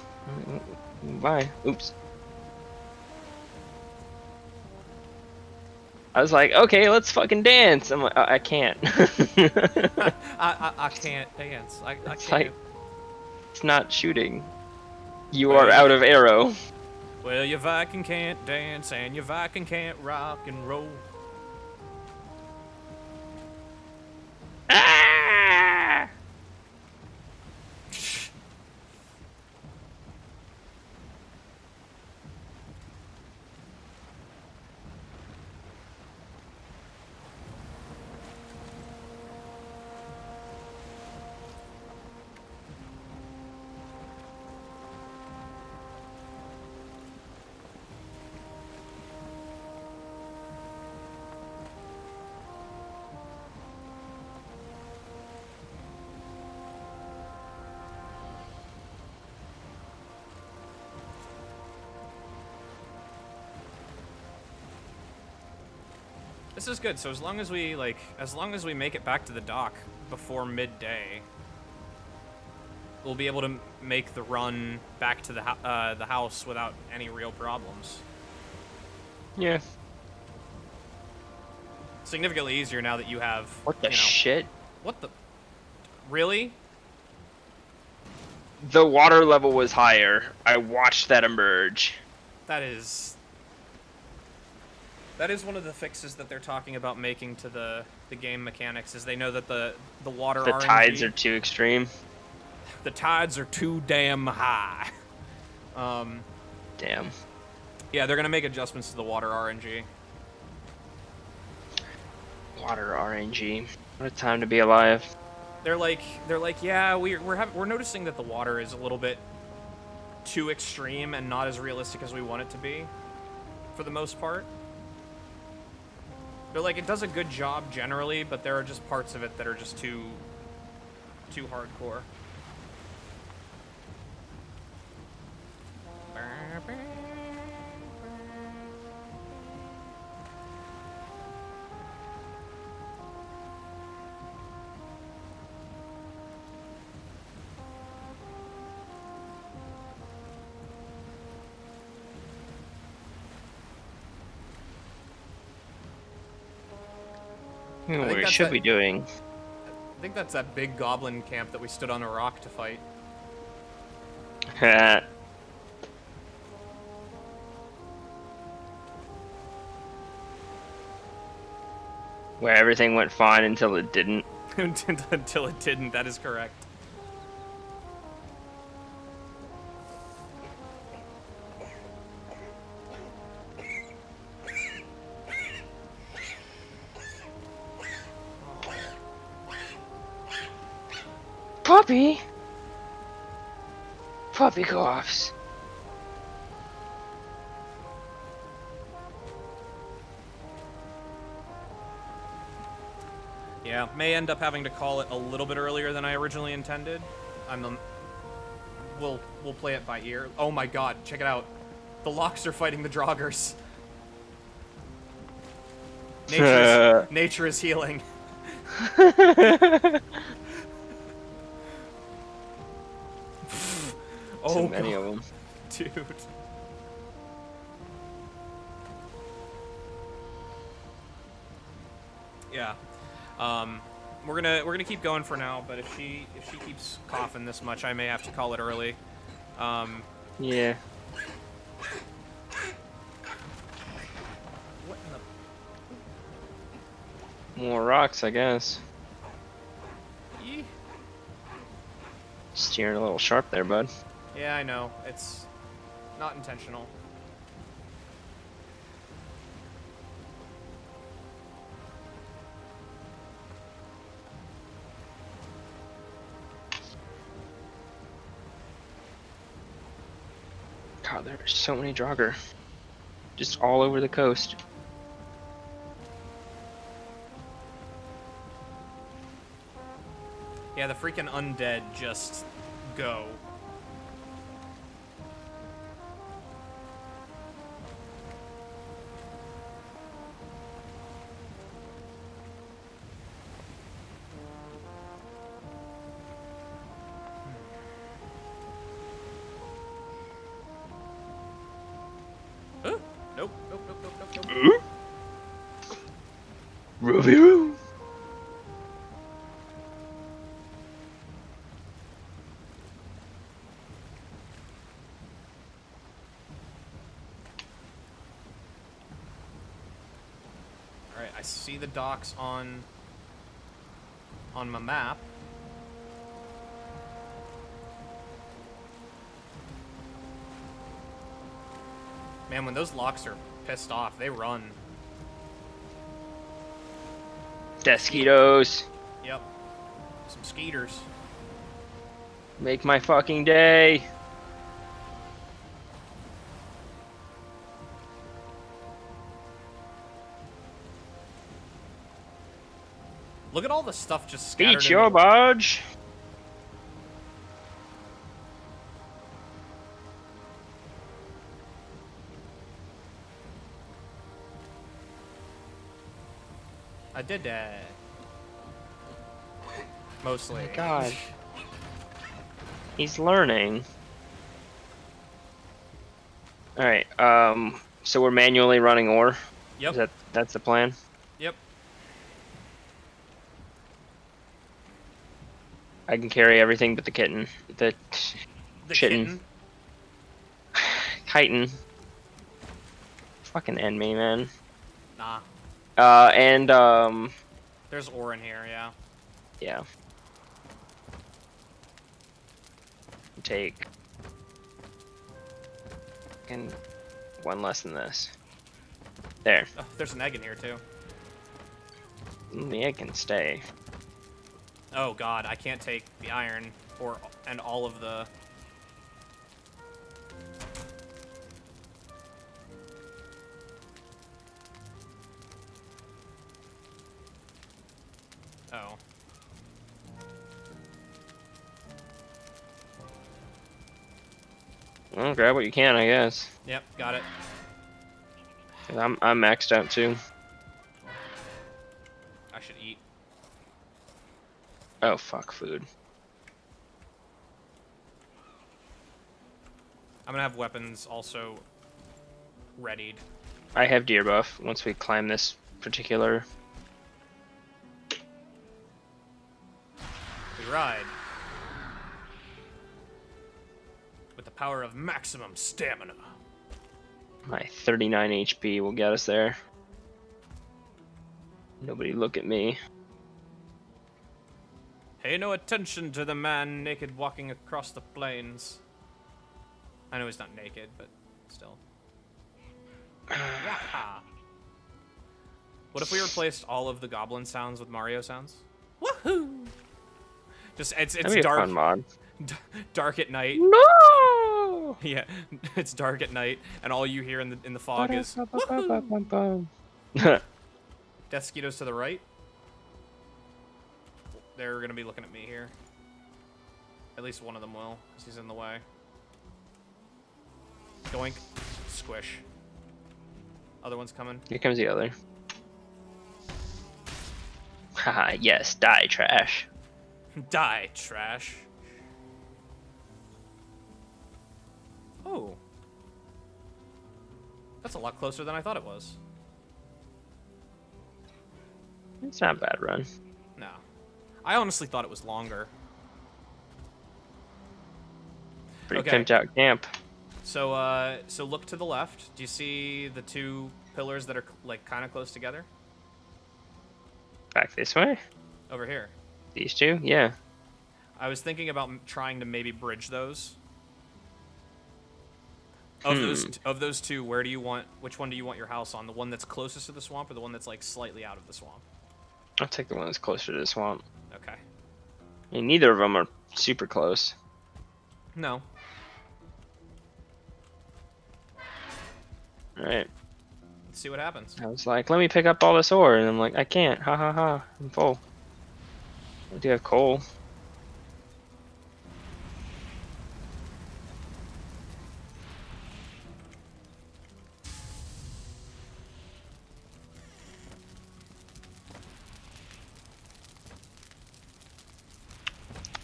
[SPEAKER 2] Bye. Oops. I was like, okay, let's fucking dance. I'm like, I can't.
[SPEAKER 1] I can't dance. I
[SPEAKER 2] It's
[SPEAKER 1] can't.
[SPEAKER 2] like, it's not shooting. You are out of arrow.
[SPEAKER 1] Well, your Viking can't dance, and your Viking can't rock and roll.
[SPEAKER 2] Ah!
[SPEAKER 1] This is good. So as long as we make it back to the dock before midday, we'll be able to make the run back to the house without any real problems.
[SPEAKER 2] Yeah.
[SPEAKER 1] Significantly easier now that you have.
[SPEAKER 2] What the shit?
[SPEAKER 1] What the? Really?
[SPEAKER 2] The water level was higher. I watched that emerge.
[SPEAKER 1] That is one of the fixes that they're talking about making to the game mechanics, is they know that the water
[SPEAKER 2] The
[SPEAKER 1] RNG,
[SPEAKER 2] tides are too extreme.
[SPEAKER 1] the tides are too damn high.
[SPEAKER 2] Damn.
[SPEAKER 1] Yeah, they're gonna make adjustments to the water RNG.
[SPEAKER 2] Water RNG. What a time to be alive.
[SPEAKER 1] They're like, yeah, we're noticing that the water is a little bit too extreme and not as realistic as we want it to be, for the most part. They're like, it does a good job generally, but there are just parts of it that are just too hardcore.
[SPEAKER 2] What we
[SPEAKER 1] that's
[SPEAKER 2] should
[SPEAKER 1] it.
[SPEAKER 2] be doing.
[SPEAKER 1] I think that's that big goblin camp that we stood on a rock to fight.
[SPEAKER 2] Where everything went fine until it didn't.
[SPEAKER 1] Until it didn't, that is correct.
[SPEAKER 2] Puppy! Puppy coughs.
[SPEAKER 1] Yeah, may end up having to call it a little bit earlier than I originally intended. We'll play it by ear. Oh my god, check it out. The locks are fighting the Draugrs. Nature is healing.
[SPEAKER 2] Too many of them.
[SPEAKER 1] Dude. Yeah. We're gonna keep going for now, but if she keeps coughing this much, I may have to call it early.
[SPEAKER 2] Yeah.
[SPEAKER 1] What in the...
[SPEAKER 2] More rocks, I guess.
[SPEAKER 1] Yee.
[SPEAKER 2] Steering a little sharp there, bud.
[SPEAKER 1] Yeah, I know. It's not intentional.
[SPEAKER 2] God, there are so many Draugr. Just all over the coast.
[SPEAKER 1] Yeah, the freaking undead just go. Nope, nope, nope, nope, nope, nope.
[SPEAKER 2] Roo.
[SPEAKER 1] Alright, I see the docks on my map. Man, when those locks are pissed off, they run.
[SPEAKER 2] Desquitos.
[SPEAKER 1] Yep. Some skeeters.
[SPEAKER 2] Make my fucking day.
[SPEAKER 1] Look at all the stuff just scattered.
[SPEAKER 2] Beach your barge.
[SPEAKER 1] I did that. Mostly.
[SPEAKER 2] Oh my God. He's learning. Alright, so we're manually running ore?
[SPEAKER 1] Yep.
[SPEAKER 2] That's the plan?
[SPEAKER 1] Yep.
[SPEAKER 2] I can carry everything but the kitten. The
[SPEAKER 1] kitten.
[SPEAKER 2] Chitin. Fucking end me, man.
[SPEAKER 1] Nah. There's ore in here, yeah.
[SPEAKER 2] Yeah. Take. And one less than this. There.
[SPEAKER 1] Oh, there's an egg in here too.
[SPEAKER 2] The egg can stay.
[SPEAKER 1] Oh god, I can't take the iron and all of the... Oh.
[SPEAKER 2] Well, grab what you can, I guess.
[SPEAKER 1] Yep, got it.
[SPEAKER 2] I'm maxed out too.
[SPEAKER 1] I should eat.
[SPEAKER 2] Oh fuck, food.
[SPEAKER 1] I'm gonna have weapons also readied.
[SPEAKER 2] I have deer buff once we climb this particular.
[SPEAKER 1] We ride. With the power of maximum stamina.
[SPEAKER 2] My 39 HP will get us there. Nobody look at me.
[SPEAKER 1] Pay no attention to the man naked walking across the plains. I know he's not naked, but still. Yaha. What if we replaced all of the goblin sounds with Mario sounds? Woohoo! Just it's
[SPEAKER 2] That'd be
[SPEAKER 1] dark.
[SPEAKER 2] a fun mod.
[SPEAKER 1] Dark at night.
[SPEAKER 2] No!
[SPEAKER 1] Yeah, it's dark at night, and all you hear in the fog is woohoo! Desquitos to the right. they're gonna be looking at me here. At least one of them will, because he's in the way. Doink. Squish. Other one's coming.
[SPEAKER 2] Here comes the other. Haha, yes, die, trash.
[SPEAKER 1] Die, trash. Oh. That's a lot closer than I thought it was.
[SPEAKER 2] It's not a bad run.
[SPEAKER 1] No. I honestly thought it was longer.
[SPEAKER 2] Pretty pimped out camp.
[SPEAKER 1] So, so look to the left. Do you see the two pillars that are, like, kind of close together?
[SPEAKER 2] Back this way?
[SPEAKER 1] Over here.
[SPEAKER 2] These two? Yeah.
[SPEAKER 1] I was thinking about trying to maybe bridge those. Of those two, which one do you want your house on? The one that's closest to the swamp or the one that's, like, slightly out of the swamp?
[SPEAKER 2] I'll take the one that's closer to the swamp.
[SPEAKER 1] Okay.
[SPEAKER 2] I mean, neither of them are super close.
[SPEAKER 1] No.
[SPEAKER 2] Alright.
[SPEAKER 1] Let's see what happens.
[SPEAKER 2] I was like, let me pick up all this ore, and I'm like, I can't. Ha ha ha. I'm full. I do have coal.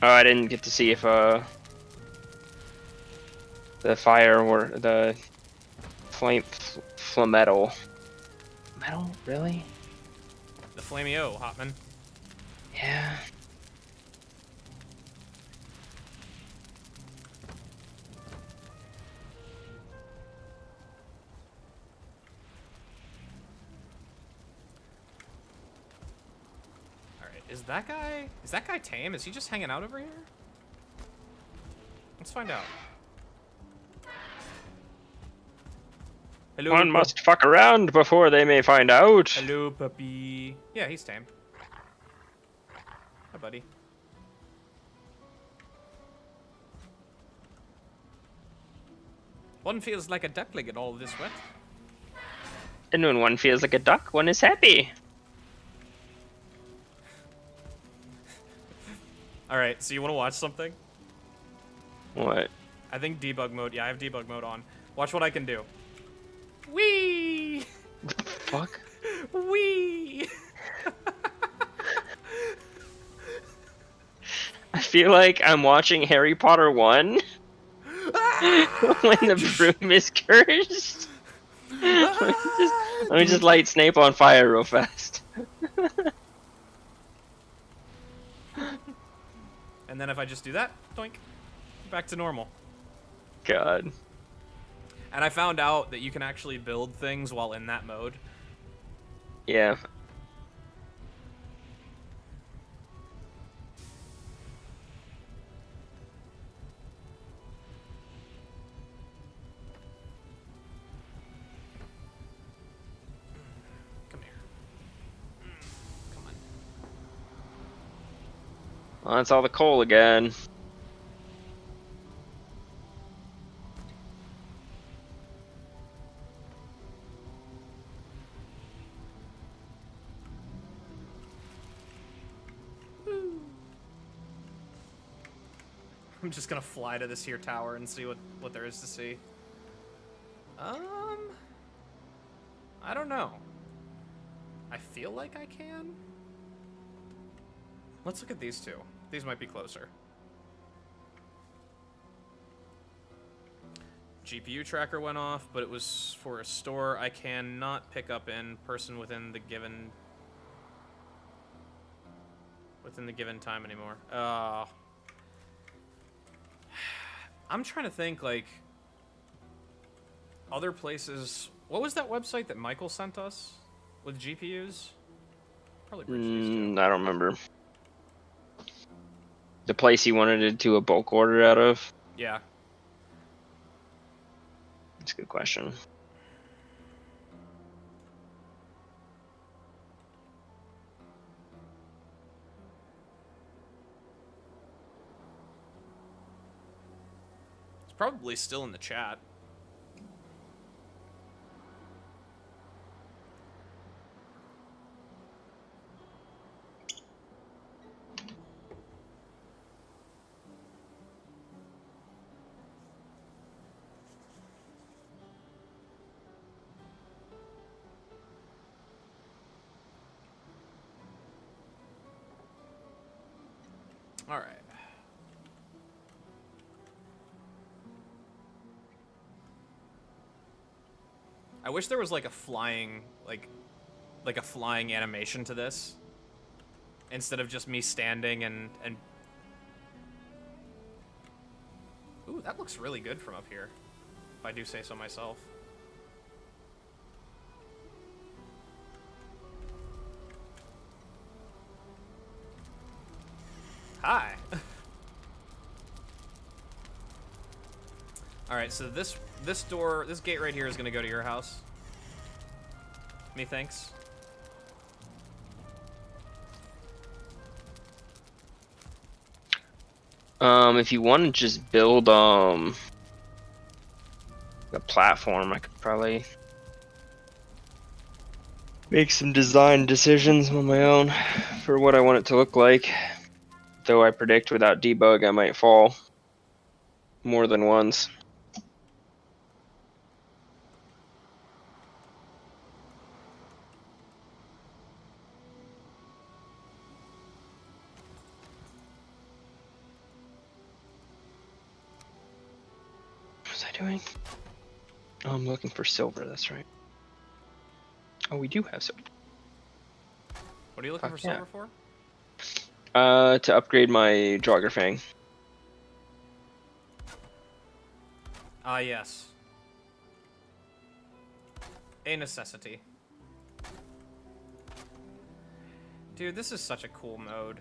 [SPEAKER 2] Oh, I didn't get to see if the fire or the metal. Metal? Really?
[SPEAKER 1] The Flameo, Hotman.
[SPEAKER 2] Yeah.
[SPEAKER 1] Alright, is that guy tame? Is he just hanging out over here? Let's find out. Hello,
[SPEAKER 2] One must fuck around before they may find out.
[SPEAKER 1] Hello, puppy. Yeah, he's tame. Hi, buddy. One feels like a duckling in all this wet.
[SPEAKER 2] And when one feels like a duck, one is happy.
[SPEAKER 1] Alright, so you want to watch something?
[SPEAKER 2] What?
[SPEAKER 1] I think debug mode. Yeah, I have debug mode on. Watch what I can do. Whee!
[SPEAKER 2] What the fuck?
[SPEAKER 1] Whee!
[SPEAKER 2] I feel like I'm watching Harry Potter 1 when the broom is cursed. Let me just light Snape on fire real fast.
[SPEAKER 1] And then if I just do that, doink, back to normal.
[SPEAKER 2] God.
[SPEAKER 1] And I found out that you can actually build things while in that mode.
[SPEAKER 2] Yeah.
[SPEAKER 1] Come here. Come on.
[SPEAKER 2] Well, that's all the coal again.
[SPEAKER 1] I'm just gonna fly to this here tower and see what there is to see. I don't know. I feel like I can. Let's look at these two. These might be closer. GPU tracker went off, but it was for a store I cannot pick up in person within the given time anymore. I'm trying to think, like, other places. What was that website that Michael sent us with GPUs? Probably Bridge these two.
[SPEAKER 2] I don't remember. The place he wanted to do a bulk order out of?
[SPEAKER 1] Yeah.
[SPEAKER 2] That's a good question.
[SPEAKER 1] It's probably still in the chat. All right. I wish there was like a flying, like a flying animation to this, instead of just me standing and. Ooh, that looks really good from up here, if I do say so myself. Hi. All right, so this door, this gate right here is gonna go to your house. Methinks.
[SPEAKER 2] If you want to just build a platform, I could probably make some design decisions on my own for what I want it to look like. Though I predict without debug I might fall more than once. What was I doing? Oh, I'm looking for silver, that's right. Oh, we do have silver.
[SPEAKER 1] What are you looking for silver for?
[SPEAKER 2] To upgrade my Jogger Fang.
[SPEAKER 1] Ah, yes. A necessity. Dude, this is such a cool mode.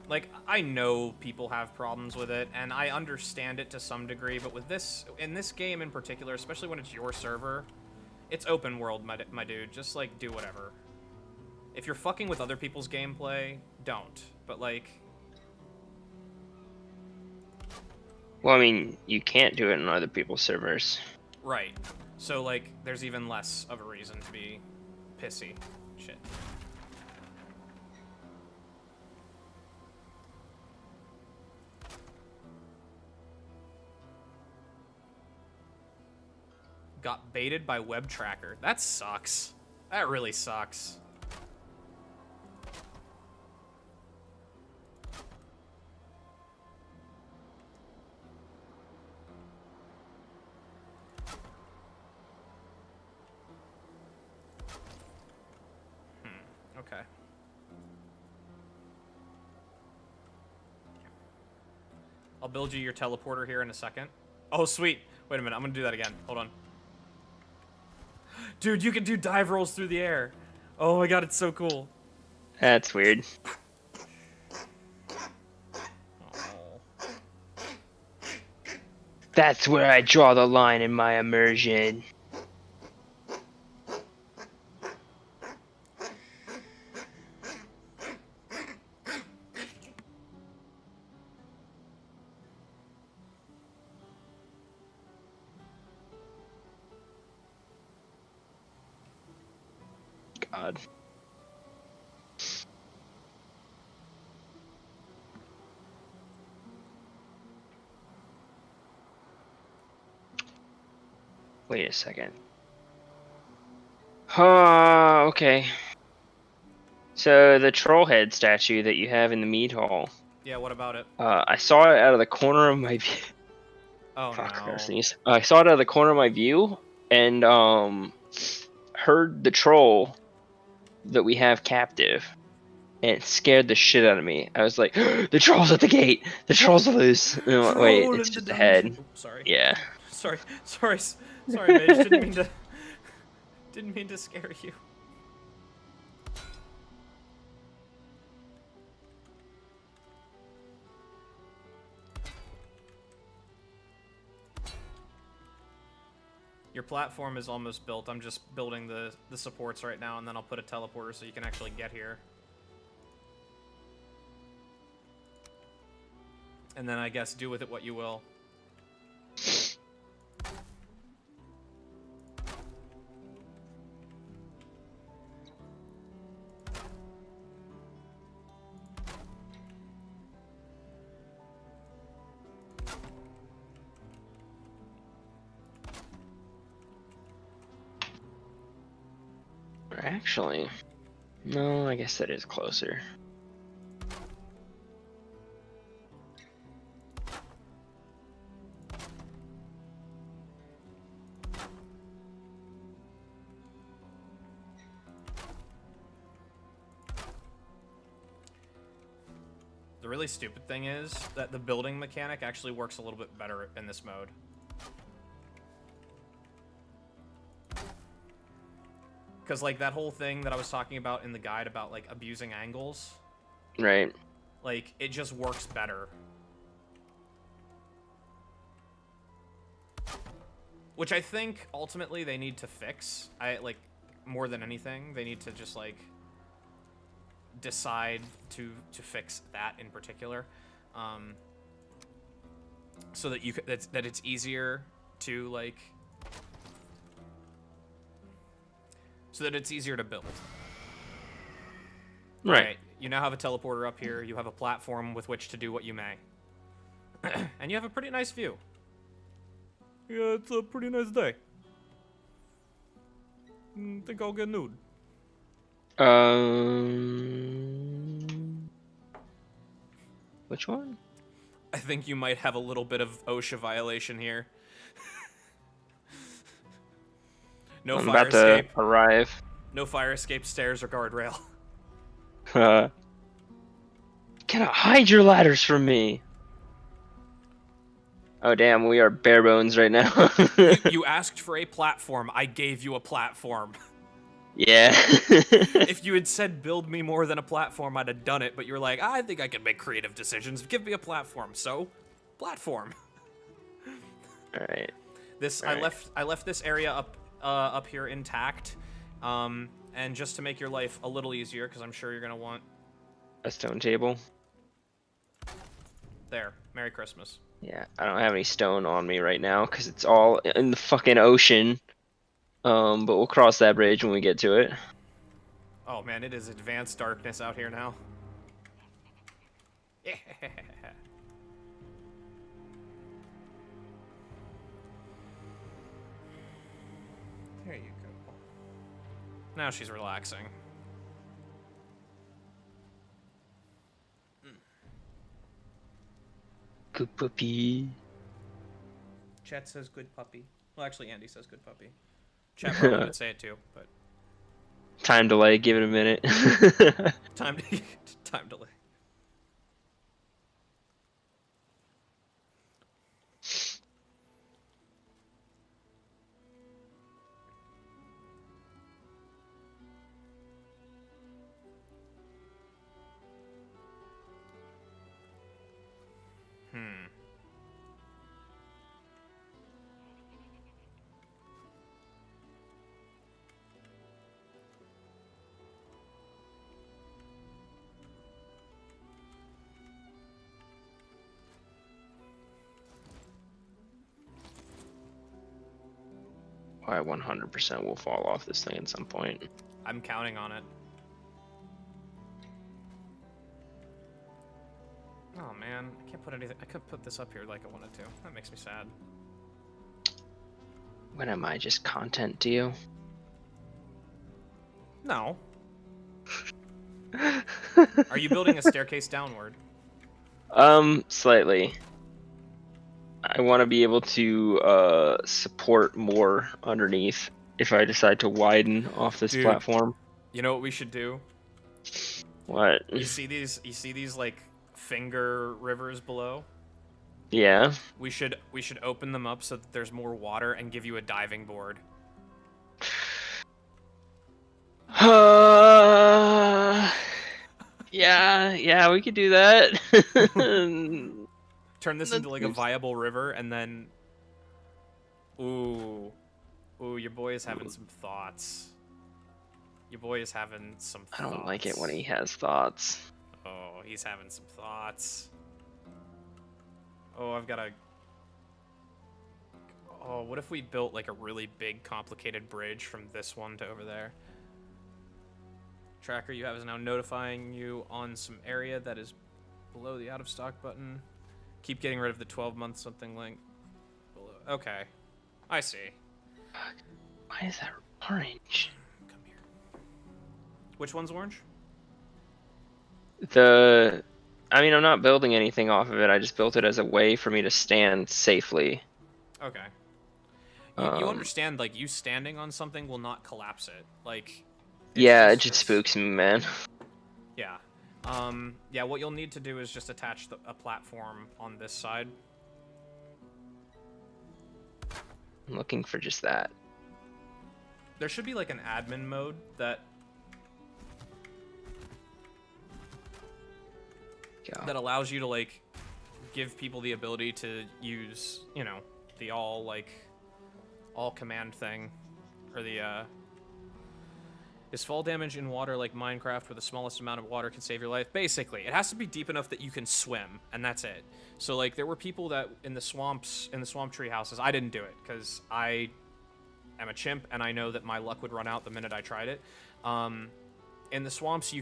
[SPEAKER 1] Like, I know people have problems with it, and I understand it to some degree, but with this, in this game in particular, especially when it's your server, it's open world, my dude. Just, like, do whatever. If you're fucking with other people's gameplay, don't. But, like...
[SPEAKER 2] Well, I mean, you can't do it on other people's servers.
[SPEAKER 1] Right. So, like, there's even less of a reason to be pissy. Shit. Got baited by web tracker. That sucks. That really sucks. Okay. I'll build you your teleporter here in a second. Oh, sweet. Wait a minute. I'm going to do that again. Hold on. Dude, you can do dive rolls through the air. Oh my god, it's so cool.
[SPEAKER 2] That's weird.
[SPEAKER 1] Oh.
[SPEAKER 2] That's where I draw the line in my immersion. God. Wait a second. Okay. So the troll head statue that you have in the mead hall.
[SPEAKER 1] Yeah, what about it?
[SPEAKER 2] I saw it out of the corner of my view.
[SPEAKER 1] Oh,
[SPEAKER 2] Fuck, I
[SPEAKER 1] no.
[SPEAKER 2] sneezed. I saw it out of the corner of my view and heard the troll that we have captive, and it scared the shit out of me. I was like, the troll's at the gate. The troll's loose. And I'm like, wait, it's just a head.
[SPEAKER 1] Oops, sorry.
[SPEAKER 2] Yeah.
[SPEAKER 1] Sorry, Mage. Didn't mean to scare you. Your platform is almost built. I'm just building the supports right now, and then I'll put a teleporter so you can actually get here. And then I guess do with it what you will.
[SPEAKER 2] Actually, no, I guess that is closer.
[SPEAKER 1] The really stupid thing is that the building mechanic actually works a little bit better in this mode. Because, like, that whole thing that I was talking about in the guide about, like, abusing angles.
[SPEAKER 2] Right.
[SPEAKER 1] Like, it just works better. Which I think, ultimately, they need to fix. Like, more than anything, they need to just, like, decide to fix that in particular. So that that it's easier to, like... So that it's easier to build.
[SPEAKER 2] Right.
[SPEAKER 1] Alright, you now have a teleporter up here. You have a platform with which to do what you may. And you have a pretty nice view. Yeah, it's a pretty nice day. Think I'll get nude.
[SPEAKER 2] Which one?
[SPEAKER 1] I think you might have a little bit of OSHA violation here. No
[SPEAKER 2] I'm
[SPEAKER 1] fire
[SPEAKER 2] about to
[SPEAKER 1] escape.
[SPEAKER 2] arrive.
[SPEAKER 1] No fire escape, stairs, or guardrail.
[SPEAKER 2] Cannot hide your ladders from me. Oh damn, we are bare bones right now.
[SPEAKER 1] You asked for a platform. I gave you a platform.
[SPEAKER 2] Yeah.
[SPEAKER 1] If you had said build me more than a platform, I'd have done it. But you're like, I think I can make creative decisions. Give me a platform. So, platform.
[SPEAKER 2] All right.
[SPEAKER 1] This
[SPEAKER 2] All right.
[SPEAKER 1] I left this area up here intact, and just to make your life a little easier, because I'm sure you're gonna want.
[SPEAKER 2] A stone table.
[SPEAKER 1] There. Merry Christmas.
[SPEAKER 2] Yeah, I don't have any stone on me right now because it's all in the fucking ocean. But we'll cross that bridge when we get to it.
[SPEAKER 1] Oh man, it is advanced darkness out here now. Yeah. There you go. Now she's relaxing.
[SPEAKER 2] Good puppy.
[SPEAKER 1] Chat says good puppy. Well, actually, Andy says good puppy. Chat probably would say it too, but
[SPEAKER 2] Time delay, give it a minute.
[SPEAKER 1] time delay.
[SPEAKER 2] I 100% will fall off this thing at some point.
[SPEAKER 1] I'm counting on it. Oh man, I can't put anything. I could put this up here like I wanted to. That makes me sad.
[SPEAKER 2] When am I just content to you?
[SPEAKER 1] No. Are you building a staircase downward?
[SPEAKER 2] Slightly. I want to be able to support more underneath if I decide to widen off this
[SPEAKER 1] Dude.
[SPEAKER 2] platform.
[SPEAKER 1] You know what we should do?
[SPEAKER 2] What?
[SPEAKER 1] You see these like finger rivers below?
[SPEAKER 2] Yeah.
[SPEAKER 1] We should open them up so that there's more water and give you a diving board.
[SPEAKER 2] Yeah, we could do that.
[SPEAKER 1] Turn this into like a viable river and then Ooh, your boy is having some thoughts. Your boy is having some thoughts.
[SPEAKER 2] I don't like it when he has thoughts.
[SPEAKER 1] Oh, he's having some thoughts. Oh, I've got a... Oh, what if we built like a really big, complicated bridge from this one to over there? Tracker you have is now notifying you on some area that is below the out of stock button. Keep getting rid of the 12-month something link. Below. Okay. I see.
[SPEAKER 2] Why is that orange?
[SPEAKER 1] Come here. Which one's orange?
[SPEAKER 2] I mean, I'm not building anything off of it. I just built it as a way for me to stand safely.
[SPEAKER 1] Okay. You understand, like, you standing on something will not collapse it. Like...
[SPEAKER 2] Yeah, it just spooks me, man.
[SPEAKER 1] Yeah. Yeah, what you'll need to do is just attach a platform on this side.
[SPEAKER 2] I'm looking for just that.
[SPEAKER 1] There should be like an admin mode that allows you to like give people the ability to use, you know, the all command thing, or the is fall damage in water like Minecraft, where the smallest amount of water can save your life? Basically, it has to be deep enough that you can swim, and that's it. So like there were people that in the swamps, in the swamp tree houses, I didn't do it because I am a chimp and I know that my luck would run out the minute I tried it. In the swamps,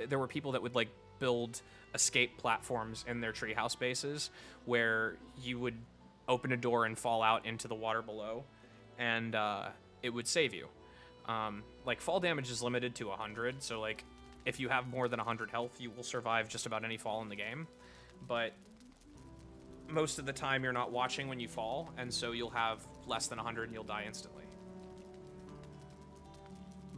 [SPEAKER 1] there were people that would like build escape platforms in their treehouse bases where you would open a door and fall out into the water below, and it would save you. Like fall damage is limited to 100, so like if you have more than 100 health, you will survive just about any fall in the game. But most of the time you're not watching when you fall, and so you'll have less than 100 and you'll die instantly.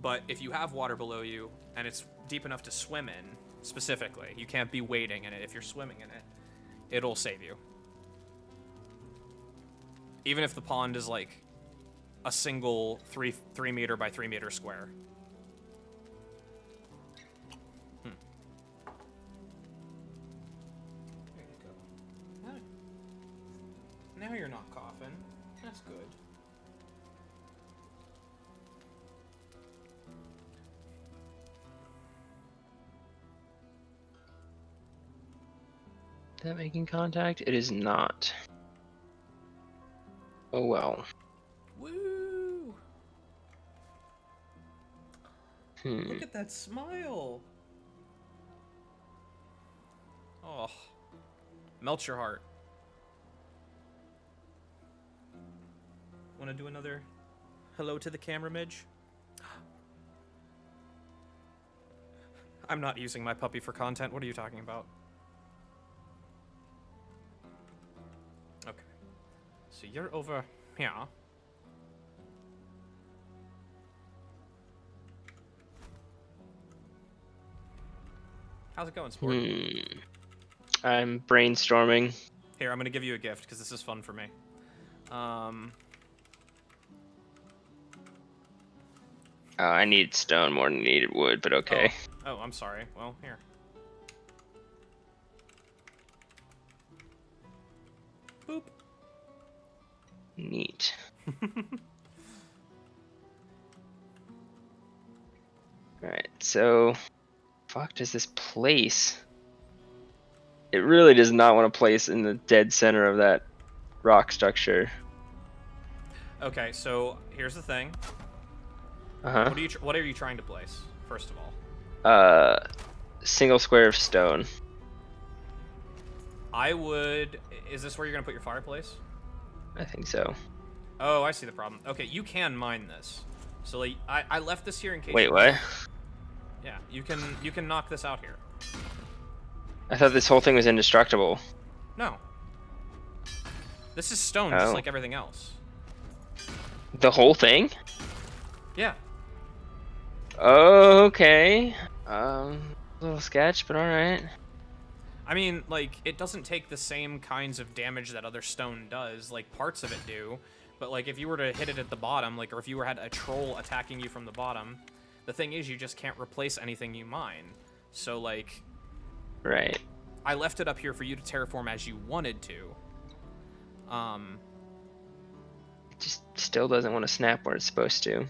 [SPEAKER 1] But if you have water below you and it's deep enough to swim in, specifically, you can't be wading in it. If you're swimming in it, it'll save you. Even if the pond is like a single 3 meter by 3 meter square. There you go. Now you're not coughing. That's good.
[SPEAKER 2] Is that making contact? It is not. Oh well.
[SPEAKER 1] Woo! Look at that smile. Oh, melts your heart. Want to do another hello to the camera, Midge? I'm not using my puppy for content. What are you talking about? Okay. So you're over here. How's it going, Sport?
[SPEAKER 2] I'm brainstorming.
[SPEAKER 1] Here, I'm gonna give you a gift because this is fun for me.
[SPEAKER 2] I need stone more than I needed wood, but okay.
[SPEAKER 1] Oh, I'm sorry. Well, here. Boop.
[SPEAKER 2] Neat. Alright, so fuck does this place? It really does not want to place in the dead center of that rock structure.
[SPEAKER 1] Okay, so here's the thing.
[SPEAKER 2] Uh-huh.
[SPEAKER 1] What are you trying to place, first of all?
[SPEAKER 2] Single square of stone.
[SPEAKER 1] Is this where you're gonna put your fireplace?
[SPEAKER 2] I think so.
[SPEAKER 1] Oh, I see the problem. Okay, you can mine this. So like, I left this here in case.
[SPEAKER 2] Wait, what?
[SPEAKER 1] Yeah, you can knock this out here.
[SPEAKER 2] I thought this whole thing was indestructible.
[SPEAKER 1] No. This is stone, just like everything else.
[SPEAKER 2] The whole thing?
[SPEAKER 1] Yeah.
[SPEAKER 2] Okay. A little sketch, but alright.
[SPEAKER 1] I mean, like, it doesn't take the same kinds of damage that other stone does. Like, parts of it do. But, like, if you were to hit it at the bottom, like, or if you had a troll attacking you from the bottom, the thing is you just can't replace anything you mine. So, like...
[SPEAKER 2] Right.
[SPEAKER 1] I left it up here for you to terraform as you wanted to.
[SPEAKER 2] It just still doesn't want to snap where it's supposed to.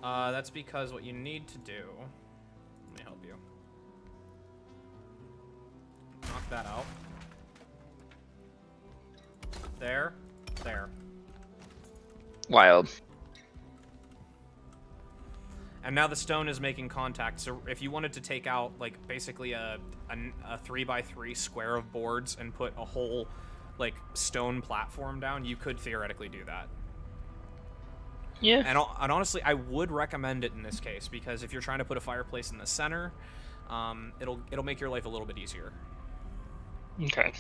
[SPEAKER 1] That's because what you need to do... Let me help you. Knock that out. There. There.
[SPEAKER 2] Wild.
[SPEAKER 1] And now the stone is making contact, so if you wanted to take out, like, basically a 3x3 square of boards and put a whole, like, stone platform down, you could theoretically do that.
[SPEAKER 2] Yeah.
[SPEAKER 1] And honestly, I would recommend it in this case, because if you're trying to put a fireplace in the center, it'll make your life a little bit easier.
[SPEAKER 2] Okay.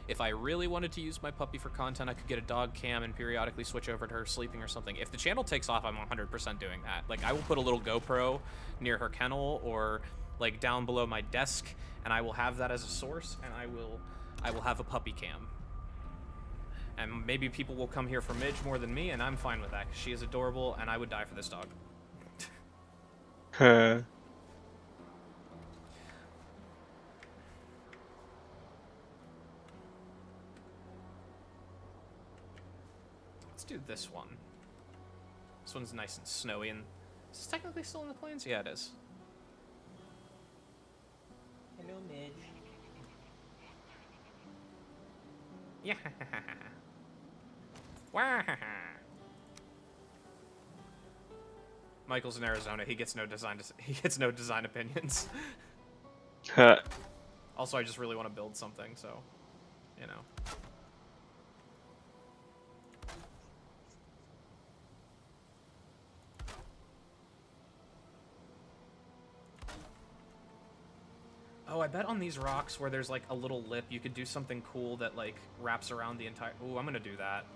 [SPEAKER 1] If I really wanted to use my puppy for content, I could get a dog cam and periodically switch over to her sleeping or something. If the channel takes off, I'm 100% doing that. Like, I will put a little GoPro near her kennel or like down below my desk, and I will have that as a source, and I will have a puppy cam. And maybe people will come here for Midge more than me, and I'm fine with that, because she is adorable, and I would die for this dog.
[SPEAKER 2] Huh.
[SPEAKER 1] Let's do this one. This one's nice and snowy, and is this technically still in the plains? Yeah, it is. Hello, Midge. Yeah. Wah. Michael's in Arizona. He gets no design. He gets no design opinions.
[SPEAKER 2] Huh.
[SPEAKER 1] Also, I just really want to build something, so you know. Oh, I bet on these rocks where there's like a little lip, you could do something cool that like wraps around the entire. Ooh, I'm gonna do that.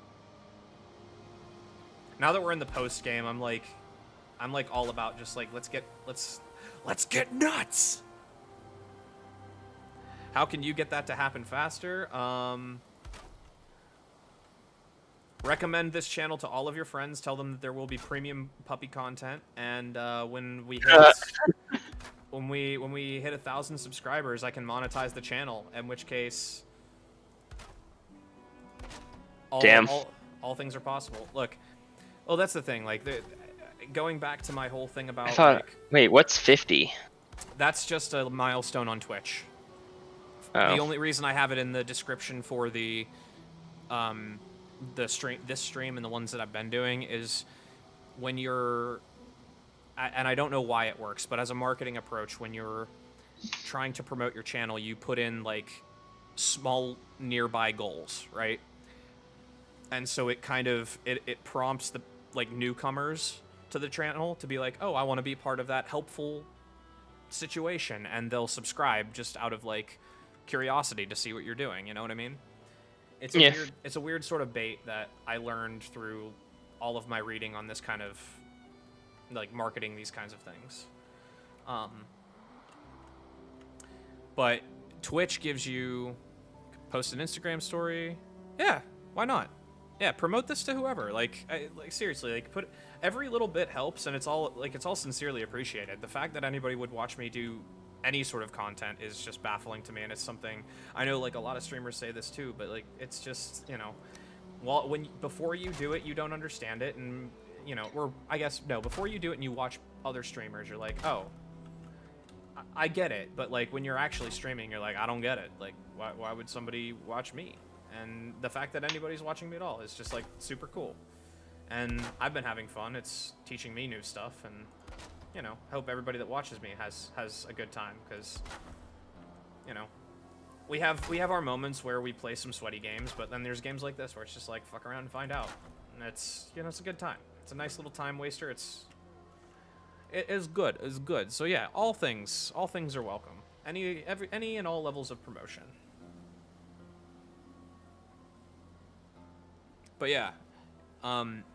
[SPEAKER 1] Now that we're in the post game, I'm like all about just like let's get nuts. How can you get that to happen faster? Recommend this channel to all of your friends. Tell them that there will be premium puppy content, and when we hit 1,000 subscribers, I can monetize the channel. In which case, all things are possible. Look, well, that's the thing. Like, going back to my whole thing about.
[SPEAKER 2] Wait, what's 50?
[SPEAKER 1] That's just a milestone on Twitch.
[SPEAKER 2] Oh.
[SPEAKER 1] The only reason I have it in the description for this stream and the ones that I've been doing is when you're, and I don't know why it works, but as a marketing approach, when you're trying to promote your channel, you put in like small nearby goals, right? And so it kind of it prompts the like newcomers to the channel to be like, oh, I want to be part of that helpful situation, and they'll subscribe just out of like curiosity to see what you're doing. You know what I mean? It's a weird sort of bait that I learned through all of my reading on this kind of like marketing these kinds of things. But Twitch gives you post an Instagram story. Yeah, why not? Yeah, promote this to whoever. Like seriously, like put every little bit helps, and it's all sincerely appreciated. The fact that anybody would watch me do any sort of content is just baffling to me, and it's something I know like a lot of streamers say this too, but like it's just, you know, well, before you do it, you don't understand it, and you know, or I guess no, before you do it and you watch other streamers, you're like, oh, I get it, but like when you're actually streaming, you're like, I don't get it. Like, why would somebody watch me? And the fact that anybody's watching me at all is just like super cool. And I've been having fun. It's teaching me new stuff, and you know, hope everybody that watches me has a good time, because you know, we have our moments where we play some sweaty games, but then there's games like this where it's just like fuck around and find out, and it's, you know, it's a good time. It's a nice little time waster. It is good. It's good. So yeah, all things are welcome. Any and all levels of promotion. But yeah,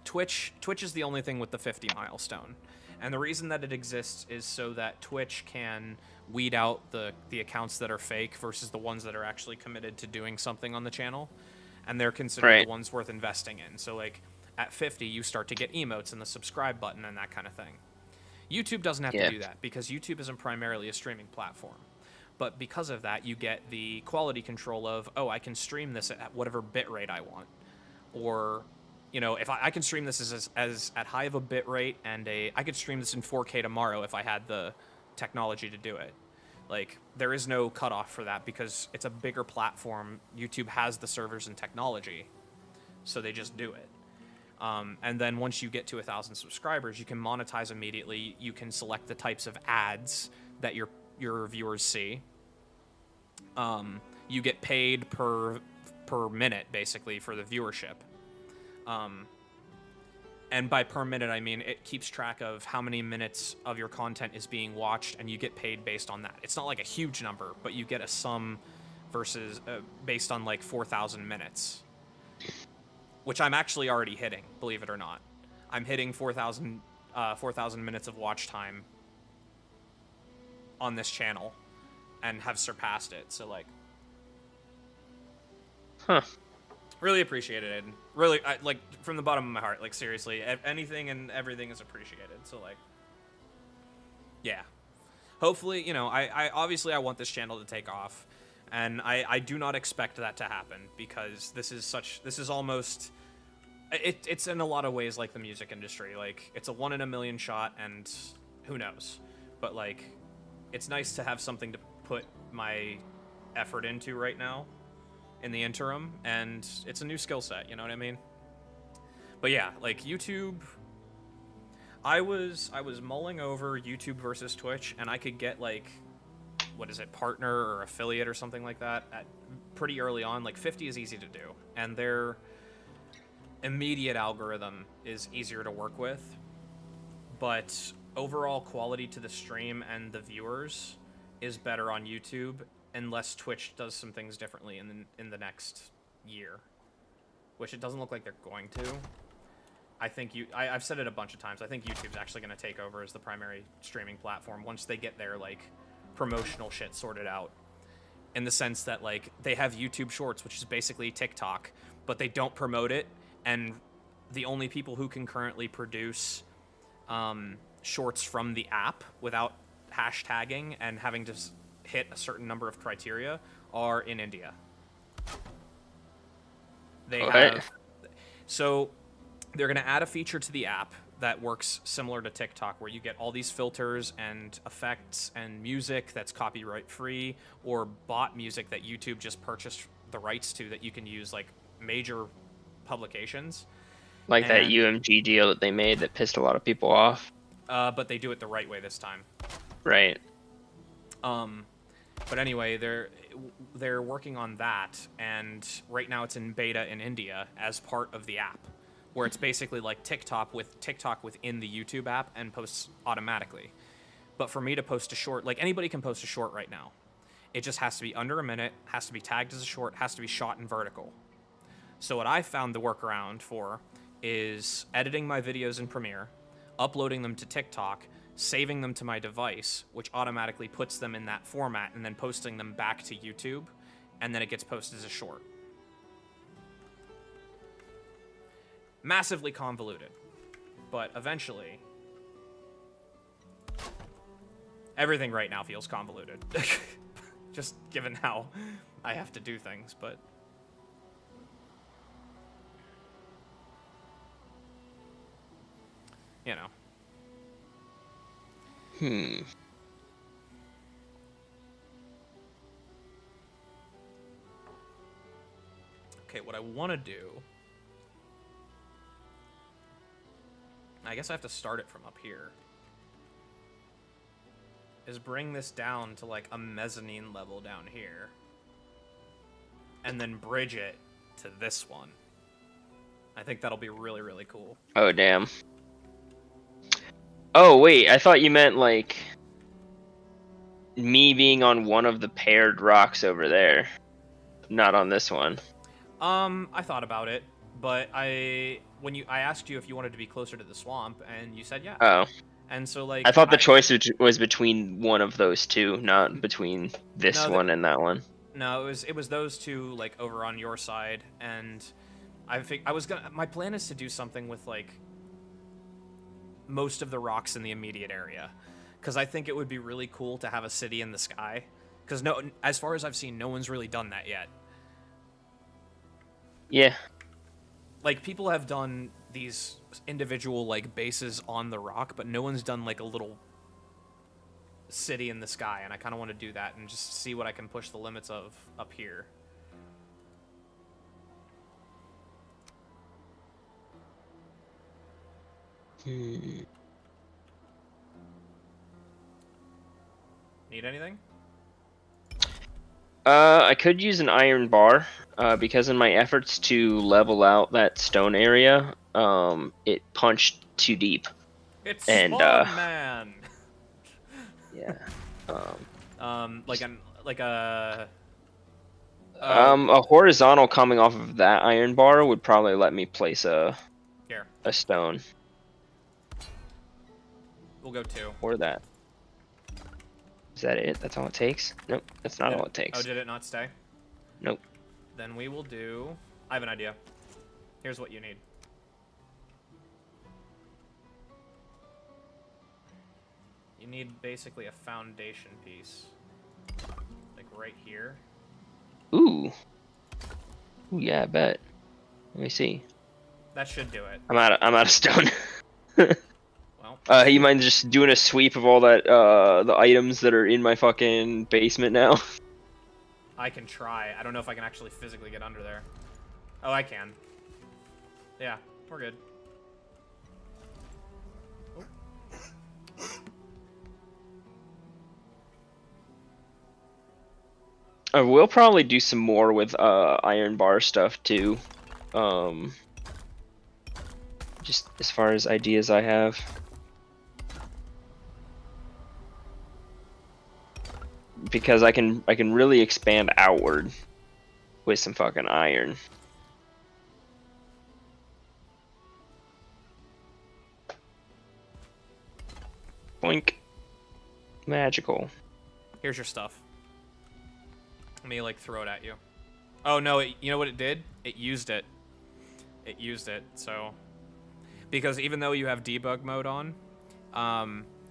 [SPEAKER 1] Twitch is the only thing with the 50 milestone. And the reason that it exists is so that Twitch can weed out the accounts that are fake versus the ones that are actually committed to doing something on the channel. And they're considered the ones worth investing in. So like at 50, you start to get emotes and the subscribe button and that kind of thing. YouTube doesn't have to do that, because YouTube isn't primarily a streaming platform. But because of that, you get the quality control of, oh, I can stream this at whatever bitrate I want. Or, you know, if I can stream this as at high of a bit rate, and I could stream this in 4K tomorrow if I had the technology to do it. Like, there is no cutoff for that because it's a bigger platform. YouTube has the servers and technology, so they just do it. And then once you get to 1,000 subscribers, you can monetize immediately. You can select the types of ads that your viewers see. You get paid per minute, basically, for the viewership. And by per minute, I mean it keeps track of how many minutes of your content is being watched, and you get paid based on that. It's not like a huge number, but you get a sum versus based on like 4,000 minutes, which I'm actually already hitting, believe it or not. I'm hitting 4,000 minutes of watch time on this channel and have surpassed it. So like, really appreciate it, Aiden. Really, like from the bottom of my heart, like seriously, anything and everything is appreciated. So like, yeah. Hopefully, you know, I obviously I want this channel to take off, and I do not expect that to happen because this is almost, it's in a lot of ways like the music industry. Like, it's a 1 in a million shot, and who knows, but like, it's nice to have something to put my effort into right now in the interim, and it's a new skill set, you know what I mean? But yeah, like YouTube, I was mulling over YouTube versus Twitch, and I could get like, what is it, partner or affiliate or something like that at pretty early on. Like 50 is easy to do, and their immediate algorithm is easier to work with, but overall quality to the stream and the viewers is better on YouTube, unless Twitch does some things differently in the next year, which it doesn't look like they're going to. I think I've said it a bunch of times. I think YouTube's actually going to take over as the primary streaming platform once they get their like promotional shit sorted out. In the sense that like they have YouTube Shorts, which is basically TikTok, but they don't promote it, and the only people who can currently produce shorts from the app without hashtagging and having to hit a certain number of criteria are in India. They have, so they're going to add a feature to the app that works similar to TikTok, where you get all these filters and effects and music that's copyright free, or bought music that YouTube just purchased the rights to that you can use like major publications.
[SPEAKER 2] Like that UMG deal that they made that pissed a lot of people off.
[SPEAKER 1] But they do it the right way this time.
[SPEAKER 2] Right.
[SPEAKER 1] But anyway, they're working on that, and right now it's in beta in India as part of the app, where it's basically like TikTok within the YouTube app and posts automatically. But for me to post a short, like anybody can post a short right now. It just has to be under a minute, has to be tagged as a short, has to be shot in vertical. So what I found the workaround for is editing my videos in Premiere, uploading them to TikTok, saving them to my device, which automatically puts them in that format, and then posting them back to YouTube, and then it gets posted as a short. Massively convoluted, but eventually, everything right now feels convoluted. Just given how I have to do things, but you know. Okay, what I want to do, I guess I have to start it from up here, is bring this down to like a mezzanine level down here, and then bridge it to this one. I think that'll be really, really cool.
[SPEAKER 2] Oh, damn. Oh, wait, I thought you meant, like, me being on one of the paired rocks over there. Not on this one.
[SPEAKER 1] I thought about it, but I asked you if you wanted to be closer to the swamp, and you said yeah.
[SPEAKER 2] Oh.
[SPEAKER 1] And so, like...
[SPEAKER 2] I thought the choice was between one of those two, not between this one and that one.
[SPEAKER 1] No, it was those two, like, over on your side, and my plan is to do something with, like, most of the rocks in the immediate area, because I think it would be really cool to have a city in the sky, because as far as I've seen, no one's really done that yet.
[SPEAKER 2] Yeah.
[SPEAKER 1] Like, people have done these individual, like, bases on the rock, but no one's done, like, a little city in the sky, and I kind of want to do that and just see what I can push the limits of up here. Need anything?
[SPEAKER 2] I could use an iron bar, because in my efforts to level out that stone area, it punched too deep.
[SPEAKER 1] It's Spawn Man.
[SPEAKER 2] Yeah.
[SPEAKER 1] Like a
[SPEAKER 2] A horizontal coming off of that iron bar would probably let me place a
[SPEAKER 1] Here,
[SPEAKER 2] stone.
[SPEAKER 1] we'll go 2.
[SPEAKER 2] Or that. Is that it? That's all it takes? Nope, that's not all it takes.
[SPEAKER 1] Oh, did it not stay?
[SPEAKER 2] Nope.
[SPEAKER 1] Then we will do... I have an idea. Here's what you need. You need basically a foundation piece. Like right here.
[SPEAKER 2] Ooh. Ooh, yeah, I bet. Let me see.
[SPEAKER 1] That should do it.
[SPEAKER 2] I'm out of stone.
[SPEAKER 1] Well.
[SPEAKER 2] You mind just doing a sweep of all that the items that are in my fucking basement now?
[SPEAKER 1] I can try. I don't know if I can actually physically get under there. Oh, I can. Yeah, we're good. Oh.
[SPEAKER 2] I will probably do some more with iron bar stuff too. Just as far as ideas I have. Because I can really expand outward with some fucking iron. Boink. Magical.
[SPEAKER 1] Here's your stuff. Let me, like, throw it at you. Oh, no, you know what it did? It used it. It used it, so... Because even though you have debug mode on,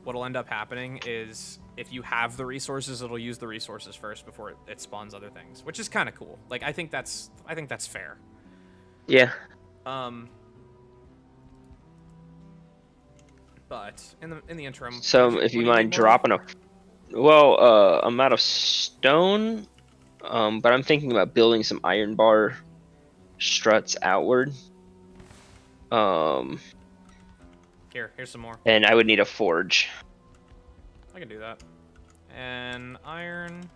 [SPEAKER 1] what'll end up happening is if you have the resources, it'll use the resources first before it spawns other things, which is kind of cool. Like, I think that's fair.
[SPEAKER 2] Yeah.
[SPEAKER 1] But in the interim...
[SPEAKER 2] So, if you mind dropping a... Well, I'm out of stone... but I'm thinking about building some iron bar struts outward.
[SPEAKER 1] Here's some more.
[SPEAKER 2] And I would need a forge.
[SPEAKER 1] I can do that. And iron.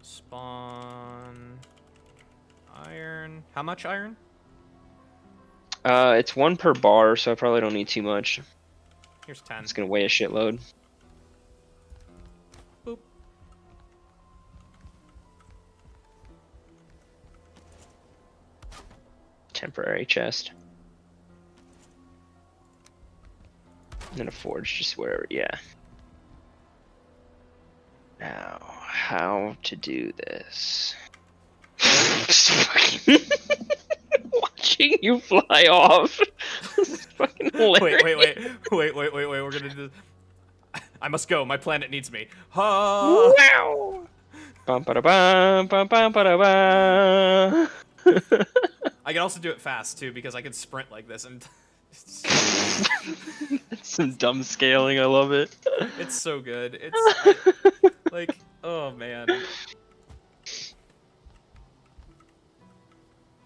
[SPEAKER 1] Spawn. Iron. How much iron?
[SPEAKER 2] It's 1 per bar, so I probably don't need too much.
[SPEAKER 1] Here's 10.
[SPEAKER 2] It's gonna weigh a shitload.
[SPEAKER 1] Boop.
[SPEAKER 2] Temporary chest. And then a forge just wherever, yeah. Now, how to do this? Just fucking watching you fly off. This is fucking hilarious.
[SPEAKER 1] Wait. We're gonna do this. I must go. My planet needs me. Ha!
[SPEAKER 2] Wow! Bum ba da bum bum bum ba da ba.
[SPEAKER 1] I can also do it fast too because I can sprint like this and
[SPEAKER 2] Some dumb scaling, I love it.
[SPEAKER 1] it's so good. Like, oh man.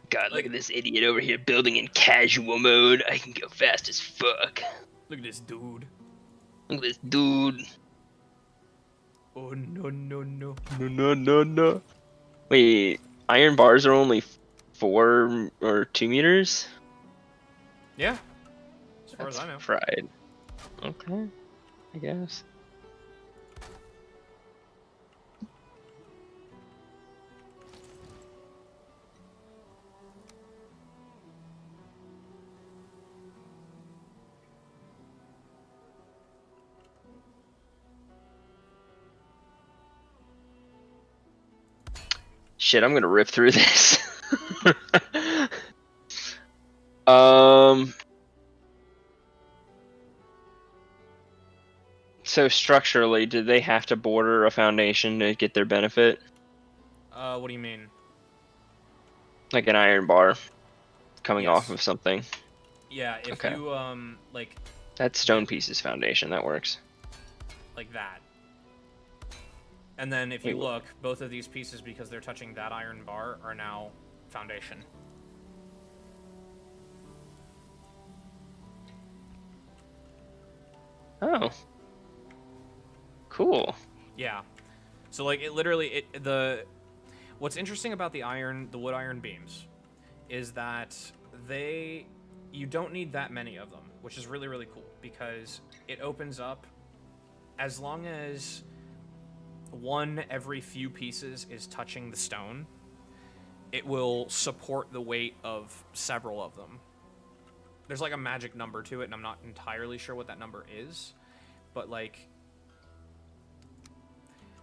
[SPEAKER 2] God, look at this idiot over here building in casual mode. I can go fast as fuck.
[SPEAKER 1] Look at this dude.
[SPEAKER 2] Look at this dude.
[SPEAKER 1] Oh no.
[SPEAKER 2] No. Wait, iron bars are only 4 or 2 meters?
[SPEAKER 1] Yeah. As far
[SPEAKER 2] That's
[SPEAKER 1] as I know.
[SPEAKER 2] fried. Okay, I guess. Shit, I'm gonna rip through this. So structurally, did they have to border a foundation to get their benefit?
[SPEAKER 1] What do you mean?
[SPEAKER 2] Like an iron bar coming
[SPEAKER 1] Yes.
[SPEAKER 2] off of something.
[SPEAKER 1] Yeah, if
[SPEAKER 2] Okay.
[SPEAKER 1] you like
[SPEAKER 2] That stone piece's foundation, that works.
[SPEAKER 1] like that. And then if you
[SPEAKER 2] Wait,
[SPEAKER 1] look, both of these pieces, because they're touching that iron bar, are now foundation.
[SPEAKER 2] Oh. Cool.
[SPEAKER 1] Yeah. So like what's interesting about the wood iron beams is that you don't need that many of them, which is really, really cool because it opens up as long as one every few pieces is touching the stone, it will support the weight of several of them. There's like a magic number to it, and I'm not entirely sure what that number is, but like,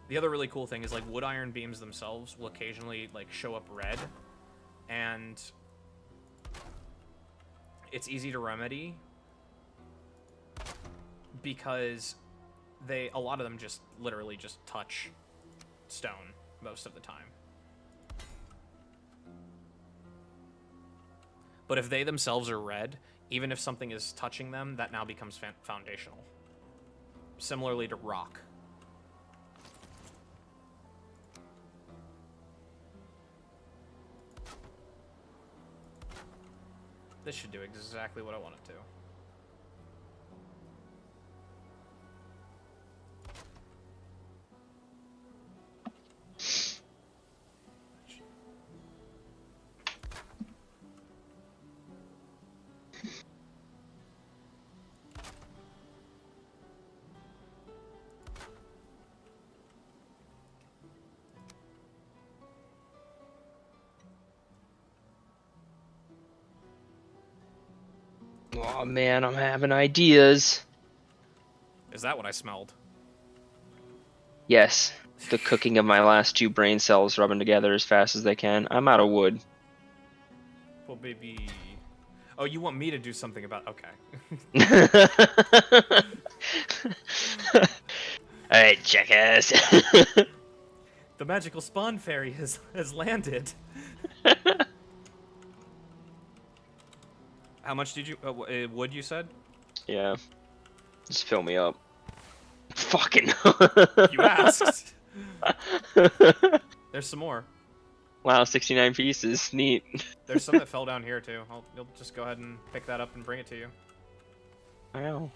[SPEAKER 1] the other really cool thing is like wood iron beams themselves will occasionally like show up red, and it's easy to remedy because a lot of them just literally just touch stone most of the time. But if they themselves are red, even if something is touching them, that now becomes foundational. Similarly to rock. This should do exactly what I want it to.
[SPEAKER 2] Oh man, I'm having ideas.
[SPEAKER 1] Is that what I smelled?
[SPEAKER 2] Yes, the cooking of my last 2 brain cells rubbing together as fast as they can. I'm out of wood.
[SPEAKER 1] Well, baby. Oh, you want me to do something about... Okay.
[SPEAKER 2] Alright, jackass.
[SPEAKER 1] The magical spawn fairy has landed. How much did you... wood, you said?
[SPEAKER 2] Yeah. Just fill me up. Fucking.
[SPEAKER 1] You asked. There's some more.
[SPEAKER 2] Wow, 69 pieces. Neat.
[SPEAKER 1] There's some that fell down here, too. You'll just go ahead and pick that up and bring it to you.
[SPEAKER 2] Wow.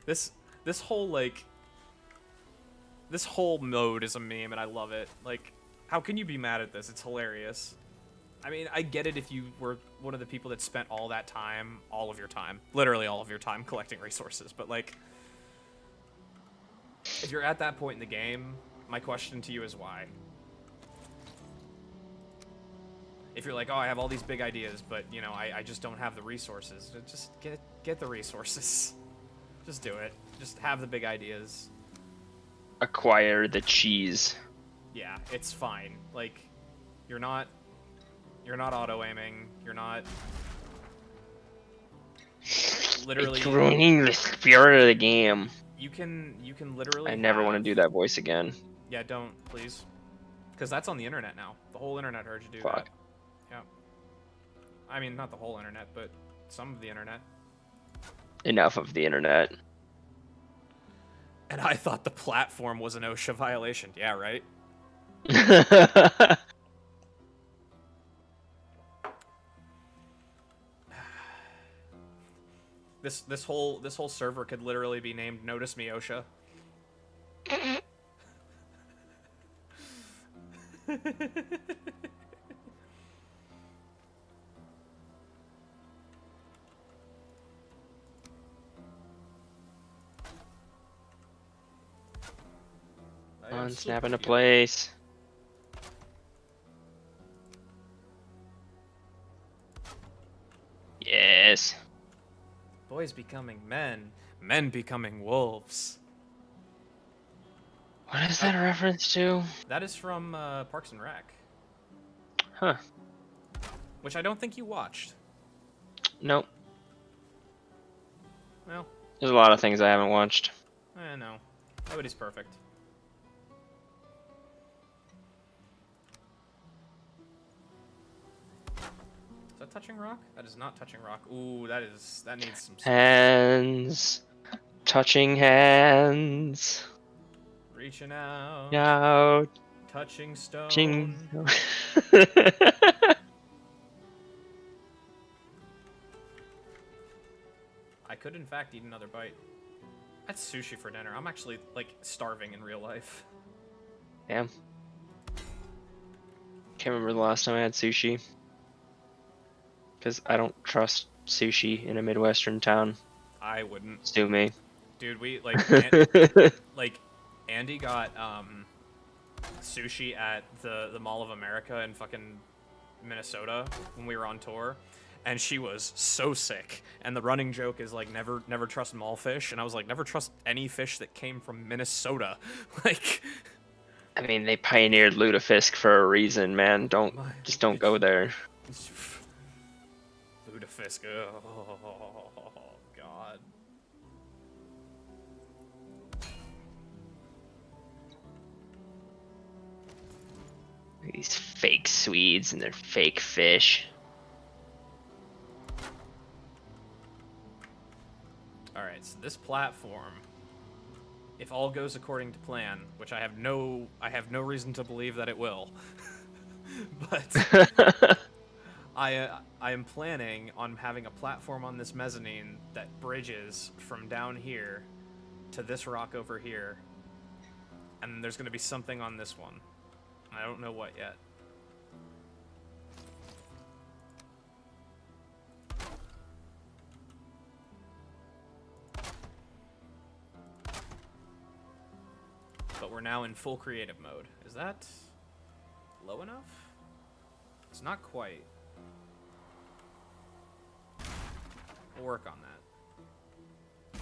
[SPEAKER 1] This whole, like... This whole mode is a meme, and I love it. Like, how can you be mad at this? It's hilarious. I mean, I get it if you were one of the people that spent all that time, all of your time, literally all of your time collecting resources, but, like... If you're at that point in the game, my question to you is why? If you're like, oh, I have all these big ideas, but, you know, I just don't have the resources. Just get the resources. Just do it. Just have the big ideas.
[SPEAKER 2] Acquire the cheese.
[SPEAKER 1] Yeah, it's fine. Like, you're not auto-aiming. You're not... Literally...
[SPEAKER 2] It's ruining the spirit of the game.
[SPEAKER 1] You can literally
[SPEAKER 2] I never want to do that voice again.
[SPEAKER 1] Yeah, don't, please. Because that's on the internet now. The whole internet heard you do
[SPEAKER 2] Fuck.
[SPEAKER 1] that. Yeah. I mean, not the whole internet, but some of the internet.
[SPEAKER 2] Enough of the internet.
[SPEAKER 1] And I thought the platform was an OSHA violation. Yeah, right? This whole server could literally be named Notice Me OSHA.
[SPEAKER 2] On snap into place. Yes.
[SPEAKER 1] Boys becoming men, men becoming wolves.
[SPEAKER 2] What is that a reference to?
[SPEAKER 1] That is from Parks and Rec.
[SPEAKER 2] Huh.
[SPEAKER 1] Which I don't think you watched.
[SPEAKER 2] Nope.
[SPEAKER 1] Well,
[SPEAKER 2] There's a lot of things I haven't watched.
[SPEAKER 1] no. Nobody's perfect. Is that touching rock? That is not touching rock. Ooh, that needs some...
[SPEAKER 2] Hands. Touching hands.
[SPEAKER 1] Reaching out.
[SPEAKER 2] Out.
[SPEAKER 1] Touching stone.
[SPEAKER 2] Ching.
[SPEAKER 1] I could, in fact, eat another bite. That's sushi for dinner. I'm actually, like, starving in real life.
[SPEAKER 2] Damn. Can't remember the last time I had sushi. Because I don't trust sushi in a Midwestern town.
[SPEAKER 1] I wouldn't.
[SPEAKER 2] Sue me.
[SPEAKER 1] Dude, we, like, like, Andy got, sushi at the Mall of America in fucking Minnesota when we were on tour, and she was so sick. And the running joke is like never trust mall fish, and I was like never trust any fish that came from Minnesota. Like,
[SPEAKER 2] I mean, they pioneered lutefisk for a reason, man. Don't go there.
[SPEAKER 1] Lutefisk. Oh God.
[SPEAKER 2] These fake Swedes and their fake fish.
[SPEAKER 1] Alright, so this platform, if all goes according to plan, which I have no reason to believe that it will, but I am planning on having a platform on this mezzanine that bridges from down here to this rock over here, and there's going to be something on this one. I don't know what yet. But we're now in full creative mode. Is that low enough? It's not quite. We'll work on that.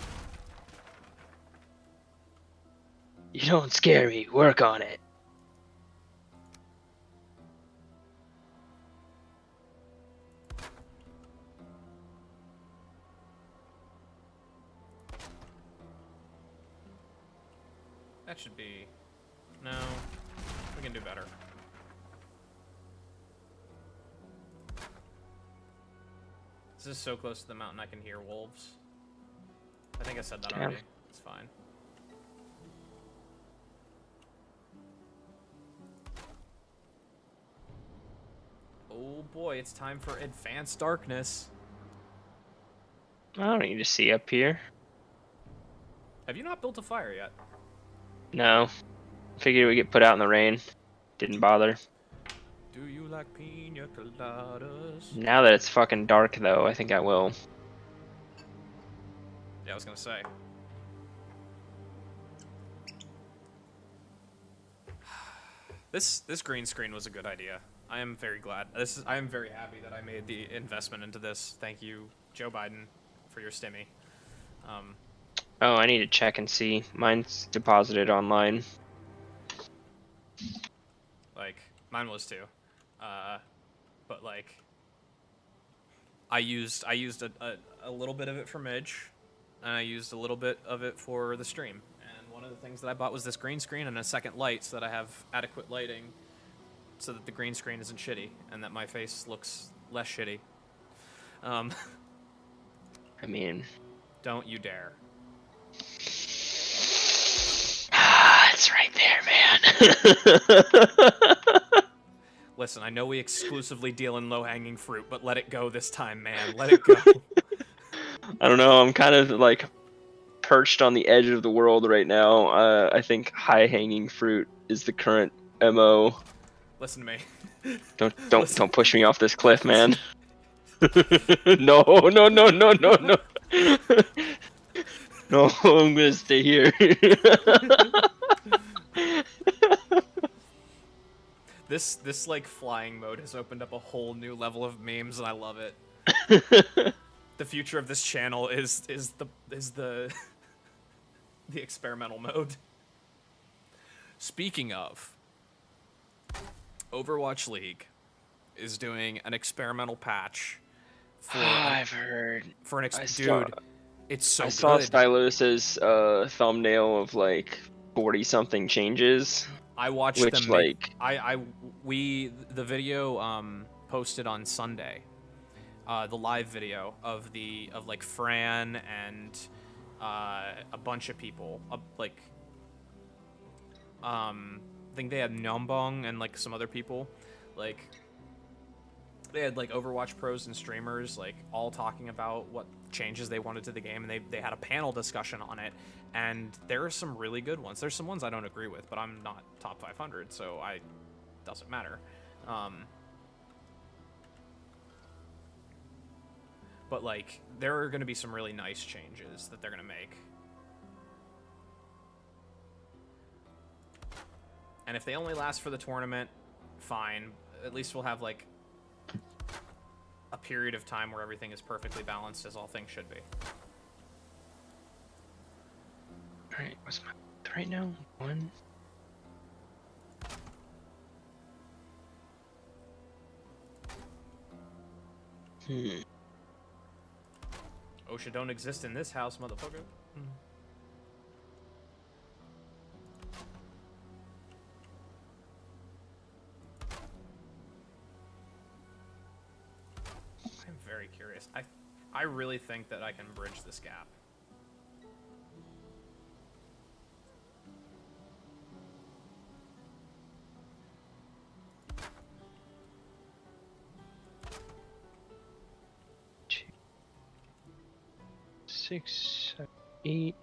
[SPEAKER 2] You don't scare me. Work on it.
[SPEAKER 1] That should be... No. We can do better. This is so close to the mountain I can hear wolves. I think I said that already. It's fine. Oh boy, it's time for Advanced Darkness.
[SPEAKER 2] I don't need to see up here.
[SPEAKER 1] Have you not built a fire yet?
[SPEAKER 2] No. Figured we'd get put out in the rain. Didn't bother.
[SPEAKER 1] Do you like pina coladas?
[SPEAKER 2] Now that it's fucking dark, though, I think I will.
[SPEAKER 1] Yeah, I was gonna say. This green screen was a good idea. I am very glad. I am very happy that I made the investment into this. Thank you, Joe Biden, for your stimmy.
[SPEAKER 2] Oh, I need to check and see. Mine's deposited online.
[SPEAKER 1] Like, mine was too. But like, I used a little bit of it for Midge, and I used a little bit of it for the stream. And one of the things that I bought was this green screen and a second light so that I have adequate lighting so that the green screen isn't shitty and that my face looks less shitty.
[SPEAKER 2] I mean...
[SPEAKER 1] Don't you dare.
[SPEAKER 2] It's right there, man.
[SPEAKER 1] Listen, I know we exclusively deal in low-hanging fruit, but let it go this time, man. Let it go.
[SPEAKER 2] I don't know, I'm kind of like perched on the edge of the world right now. I think high-hanging fruit is the current MO.
[SPEAKER 1] Listen to me.
[SPEAKER 2] Don't push me off this cliff, man. No. No, I'm gonna stay here.
[SPEAKER 1] This like flying mode has opened up a whole new level of memes, and I love it. The future of this channel is the the experimental mode. Speaking of, Overwatch League is doing an experimental patch for
[SPEAKER 2] I've heard.
[SPEAKER 1] for an
[SPEAKER 2] Saw-
[SPEAKER 1] it's so
[SPEAKER 2] I saw
[SPEAKER 1] good.
[SPEAKER 2] Stylus's thumbnail of like 40-something changes.
[SPEAKER 1] I watched
[SPEAKER 2] Which,
[SPEAKER 1] them
[SPEAKER 2] like...
[SPEAKER 1] the video posted on Sunday, the live video of like Fran and a bunch of people, I think they had Nyombong and like some other people, like they had like Overwatch pros and streamers like all talking about what changes they wanted to the game, and they had a panel discussion on it, and there are some really good ones. There's some ones I don't agree with, but I'm not top 500, so doesn't matter. But like there are going to be some really nice changes that they're going to make. And if they only last for the tournament, fine. At least we'll have, like, a period of time where everything is perfectly balanced, as all things should be.
[SPEAKER 2] Alright, what's my right now? 1.
[SPEAKER 1] OSHA don't exist in this house, motherfucker. I'm very curious. I really think that I can bridge this gap.
[SPEAKER 2] Two, 6, 7, 8.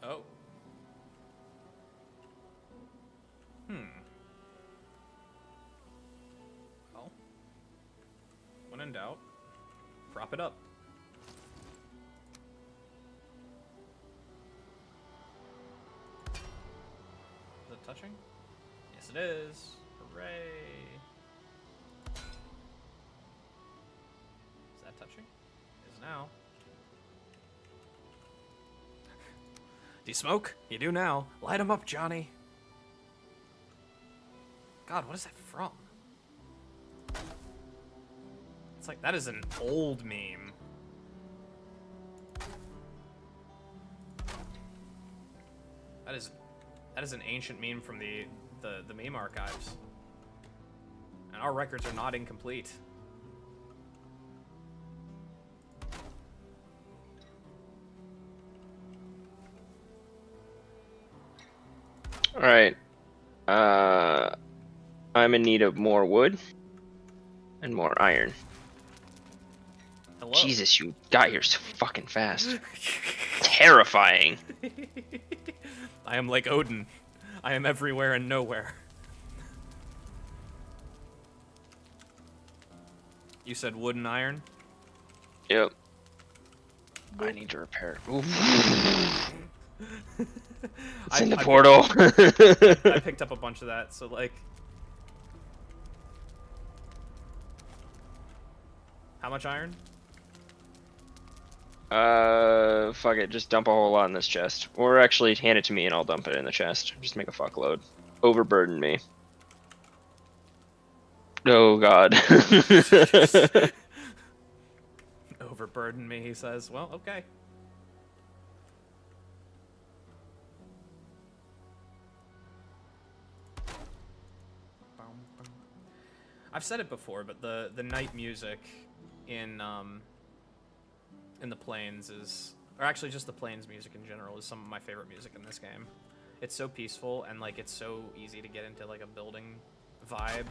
[SPEAKER 1] Oh. Well, when in doubt, prop it up. Is it touching? Yes, it is. Hooray. Is that touching? It is now. Do you smoke? You do now. Light 'em up, Johnny. God, what is that from? It's like, that is an old meme. That is an ancient meme from the meme archives. And our records are not incomplete.
[SPEAKER 2] Alright. I'm in need of more wood and more iron.
[SPEAKER 1] Hello.
[SPEAKER 2] Jesus, you got here so fucking fast. Terrifying.
[SPEAKER 1] I am like Odin. I am everywhere and nowhere. You said wood and iron?
[SPEAKER 2] Yep. I need to repair. Oof. It's in the portal.
[SPEAKER 1] I picked up a bunch of that, so like... How much iron?
[SPEAKER 2] Fuck it. Just dump a whole lot in this chest. Or actually hand it to me and I'll dump it in the chest. Just make a fuckload. Overburden me. Oh god.
[SPEAKER 1] Overburden me, he says. Well, okay. I've said it before, but the night music in the plains is, or actually just the plains music in general, is some of my favorite music in this game. It's so peaceful and like it's so easy to get into like a building vibe.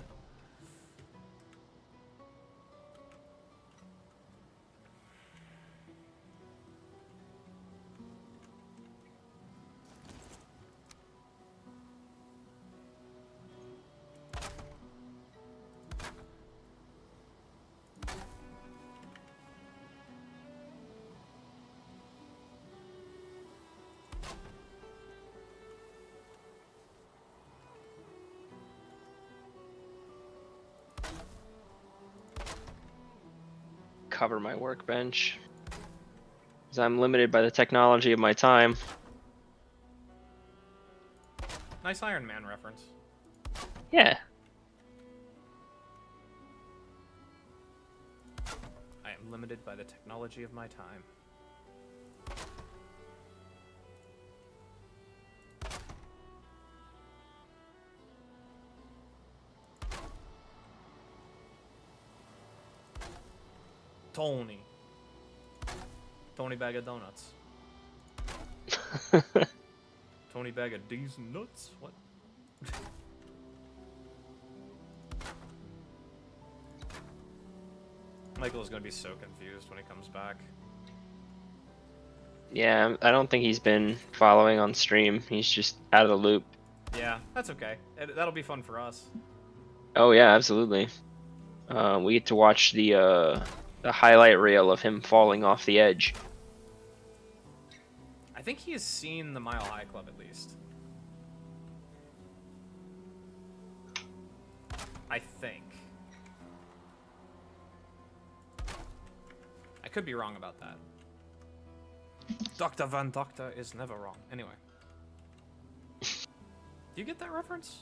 [SPEAKER 2] Cover my workbench. Because I'm limited by the technology of my time.
[SPEAKER 1] Nice Iron Man reference.
[SPEAKER 2] Yeah.
[SPEAKER 1] I am limited by the technology of my time. Tony bag of donuts. Tony bag of D's nuts? What? Michael is gonna be so confused when he comes back.
[SPEAKER 2] Yeah, I don't think he's been following on stream. He's just out of the loop.
[SPEAKER 1] Yeah, that's okay. That'll be fun for us.
[SPEAKER 2] Oh yeah, absolutely. We get to watch the highlight reel of him falling off the edge.
[SPEAKER 1] I think he has seen the Mile High Club at least. I think. I could be wrong about that. Dr. Van Doctor is never wrong. Anyway. Do you get that reference?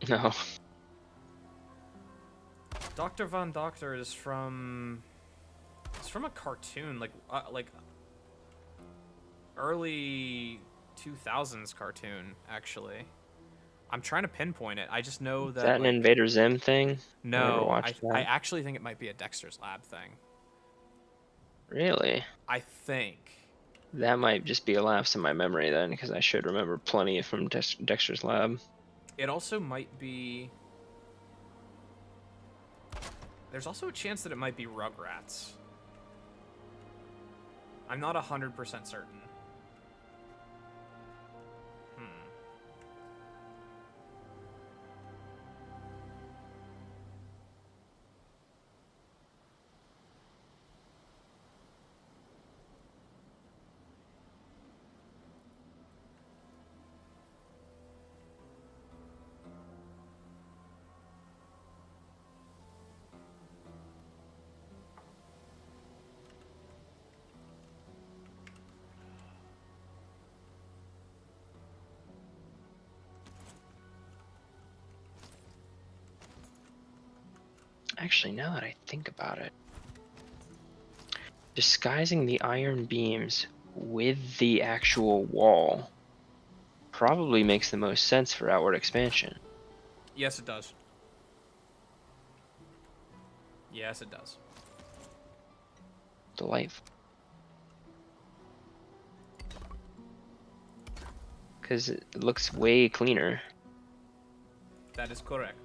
[SPEAKER 2] No.
[SPEAKER 1] Dr. Van Doctor is from... It's from a cartoon, like early 2000s cartoon, actually. I'm trying to pinpoint it. I just know that...
[SPEAKER 2] Is that an Invader Zim thing?
[SPEAKER 1] No, I actually think it might be a Dexter's Lab thing.
[SPEAKER 2] Really?
[SPEAKER 1] I think.
[SPEAKER 2] That might just be a lapse in my memory then, because I should remember plenty from Dexter's Lab.
[SPEAKER 1] It also might be... There's also a chance that it might be Rugrats. I'm not 100% certain.
[SPEAKER 2] Actually, now that I think about it, disguising the iron beams with the actual wall probably makes the most sense for outward expansion.
[SPEAKER 1] Yes, it does. Yes, it does.
[SPEAKER 2] Delightful. Because it looks way cleaner.
[SPEAKER 1] That is correct.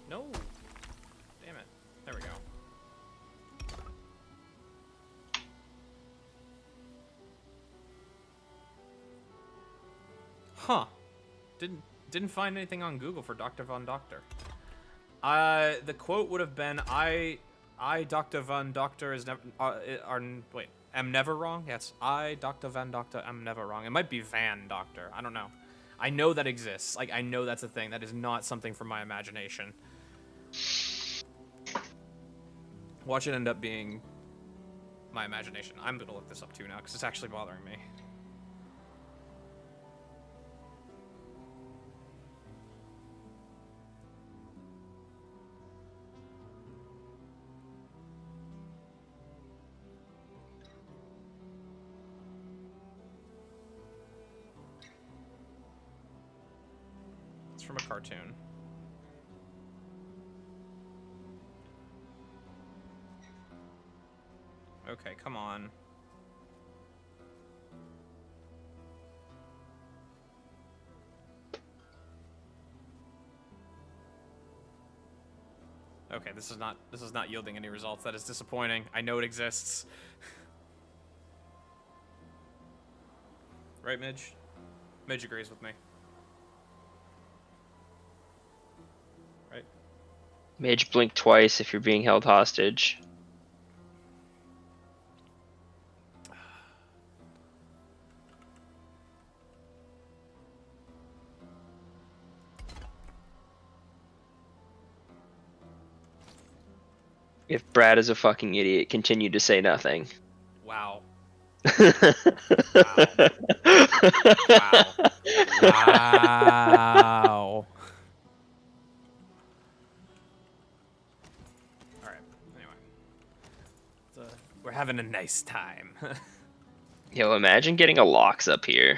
[SPEAKER 1] No. Damn it. There we go. Huh. Didn't find anything on Google for Dr. Von Doctor. The quote would have been, I Dr. Von Doctor is never, wait, am never wrong? Yes, I, Dr. Van Doctor, am never wrong. It might be Van Doctor. I don't know. I know that exists. Like, I know that's a thing. That is not something from my imagination. Watch it end up being my imagination. I'm gonna look this up too now, because it's actually bothering me. It's from a cartoon. Okay, come on. Okay, this is not yielding any results. That is disappointing. I know it exists. Right, Midge? Midge agrees with me. Right?
[SPEAKER 2] Midge, blink twice if you're being held hostage. If Brad is a fucking idiot, continue to say nothing.
[SPEAKER 1] Wow. Wow. Wow. Wow. All right. Anyway, we're having a nice time.
[SPEAKER 2] Yo, imagine getting a locks up here.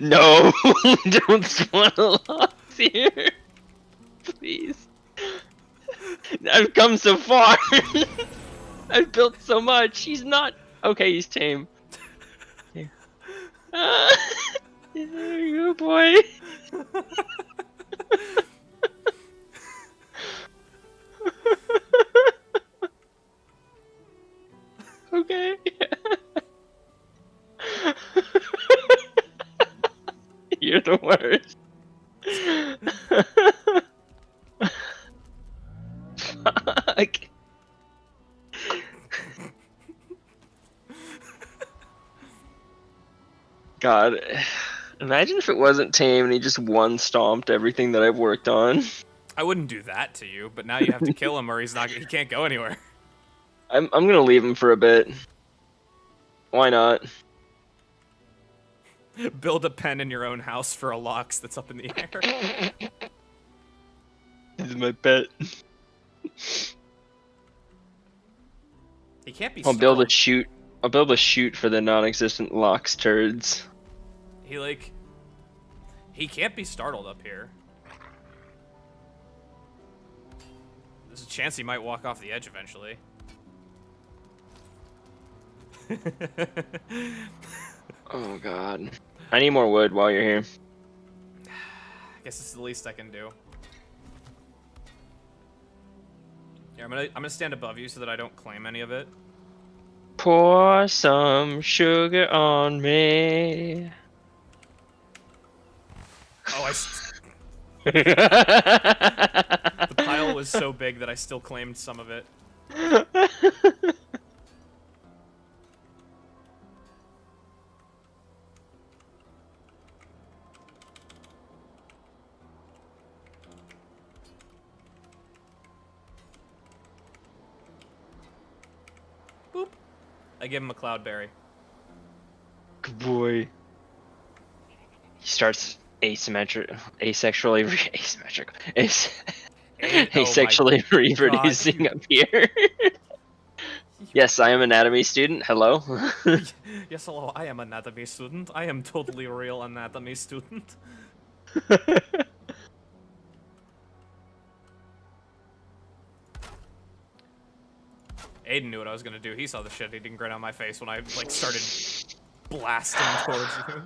[SPEAKER 2] No, don't spawn a locks here. Please. I've come so far. I've built so much. He's not. Okay, he's tame. Yeah. There you go, boy. Okay. You're the worst. Fuck. God, imagine if it wasn't tame and he just one stomped everything that I've worked on.
[SPEAKER 1] I wouldn't do that to you, but now you have to kill him or he can't go anywhere.
[SPEAKER 2] I'm gonna leave him for a bit. Why not?
[SPEAKER 1] Build a pen in your own house for a lox that's up in the air.
[SPEAKER 2] This is my pet.
[SPEAKER 1] He can't be
[SPEAKER 2] I'll build a
[SPEAKER 1] startled.
[SPEAKER 2] chute. I'll build a chute for the non-existent locks turds.
[SPEAKER 1] He can't be startled up here. There's a chance he might walk off the edge eventually.
[SPEAKER 2] Oh god. I need more wood while you're here.
[SPEAKER 1] I guess it's the least I can do. Yeah, I'm gonna stand above you so that I don't claim any of it.
[SPEAKER 2] Pour some sugar on me.
[SPEAKER 1] Oh, the pile was so big that I still claimed some of it. Boop. I give him a cloudberry.
[SPEAKER 2] Good boy. He starts asexually reproducing up here. Yes, I am an anatomy student. Hello.
[SPEAKER 1] Yes, hello. I am an anatomy student. I am totally real anatomy student. Aiden knew what I was gonna do. He saw the shit eating grin on my face when I like started blasting towards you.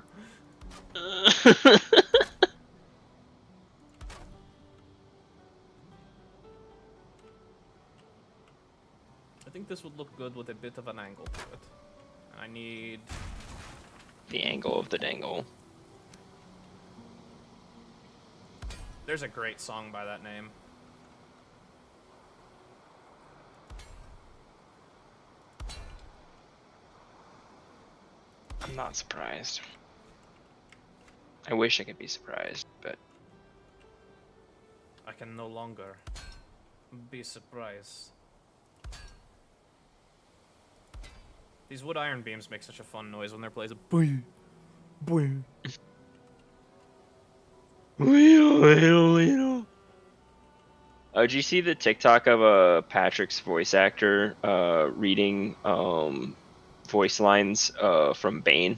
[SPEAKER 1] I think this would look good with a bit of an angle to it. I need
[SPEAKER 2] the angle of the dangle.
[SPEAKER 1] There's a great song by that name.
[SPEAKER 2] I'm not surprised. I wish I could be surprised, but
[SPEAKER 1] I can no longer be surprised. These wood iron beams make such a fun noise when they're played. A boing, boing.
[SPEAKER 2] Oh, did you see the TikTok of Patrick's voice actor reading voice lines from Bane?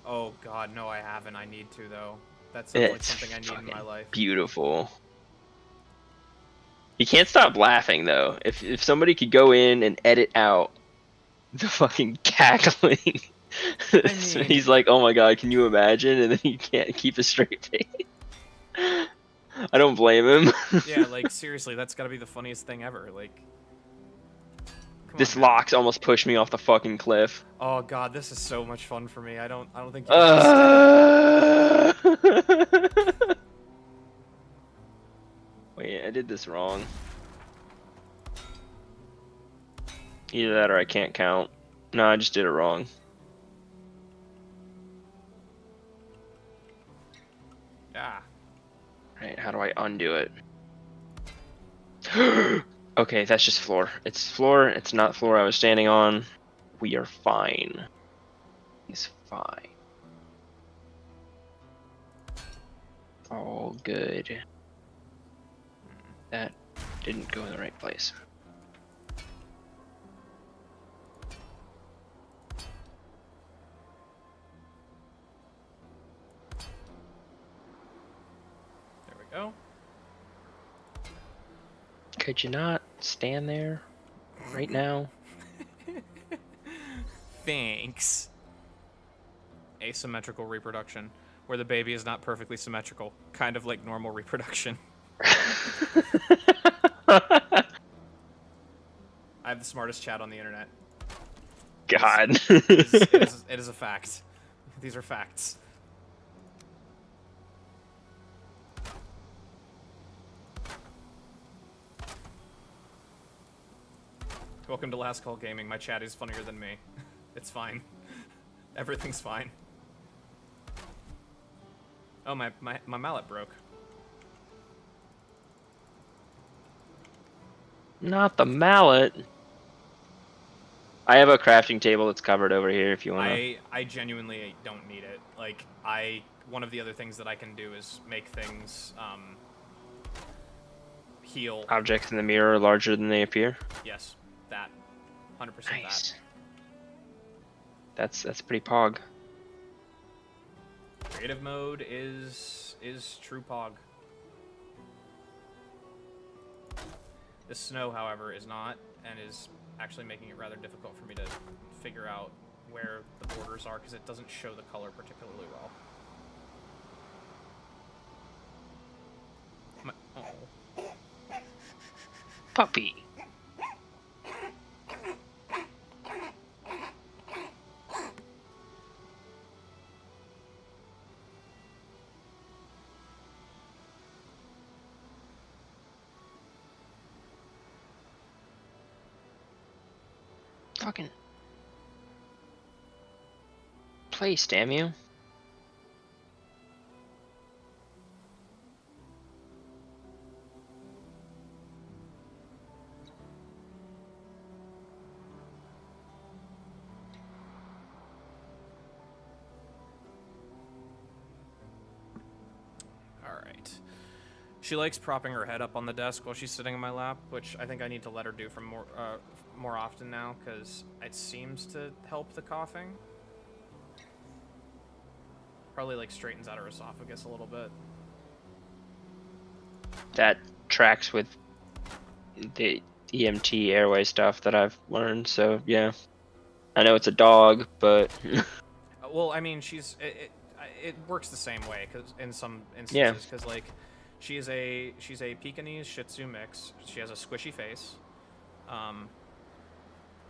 [SPEAKER 1] Oh god, no, I haven't. I need to though. That sounds like something I need in my life.
[SPEAKER 2] Beautiful. He can't stop laughing though. If somebody could go in and edit out the fucking cackling, he's like, "Oh my god, can you imagine?" And then he can't keep a straight face. I don't blame him.
[SPEAKER 1] Yeah, like seriously, that's gotta be the funniest thing ever. Like,
[SPEAKER 2] this locks almost pushed me off the fucking cliff.
[SPEAKER 1] Oh god, this is so much fun for me. I don't think.
[SPEAKER 2] Wait, I did this wrong. Either that or I can't count. No, I just did it wrong.
[SPEAKER 1] Yeah.
[SPEAKER 2] Right, how do I undo it? Okay, that's just floor. It's floor. It's not floor I was standing on. We are fine. He's fine. All good. That didn't go in the right place.
[SPEAKER 1] There we go.
[SPEAKER 2] Could you not stand there right now?
[SPEAKER 1] Thanks. Asymmetrical reproduction, where the baby is not perfectly symmetrical, kind of like normal reproduction. I have the smartest chat on the internet.
[SPEAKER 2] God.
[SPEAKER 1] It is a fact. These are facts. Welcome to Last Call Gaming. My chat is funnier than me. It's fine. Everything's fine. Oh, my mallet broke.
[SPEAKER 2] Not the mallet. I have a crafting table that's covered over here if you want to.
[SPEAKER 1] I genuinely don't need it. Like, one of the other things that I can do is make things, heal.
[SPEAKER 2] Objects in the mirror are larger than they appear.
[SPEAKER 1] Yes, that. 100%
[SPEAKER 2] Nice.
[SPEAKER 1] that.
[SPEAKER 2] That's pretty pog.
[SPEAKER 1] Creative mode is true pog. The snow, however, is not, and is actually making it rather difficult for me to figure out where the borders are, because it doesn't show the color particularly well. Oh.
[SPEAKER 2] Puppy. Fucking place, damn you.
[SPEAKER 1] Alright. She likes propping her head up on the desk while she's sitting in my lap, which I think I need to let her do from more often now, because it seems to help the coughing. Probably, like, straightens out her esophagus a little bit.
[SPEAKER 2] That tracks with the EMT airway stuff that I've learned, so yeah. I know it's a dog, but...
[SPEAKER 1] Well, I mean, it works the same way, cause in some instances, because, like, she's a Pekingese Shih Tzu mix. She has a squishy face.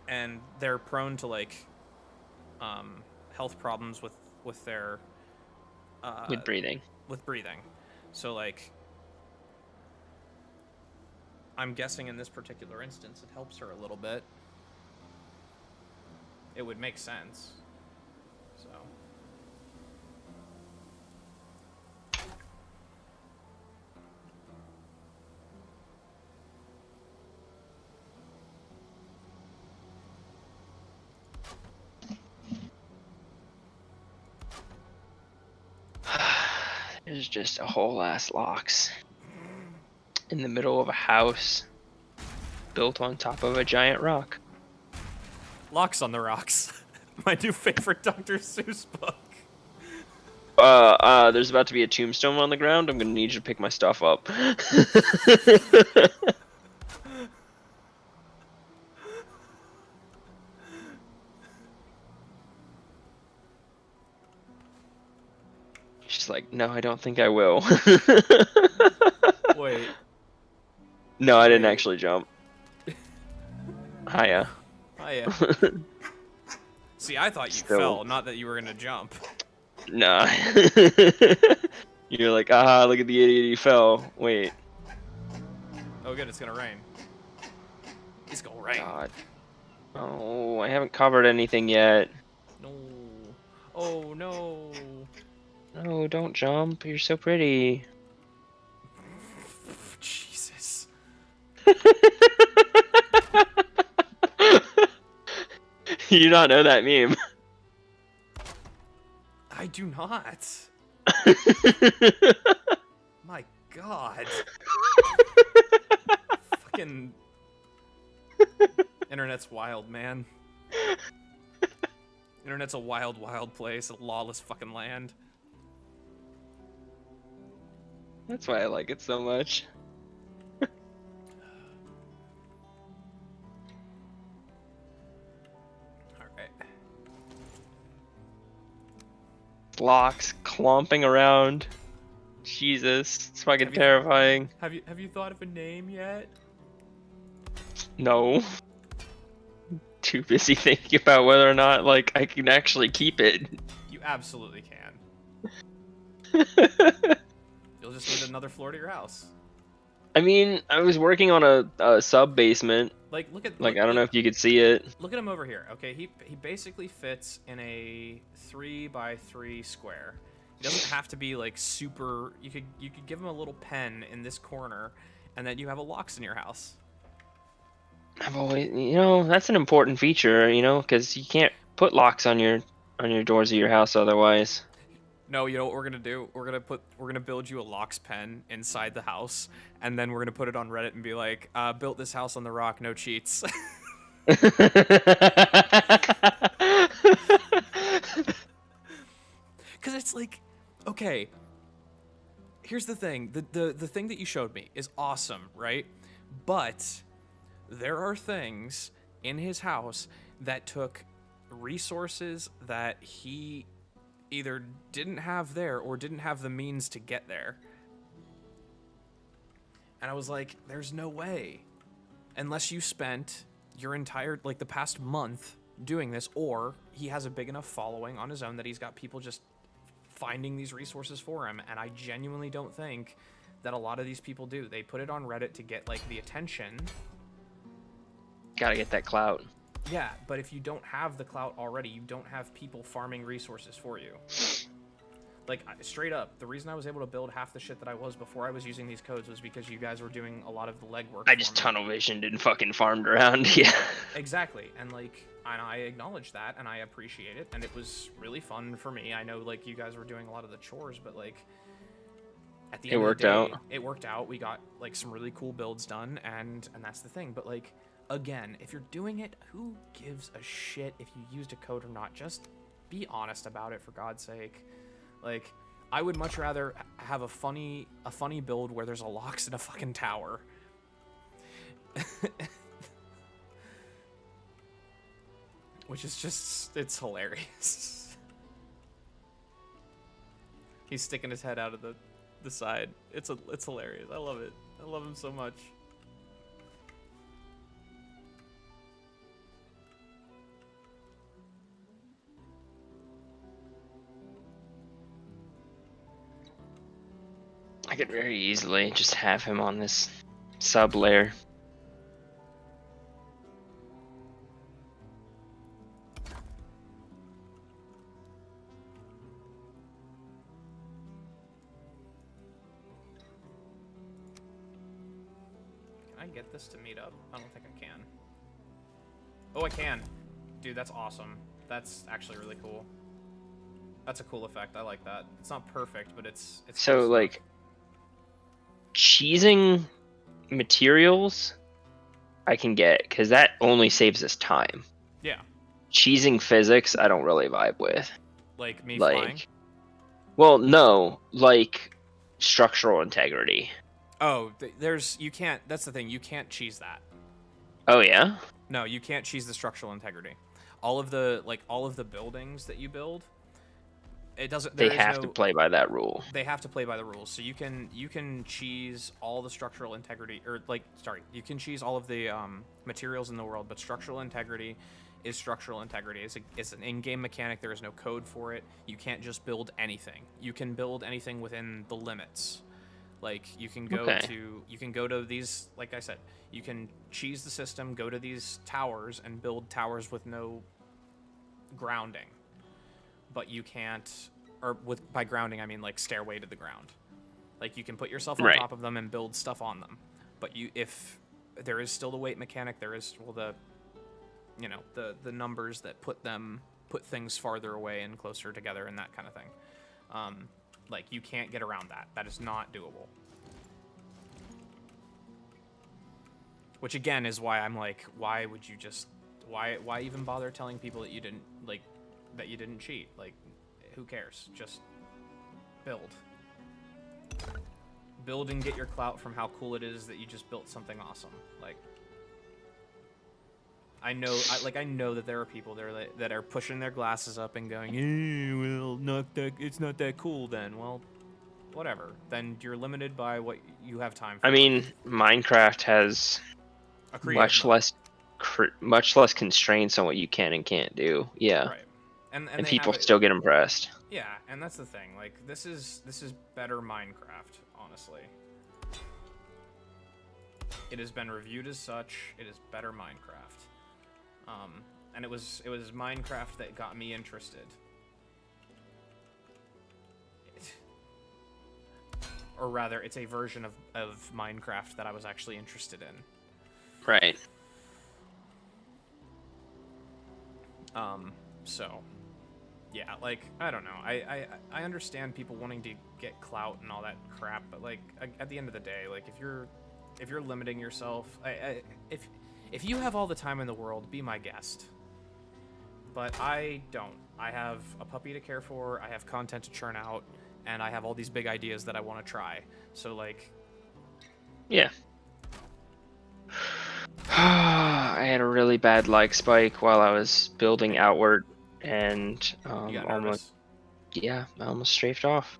[SPEAKER 1] And they're prone to, like, health problems with their...
[SPEAKER 2] with breathing.
[SPEAKER 1] With breathing. So, like, I'm guessing in this particular instance it helps her a little bit. It would make sense. So...
[SPEAKER 2] There's just a whole ass locks in the middle of a house built on top of a giant rock.
[SPEAKER 1] Locks on the Rocks. My new favorite Dr. Seuss book.
[SPEAKER 2] There's about to be a tombstone on the ground. I'm gonna need you to pick my stuff up. She's like, no, I don't think I will.
[SPEAKER 1] Wait.
[SPEAKER 2] No, I didn't actually jump. Hiya.
[SPEAKER 1] Hiya. See, I thought you
[SPEAKER 2] Still.
[SPEAKER 1] fell, not that you were gonna jump.
[SPEAKER 2] Nah. You're like, ah, look at the idiot, he fell. Wait.
[SPEAKER 1] Oh good, it's gonna rain. It's gonna rain.
[SPEAKER 2] God. Oh, I haven't covered anything yet.
[SPEAKER 1] No. Oh no.
[SPEAKER 2] No, don't jump. You're so pretty.
[SPEAKER 1] Jesus.
[SPEAKER 2] You do not know that meme.
[SPEAKER 1] I do not. My God. Fucking internet's wild, man. Internet's a wild, wild place, a lawless fucking land.
[SPEAKER 2] That's why I like it so much.
[SPEAKER 1] Alright.
[SPEAKER 2] Locks clomping around. Jesus, it's fucking terrifying.
[SPEAKER 1] Have you thought of a name yet?
[SPEAKER 2] No. Too busy thinking about whether or not, like, I can actually keep it.
[SPEAKER 1] You absolutely can. You'll just need another floor to your house.
[SPEAKER 2] I mean, I was working on a sub basement.
[SPEAKER 1] Like, look at
[SPEAKER 2] I don't know if you could see it.
[SPEAKER 1] Look at him over here. Okay, he basically fits in a 3x3 square. He doesn't have to be like super. You could give him a little pen in this corner, and then you have a locks in your house.
[SPEAKER 2] I've always, that's an important feature, because you can't put locks on your doors of your house otherwise.
[SPEAKER 1] No, you know what we're gonna do? We're gonna build you a locks pen inside the house, and then we're gonna put it on Reddit and be like, built this house on the rock, no cheats. Because it's like, okay, here's the thing. The thing that you showed me is awesome, right? But there are things in his house that took resources that he either didn't have there or didn't have the means to get there. And I was like, there's no way. Unless you spent your entire, like, the past month doing this, or he has a big enough following on his own that he's got people just finding these resources for him. And I genuinely don't think that a lot of these people do. They put it on Reddit to get, like, the attention.
[SPEAKER 2] Gotta get that clout.
[SPEAKER 1] Yeah, but if you don't have the clout already, you don't have people farming resources for you. Like, straight up, the reason I was able to build half the shit that I was before I was using these codes was because you guys were doing a lot of the legwork.
[SPEAKER 2] I just tunnel visioned and fucking farmed around, yeah.
[SPEAKER 1] Exactly, and like, I acknowledge that, and I appreciate it, and it was really fun for me. I know, like, you guys were doing a lot of the chores, but like, at the end of the day, it worked out. We got like some really cool builds done, and that's the thing. But like, again, if you're doing it, who gives a shit if you used a code or not? Just be honest about it, for God's sake. Like, I would much rather have a funny build where there's a locks in a fucking tower. Which is just, it's hilarious. He's sticking his head out of the side. It's hilarious. I love it. I love him so much.
[SPEAKER 2] I could very easily just have him on this sub layer.
[SPEAKER 1] Can I get this to meet up? I don't think I can. Oh, I can. Dude, that's awesome. That's actually really cool. That's a cool effect. I like that. It's not perfect, but it's
[SPEAKER 2] so
[SPEAKER 1] close
[SPEAKER 2] like cheesing materials I can get, because that only saves us time.
[SPEAKER 1] Yeah.
[SPEAKER 2] Cheesing physics I don't really vibe with.
[SPEAKER 1] Like me flying?
[SPEAKER 2] Well, no, like structural integrity.
[SPEAKER 1] Oh, you can't, that's the thing, you can't cheese that.
[SPEAKER 2] Oh yeah?
[SPEAKER 1] No, you can't cheese the structural integrity. All of the buildings that you build, it doesn't.
[SPEAKER 2] They have to play by that rule.
[SPEAKER 1] They have to play by the rules. So you can cheese all the structural integrity, or you can cheese all of the materials in the world, but structural integrity is structural integrity. It's an in-game mechanic. There is no code for it. You can't just build anything. You can build anything within the limits. Like, you can go to these, like I said, you can cheese the system, go to these towers and build towers with no grounding. But you can't, or by grounding I mean like stairway to the ground. Like, you can put yourself on top of them and build stuff on them. But if there is still the weight mechanic, there is, well, you know, the numbers that put things farther away and closer together and that kind of thing. Like, you can't get around that. That is not doable. Which again is why I'm like, why would you just, why even bother telling people that you didn't, like, that you didn't cheat? Like, who cares? Just build. Build and get your clout from how cool it is that you just built something awesome. Like, I know that there are people there that are pushing their glasses up and going, well, it's not that cool then. Well, whatever. Then you're limited by what you have time for.
[SPEAKER 2] I mean, Minecraft has
[SPEAKER 1] A creative mode.
[SPEAKER 2] much less constraints on what you can and can't do. Yeah.
[SPEAKER 1] Right. And
[SPEAKER 2] And
[SPEAKER 1] they
[SPEAKER 2] people
[SPEAKER 1] have it,
[SPEAKER 2] still get impressed.
[SPEAKER 1] yeah, and that's the thing. Like, this is better Minecraft, honestly. It has been reviewed as such. It is better Minecraft. And it was Minecraft that got me interested. Or rather, it's a version of Minecraft that I was actually interested in.
[SPEAKER 2] Right.
[SPEAKER 1] So, yeah, like, I don't know. I understand people wanting to get clout and all that crap, but, like, at the end of the day, like, if you're limiting yourself, if you have all the time in the world, be my guest. But I don't. I have a puppy to care for, I have content to churn out, and I have all these big ideas that I want to try. So, like...
[SPEAKER 2] Yeah. I had a really bad lag spike while I was building outward, and
[SPEAKER 1] You got
[SPEAKER 2] almost,
[SPEAKER 1] nervous?
[SPEAKER 2] I almost strafed off.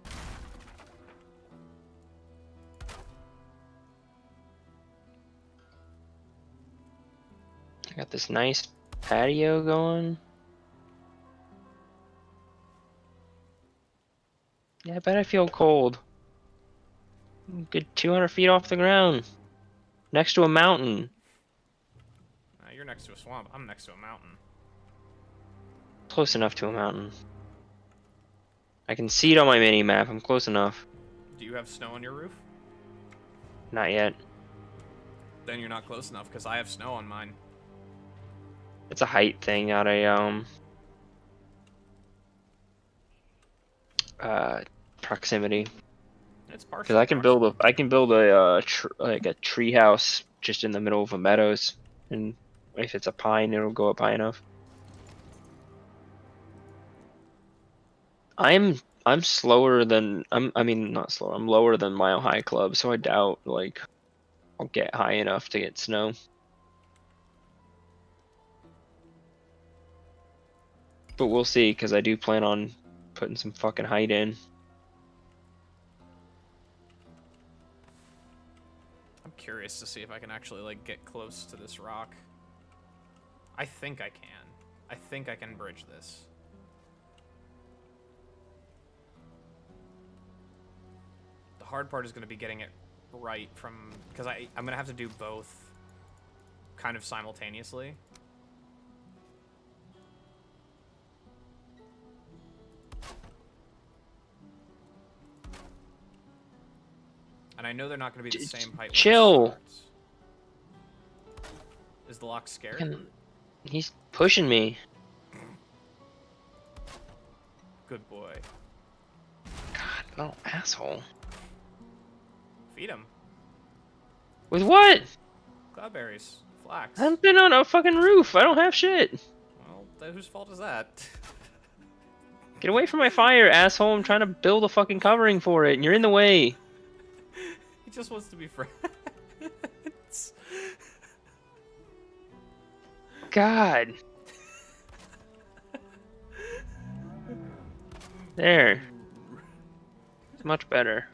[SPEAKER 2] I got this nice patio going. Yeah, I bet I feel cold. Good 200 feet off the ground, next to a mountain.
[SPEAKER 1] You're next to a swamp. I'm next to a mountain.
[SPEAKER 2] Close enough to a mountain. I can see it on my mini map. I'm close enough.
[SPEAKER 1] Do you have snow on your roof?
[SPEAKER 2] Not yet.
[SPEAKER 1] Then you're not close enough, because I have snow on mine.
[SPEAKER 2] It's a height thing, not a proximity.
[SPEAKER 1] It's partial.
[SPEAKER 2] Because I can build a like a tree house just in the middle of a meadows, and if it's a pine, it'll go up high enough. I'm slower than I mean not slower. I'm lower than Mile High Club, so I doubt like I'll get high enough to get snow. But we'll see, because I do plan on putting some fucking height in.
[SPEAKER 1] I'm curious to see if I can actually, like, get close to this rock. I think I can. I think I can bridge this. The hard part is going to be getting it right from... Because I'm going to have to do both kind of simultaneously. And I know they're not going to be the same height.
[SPEAKER 2] Chill.
[SPEAKER 1] Is the lock scared?
[SPEAKER 2] He's pushing me.
[SPEAKER 1] Good boy.
[SPEAKER 2] God, no, asshole.
[SPEAKER 1] Feed him.
[SPEAKER 2] With what?
[SPEAKER 1] Cloudberries. Flax.
[SPEAKER 2] I've been on a fucking roof. I don't have shit.
[SPEAKER 1] Well, whose fault is that?
[SPEAKER 2] Get away from my fire, asshole. I'm trying to build a fucking covering for it, and you're in the way.
[SPEAKER 1] He just wants to be friends.
[SPEAKER 2] God. There. It's much better.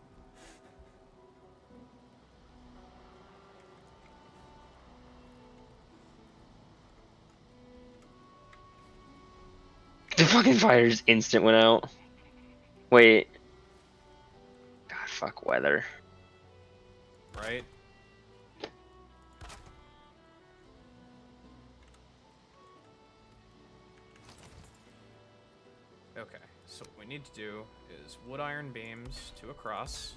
[SPEAKER 2] The fucking fire just instant went out. Wait. God, fuck weather.
[SPEAKER 1] Right? Okay, so what we need to do is wood iron beams to a cross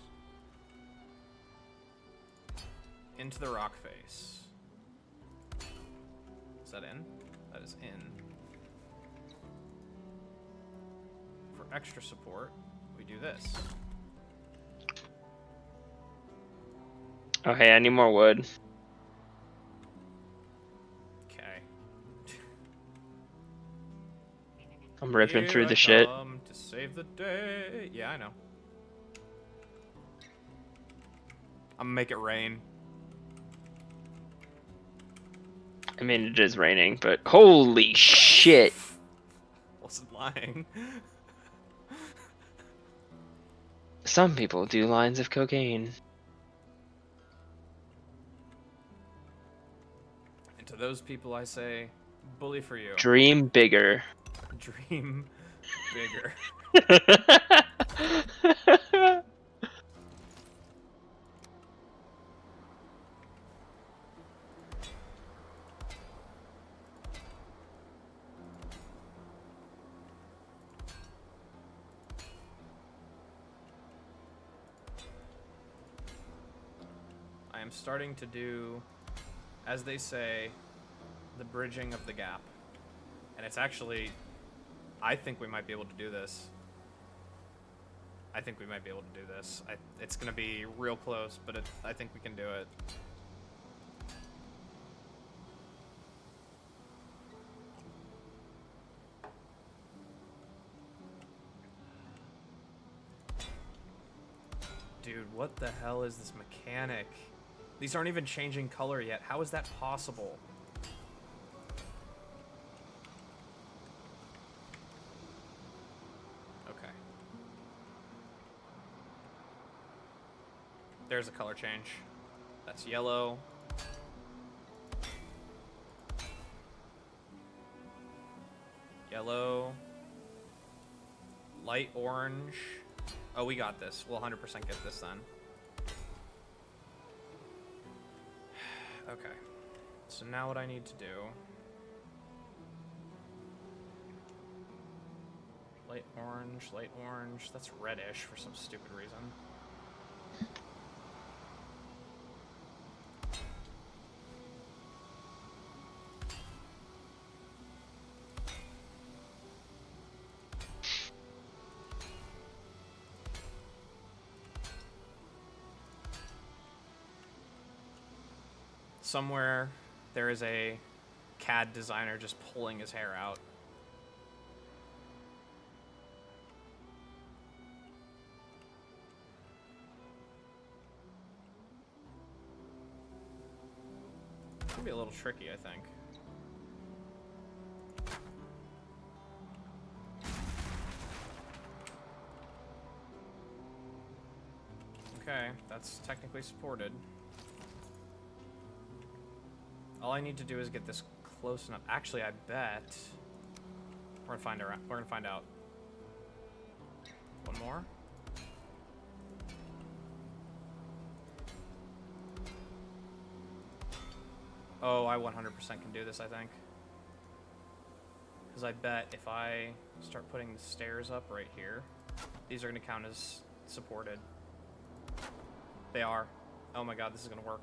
[SPEAKER 1] into the rock face. Is that in? That is in. For extra support, we do this.
[SPEAKER 2] Oh, hey, I need more wood.
[SPEAKER 1] Okay.
[SPEAKER 2] I'm ripping through
[SPEAKER 1] Here
[SPEAKER 2] the
[SPEAKER 1] I
[SPEAKER 2] shit.
[SPEAKER 1] come to save the day. Yeah, I know. I'm gonna make it rain.
[SPEAKER 2] I mean, it is raining, but holy shit.
[SPEAKER 1] Wasn't lying.
[SPEAKER 2] Some people do lines of cocaine.
[SPEAKER 1] And to those people I say, bully for you.
[SPEAKER 2] Dream bigger.
[SPEAKER 1] Dream bigger. I am starting to do, as they say, the bridging of the gap. And it's actually, I think we might be able to do this. I think we might be able to do this. It's going to be real close, but I think we can do it. Dude, what the hell is this mechanic? These aren't even changing color yet. How is that possible? Okay. There's a color change. That's yellow. Yellow. Light orange. Oh, we got this. We'll 100% get this then. Okay. So now what I need to do... Light orange, light orange. That's reddish for some stupid reason. Somewhere there is a CAD designer just pulling his hair out. It's gonna be a little tricky, I think. Okay, that's technically supported. All I need to do is get this close enough. Actually, I bet we're gonna find out. One more. Oh, I 100% can do this, I think. Because I bet if I start putting the stairs up right here, these are gonna count as supported. They are. Oh my god, this is gonna work.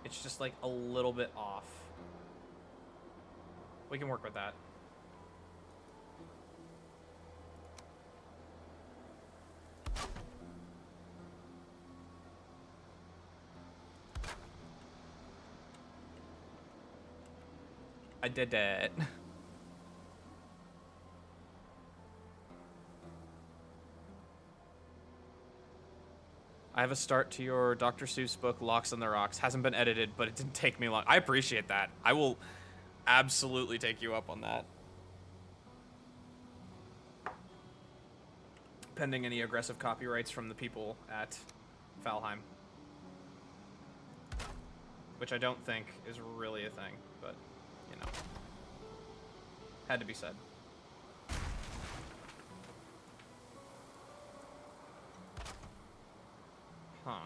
[SPEAKER 1] It's just like a little bit off. We can work with that. I did it. I have a start to your Dr. Seuss book, Locks on the Rocks. Hasn't been edited, but it didn't take me long. I appreciate that. I will absolutely take you up on that. Pending any aggressive copyrights from the people at Valheim. Which I don't think is really a thing, but, you know. Had to be said. Huh.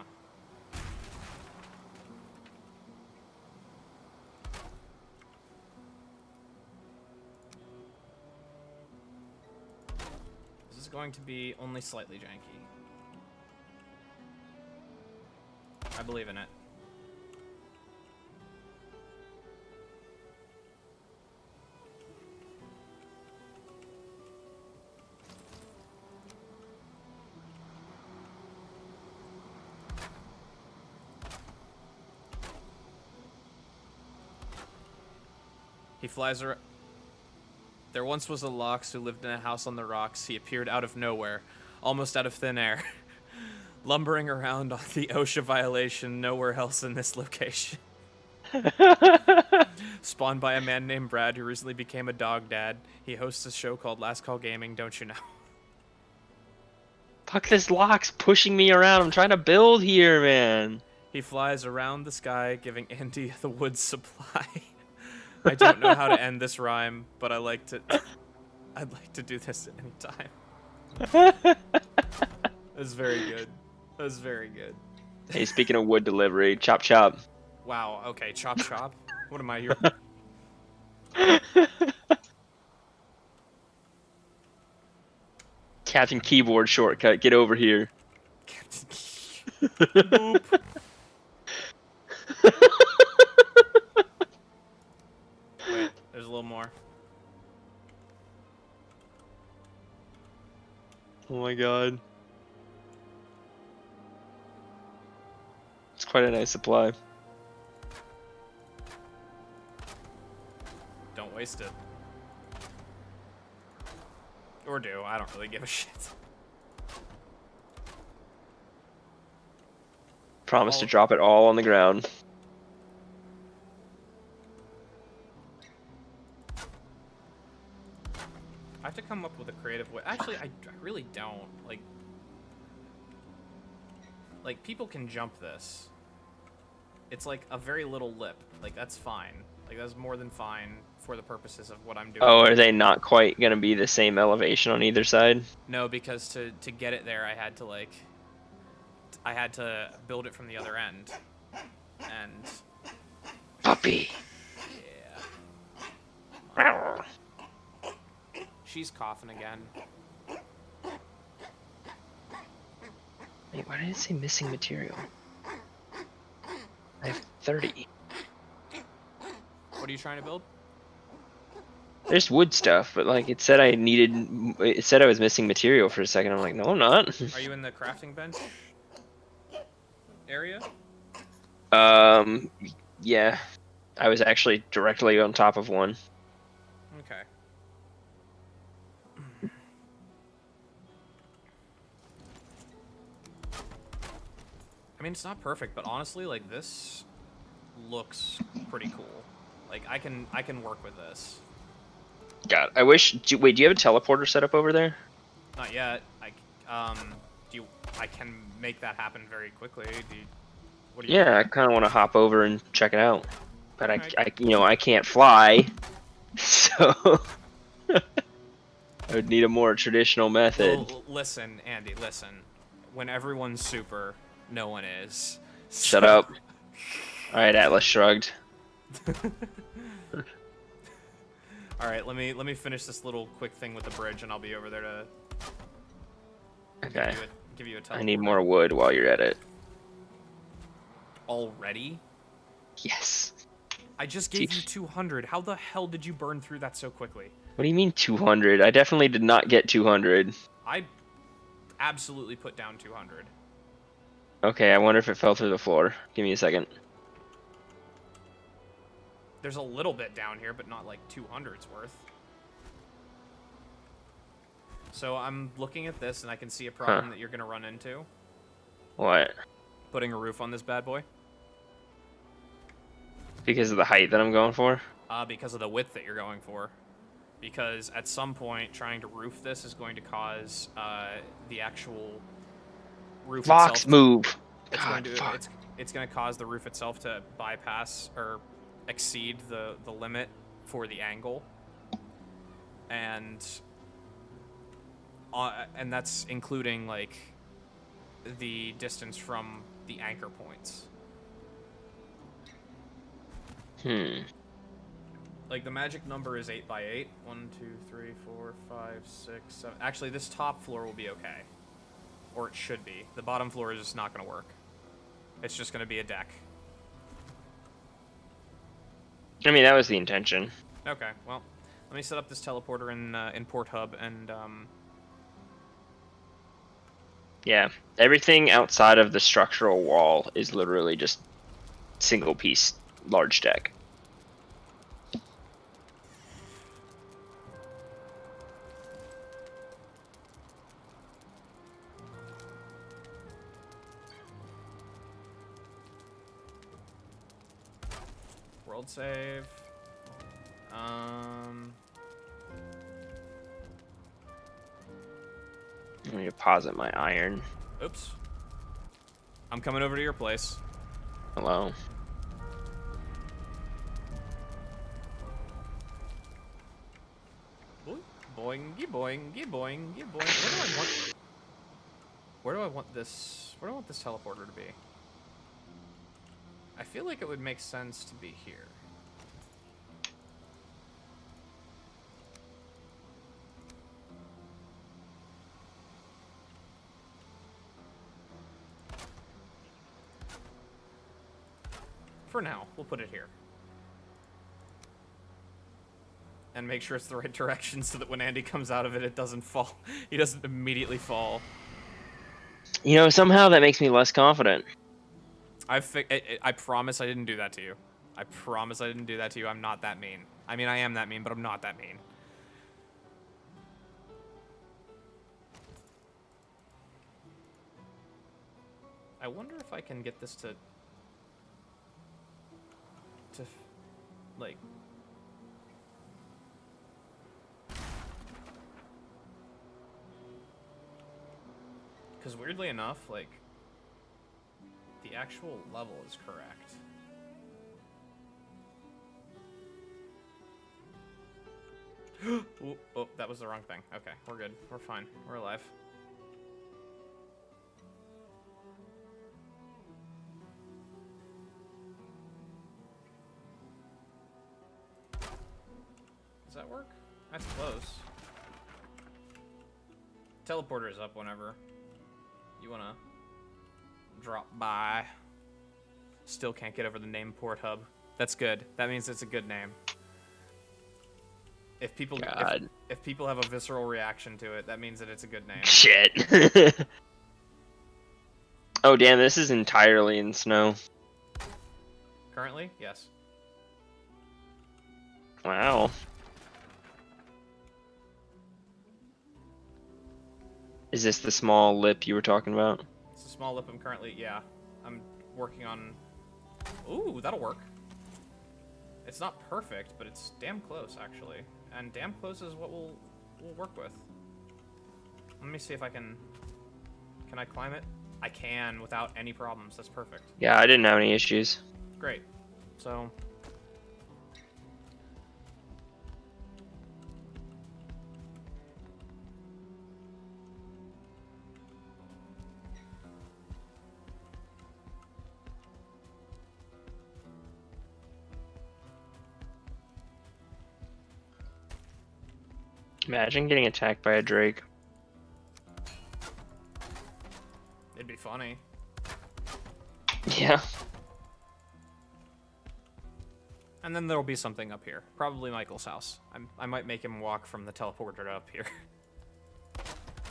[SPEAKER 1] This is going to be only slightly janky. believe in it. He flies around. There once was a Lox who lived in a house on the rocks. He appeared out of nowhere, almost out of thin air, lumbering around on the OSHA violation nowhere else in this location. Spawned by a man named Brad who recently became a dog dad. He hosts a show called Last Call Gaming, don't you know?
[SPEAKER 2] Fuck, this lock's pushing me around. I'm trying to build here, man.
[SPEAKER 1] He flies around the sky, giving Andy the wood supply. I don't know how to end this rhyme, but I'd like to do this at any time. That was very good. That was very good.
[SPEAKER 2] Hey, speaking of wood delivery, chop chop.
[SPEAKER 1] Wow, okay, chop chop. What am I here?
[SPEAKER 2] Captain Keyboard shortcut, get over here.
[SPEAKER 1] Captain Boop. Wait, there's a little more.
[SPEAKER 2] Oh my god. It's quite a nice supply.
[SPEAKER 1] Don't waste it. Or do, I don't really give a shit.
[SPEAKER 2] Promise to drop it all on the ground.
[SPEAKER 1] I have to come up with a creative way. Actually, I really don't. Like, people can jump this. It's like a very little lip. Like, that's fine. Like, that's more than fine for the purposes of what I'm doing.
[SPEAKER 2] Oh, are they not quite gonna be the same elevation on either side?
[SPEAKER 1] No, because to get it there, I had to build it from the other end. And
[SPEAKER 2] Puppy.
[SPEAKER 1] yeah. She's coughing again.
[SPEAKER 2] Wait, why did it say missing material? I have 30.
[SPEAKER 1] What are you trying to build?
[SPEAKER 2] There's wood stuff, but like it said it said I was missing material for a second. I'm like, no, I'm not.
[SPEAKER 1] Are you in the crafting bench area?
[SPEAKER 2] Yeah. I was actually directly on top of one.
[SPEAKER 1] Okay. I mean, it's not perfect, but honestly, like, this looks pretty cool. Like, I can work with this.
[SPEAKER 2] God, I wish. Wait, do you have a teleporter set up over there?
[SPEAKER 1] Not yet. I can make that happen very quickly. What do you?
[SPEAKER 2] Yeah, I kind of want to hop over and check it out, but
[SPEAKER 1] Alright.
[SPEAKER 2] I can't fly, so I would need a more traditional method.
[SPEAKER 1] Well, listen, Andy, listen. When everyone's super, no one is.
[SPEAKER 2] Shut up. All right, Atlas shrugged.
[SPEAKER 1] All right, let me finish this little quick thing with the bridge, and I'll be over there to
[SPEAKER 2] Okay.
[SPEAKER 1] give you a teleport.
[SPEAKER 2] I need more wood while you're at it.
[SPEAKER 1] Already?
[SPEAKER 2] Yes.
[SPEAKER 1] I just gave you 200. How the hell did you burn through that so quickly?
[SPEAKER 2] What do you mean 200? I definitely did not get 200.
[SPEAKER 1] I absolutely put down 200.
[SPEAKER 2] Okay, I wonder if it fell through the floor. Give me a second.
[SPEAKER 1] There's a little bit down here, but not like 200's worth. So I'm looking at this, and I can see a problem that you're going to run into.
[SPEAKER 2] What?
[SPEAKER 1] Putting a roof on this bad boy.
[SPEAKER 2] Because of the height that I'm going for?
[SPEAKER 1] Because of the width that you're going for. Because at some point, trying to roof this is going to cause the actual roof
[SPEAKER 2] Fox
[SPEAKER 1] itself.
[SPEAKER 2] move.
[SPEAKER 1] It's
[SPEAKER 2] God,
[SPEAKER 1] going to
[SPEAKER 2] fuck.
[SPEAKER 1] it's going to cause the roof itself to bypass or exceed the limit for the angle, and that's including like the distance from the anchor points. Like the magic number is 8 by 8. 1, 2, 3, 4, 5, 6, 7. Actually, this top floor will be okay, or it should be. The bottom floor is just not going to work. It's just gonna be a deck.
[SPEAKER 2] I mean, that was the intention.
[SPEAKER 1] Okay, well, let me set up this teleporter in Port Hub, and
[SPEAKER 2] Yeah, everything outside of the structural wall is literally just single piece large deck.
[SPEAKER 1] world save.
[SPEAKER 2] Let me deposit my iron.
[SPEAKER 1] Oops. I'm coming over to your place.
[SPEAKER 2] Hello.
[SPEAKER 1] Boingy boingy boingy boing. Where do I want this? Where do I want this teleporter to be? I feel like it would make sense to be here. For now, we'll put it here. And make sure it's the right direction so that when Andy comes out of it, it doesn't fall. He doesn't immediately fall.
[SPEAKER 2] You know, somehow that makes me less confident.
[SPEAKER 1] I promise I didn't do that to you. I promise I didn't do that to you. I'm not that mean. I mean, I am that mean, but I'm not that mean. I wonder if I can get this to like... Because weirdly enough, like, the actual level is correct. Ooh, oh, that was the wrong thing. Okay, we're good. We're fine. We're alive. Does that work? That's close. Teleporter is up whenever you wanna drop by. Still can't get over the name Port Hub. That's good. That means it's a good name. If people if people have a visceral reaction to it, that means that it's a good name.
[SPEAKER 2] Shit. Oh damn, this is entirely in snow.
[SPEAKER 1] Currently, yes.
[SPEAKER 2] Wow. Is this the small lip you were talking about?
[SPEAKER 1] It's a small lip. I'm currently, yeah. I'm working on. Ooh, that'll work. It's not perfect, but it's damn close actually, and damn close is what we'll work with. Let me see if I can. Can I climb it? I can without any problems. That's perfect.
[SPEAKER 2] Yeah, I didn't have any issues.
[SPEAKER 1] Great. So.
[SPEAKER 2] Imagine getting attacked by a drake.
[SPEAKER 1] It'd be funny.
[SPEAKER 2] Yeah.
[SPEAKER 1] And then there'll be something up here. Probably Michael's house. I might make him walk from the teleporter to up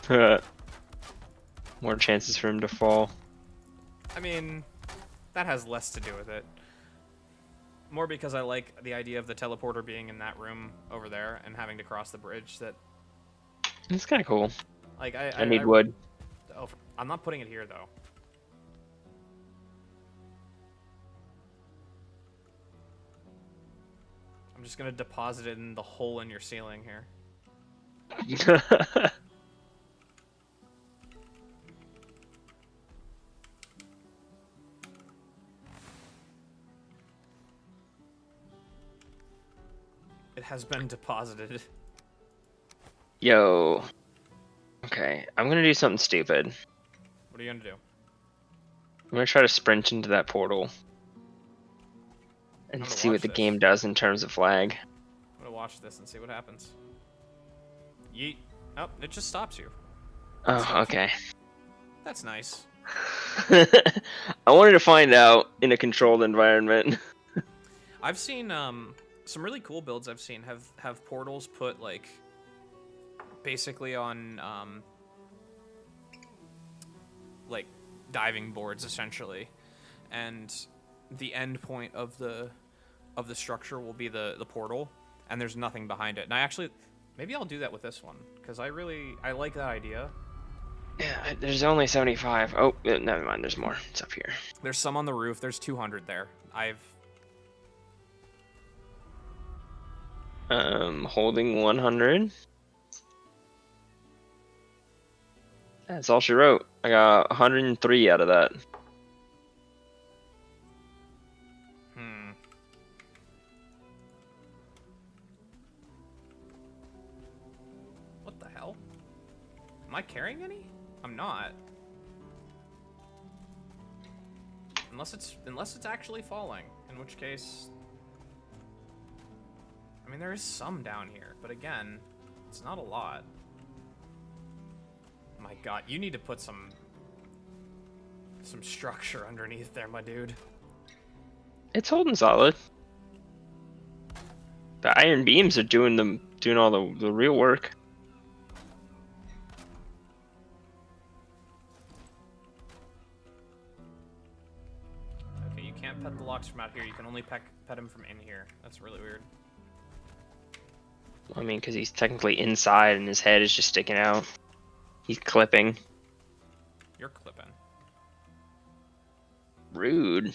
[SPEAKER 1] here.
[SPEAKER 2] More chances for him to fall.
[SPEAKER 1] I mean, that has less to do with it. More because I like the idea of the teleporter being in that room over there and having to cross the bridge. That
[SPEAKER 2] It's kind of cool.
[SPEAKER 1] like
[SPEAKER 2] I need wood.
[SPEAKER 1] Oh, I'm not putting it here though. I'm just gonna deposit it in the hole in your ceiling here. It has been deposited.
[SPEAKER 2] Yo. Okay, I'm gonna do something stupid.
[SPEAKER 1] What are you gonna do?
[SPEAKER 2] I'm gonna try to sprint into that portal and see what the game does in terms of lag.
[SPEAKER 1] I'm gonna watch this and see what happens. Yeet. Oh, it just stops you.
[SPEAKER 2] Oh, okay.
[SPEAKER 1] That's nice.
[SPEAKER 2] I wanted to find out in a controlled environment.
[SPEAKER 1] I've seen some really cool builds. I've seen have portals put like basically on like diving boards essentially, and the end point of the structure will be the portal, and there's nothing behind it. And I actually, maybe I'll do that with this one because I like that idea.
[SPEAKER 2] Yeah, there's only 75. Oh, never mind. There's more. It's up here.
[SPEAKER 1] There's some on the roof. There's 200 there.
[SPEAKER 2] Holding 100. That's all she wrote. I got 103 out of that.
[SPEAKER 1] What the hell? Am I carrying any? I'm not. Unless it's actually falling, in which case, I mean, there is some down here, but again, it's not a lot. My God, you need to put some structure underneath there, my dude.
[SPEAKER 2] It's holding solid. The iron beams are doing all the real work.
[SPEAKER 1] Okay, you can't pet the locks from out here. You can only pet him from in here. That's really weird.
[SPEAKER 2] I mean, because he's technically inside and his head is just sticking out. He's clipping.
[SPEAKER 1] You're clipping.
[SPEAKER 2] Rude.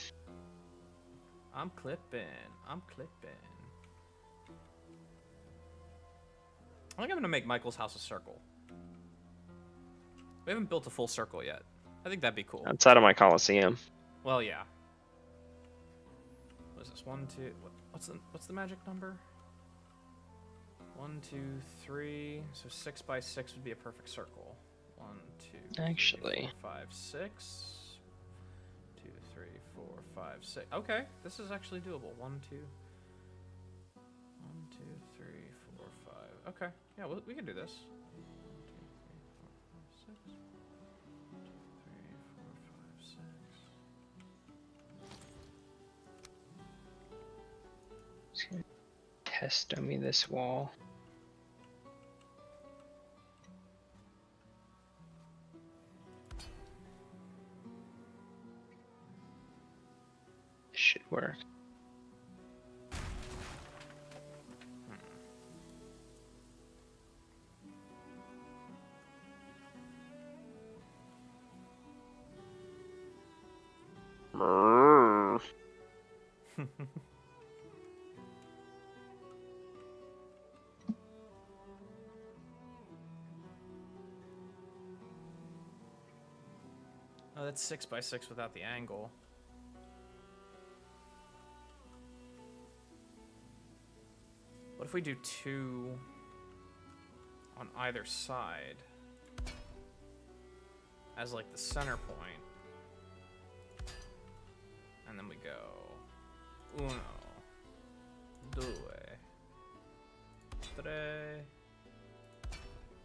[SPEAKER 1] I'm clipping. I'm clipping. I think I'm gonna make Michael's house a circle. We haven't built a full circle yet. I think that'd be cool.
[SPEAKER 2] Outside of my Coliseum.
[SPEAKER 1] Well, yeah. What is this? 1, 2. What's the magic number? 1, 2, 3. So 6 by 6 would be a perfect circle. 1, 2.
[SPEAKER 2] Actually.
[SPEAKER 1] 4, 5, 6. 2, 3, 4, 5, 6. Okay, this is actually doable. 1, 2. 1, 2, 3, 4, 5. Okay, yeah, we can do this. 1, 2, 3, 4, 5, 6. 1, 2, 3, 4, 5, 6.
[SPEAKER 2] Just gonna test dummy this wall. This should work.
[SPEAKER 1] Oh, that's 6 by 6 without the angle. What if we do 2 on either side as like the center point, and then we go 1, 2, 3.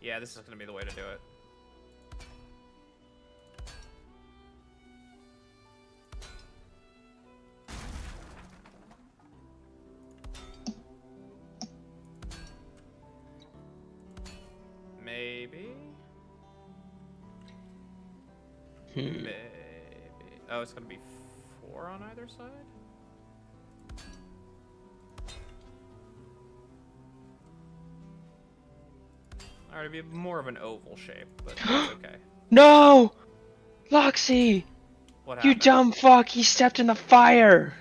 [SPEAKER 1] Yeah, this is gonna be the way to do it. Maybe. Maybe. Oh, it's gonna be 4 on either side? Alright, it'd be more of an oval shape, but that's okay.
[SPEAKER 2] No! Loxy!
[SPEAKER 1] What
[SPEAKER 2] You
[SPEAKER 1] happened?
[SPEAKER 2] dumb fuck! He stepped in the fire!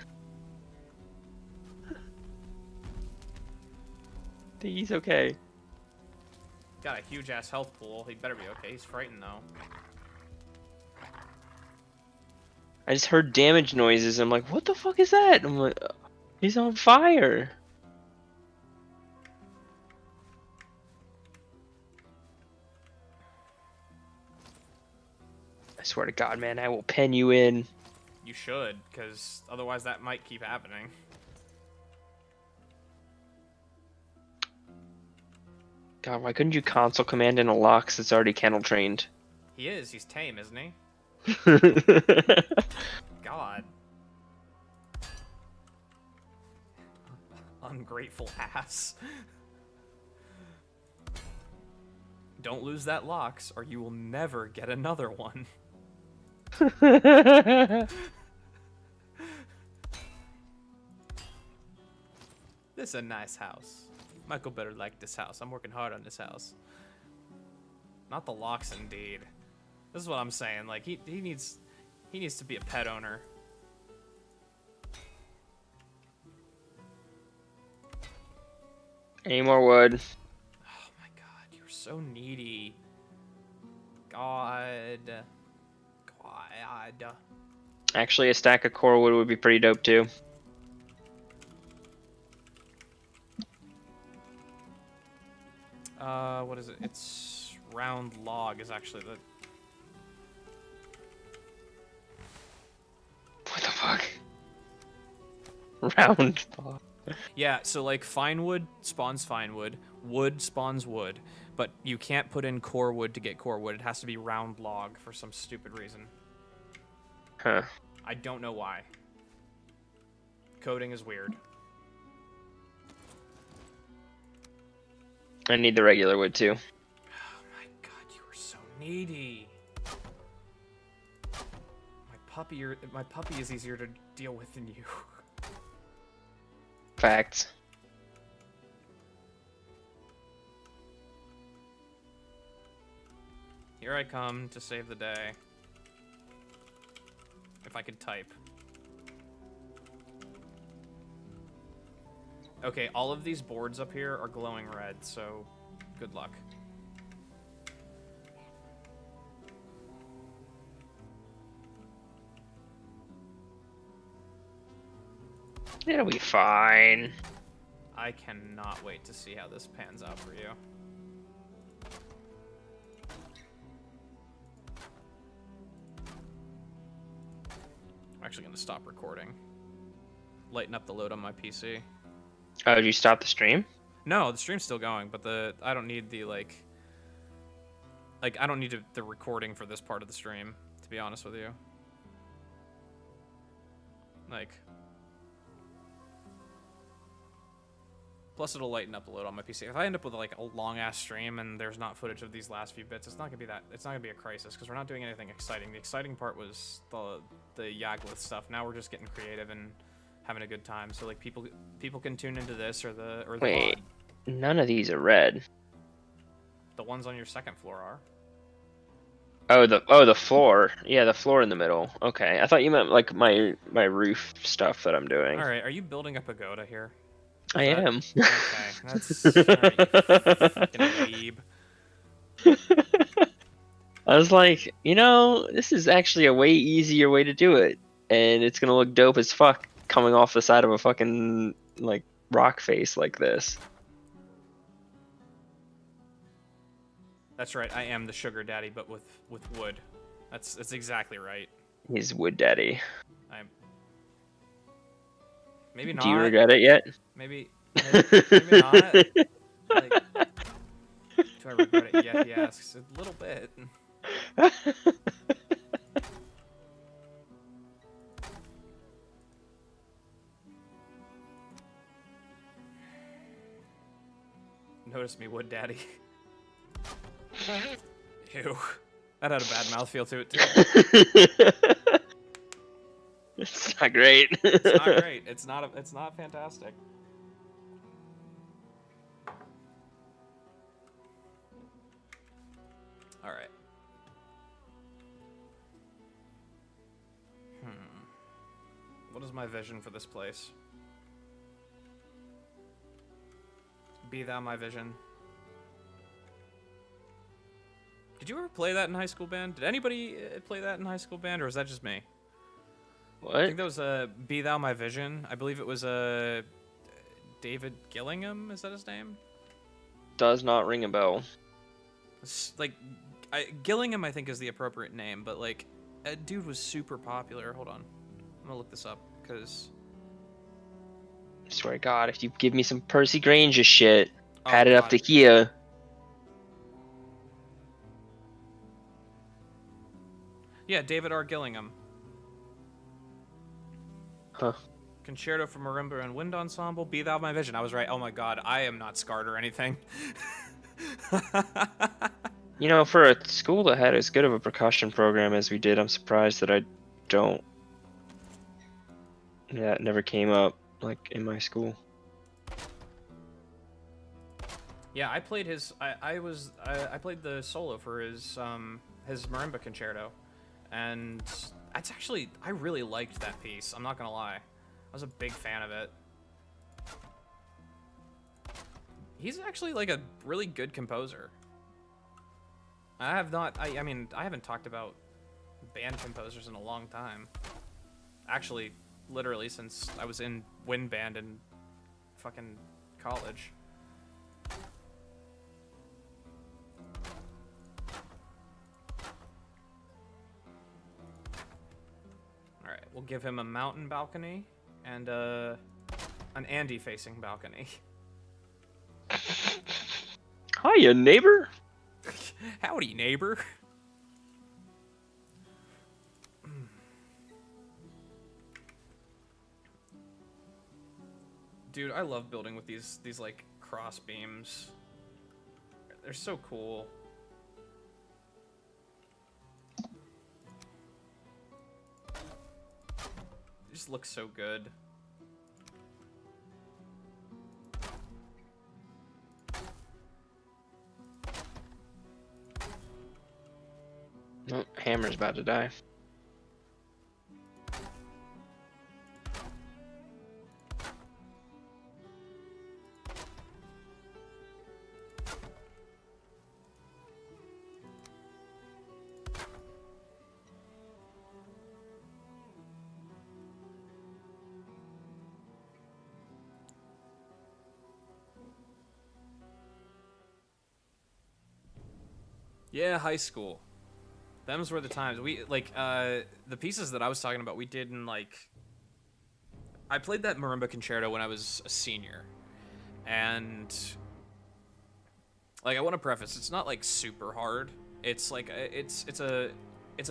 [SPEAKER 2] He's okay.
[SPEAKER 1] Got a huge ass health pool. He better be okay. He's frightened though.
[SPEAKER 2] I just heard damage noises. I'm like, what the fuck is that? I'm like, he's on fire. I swear to God, man, I will pen you in.
[SPEAKER 1] You should, because otherwise that might keep happening.
[SPEAKER 2] God, why couldn't you console command in a Lox that's already kennel trained?
[SPEAKER 1] He is. He's tame, isn't he? God. Ungrateful ass. Don't lose that locks, or you will never get another one. This is a nice house. Michael better like this house. I'm working hard on this house. Not the locks, indeed. This is what I'm saying. Like he needs to be a pet owner.
[SPEAKER 2] Any more wood?
[SPEAKER 1] Oh my God, you're so needy. God.
[SPEAKER 2] Actually, a stack of core wood would be pretty dope too.
[SPEAKER 1] What is it? It's round log is actually the...
[SPEAKER 2] What the fuck? Round log.
[SPEAKER 1] Yeah, so like fine wood spawns fine wood, wood spawns wood, but you can't put in core wood to get core wood. It has to be round log for some stupid reason.
[SPEAKER 2] Huh.
[SPEAKER 1] I don't know why. Coding is weird.
[SPEAKER 2] I need the regular wood too.
[SPEAKER 1] Oh my God, you are so needy. My puppy is easier to deal with than you.
[SPEAKER 2] Facts.
[SPEAKER 1] Here I come to save the day. If I could type. Okay, all of these boards up here are glowing red, so good luck.
[SPEAKER 2] It'll be fine.
[SPEAKER 1] I cannot wait to see how this pans out for you. I'm actually going to stop recording. Lighten up the load on my PC.
[SPEAKER 2] Oh, did you stop the stream?
[SPEAKER 1] No, the stream's still going, but I don't need the I don't need the recording for this part of the stream, to be honest with you. Plus it'll lighten up the load on my PC. If I end up with like a long ass stream and there's not footage of these last few bits, it's not gonna be a crisis because we're not doing anything exciting. The exciting part was the Yagluth stuff. Now we're just getting creative and having a good time. So like people can tune into this or the
[SPEAKER 2] Wait,
[SPEAKER 1] VOD.
[SPEAKER 2] none of these are red.
[SPEAKER 1] The ones on your second floor are.
[SPEAKER 2] Oh, the floor. Yeah, the floor in the middle. Okay, I thought you meant like my roof stuff that I'm doing.
[SPEAKER 1] All right, are you building a pagoda here?
[SPEAKER 2] I am.
[SPEAKER 1] Okay, that's all right, you fucking weeb.
[SPEAKER 2] I was like, this is actually a way easier way to do it, and it's gonna look dope as fuck coming off the side of a fucking like rock face like this.
[SPEAKER 1] That's right. I am the sugar daddy, but with wood. That's exactly right.
[SPEAKER 2] He's wood daddy.
[SPEAKER 1] Maybe not.
[SPEAKER 2] Do you regret it yet?
[SPEAKER 1] Maybe not. Like, do I regret it yet? He asks. A little bit. Notice me, wood daddy. Ew. That had a bad mouthfeel to it too.
[SPEAKER 2] It's not great.
[SPEAKER 1] It's not great. It's not fantastic. All right. What is my vision for this place? Be thou my vision. Did you ever play that in high school band? Did anybody play that in high school band, or was that just me?
[SPEAKER 2] What?
[SPEAKER 1] I think that was Be Thou My Vision. I believe it was David Gillingham. Is that his name?
[SPEAKER 2] Does not ring a bell.
[SPEAKER 1] Gillingham, I think, is the appropriate name, but like, a dude was super popular. Hold on, I'm gonna look this up because.
[SPEAKER 2] I swear to God, if you give me some Percy Granger shit,
[SPEAKER 1] Oh,
[SPEAKER 2] pat it up
[SPEAKER 1] God.
[SPEAKER 2] to here.
[SPEAKER 1] Yeah, David R. Gillingham.
[SPEAKER 2] Huh.
[SPEAKER 1] Concerto for Marimba and Wind Ensemble. Be Thou My Vision. I was right. Oh my god, I am not scarred or anything.
[SPEAKER 2] You know, for a school that had as good of a percussion program as we did, I'm surprised that I don't. Yeah, it never came up like in my school.
[SPEAKER 1] Yeah, I played his. I played the solo for his marimba concerto, and that's actually, I really liked that piece. I'm not gonna lie, I was a big fan of it. He's actually like a really good composer. I mean, I haven't talked about band composers in a long time. Actually, literally since I was in wind band in fucking college. Alright, we'll give him a mountain balcony and an Andy-facing balcony.
[SPEAKER 2] Hiya, neighbor.
[SPEAKER 1] Howdy, neighbor. Dude, I love building with these like cross beams. They're so cool. They just look so good.
[SPEAKER 2] Oh, hammer's about to die.
[SPEAKER 1] Yeah, high school. Them's were the times. We, like, the pieces that I was talking about, we did in, like... I played that marimba concerto when I was a senior. And... Like, I want to preface, it's not, like, super hard. It's, like, it's a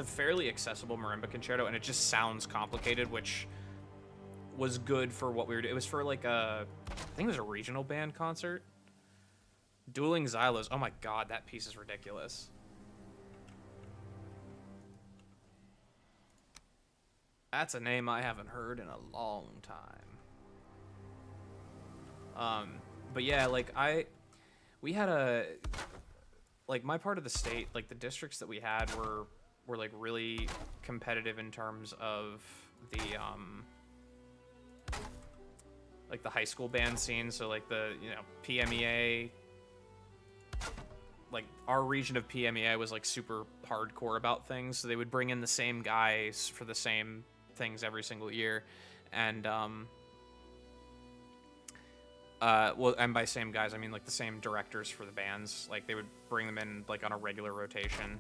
[SPEAKER 1] fairly accessible marimba concerto, and it just sounds complicated, which was good for what we were doing. It was for, like, I think it was a regional band concert. Dueling Xylos. Oh my god, that piece is ridiculous. That's a name I haven't heard in a long time. But yeah, like, we had like, my part of the state, like, the districts that we had were like, really competitive in terms of the, like, the high school band scene, so, like, the, you know, PMEA, like, our region of PMEA was, like, super hardcore about things, so they would bring in the same guys for the same things every single year, and, well, and by same guys, I mean, like, the same directors for the bands, like, they would bring them in, like, on a regular rotation,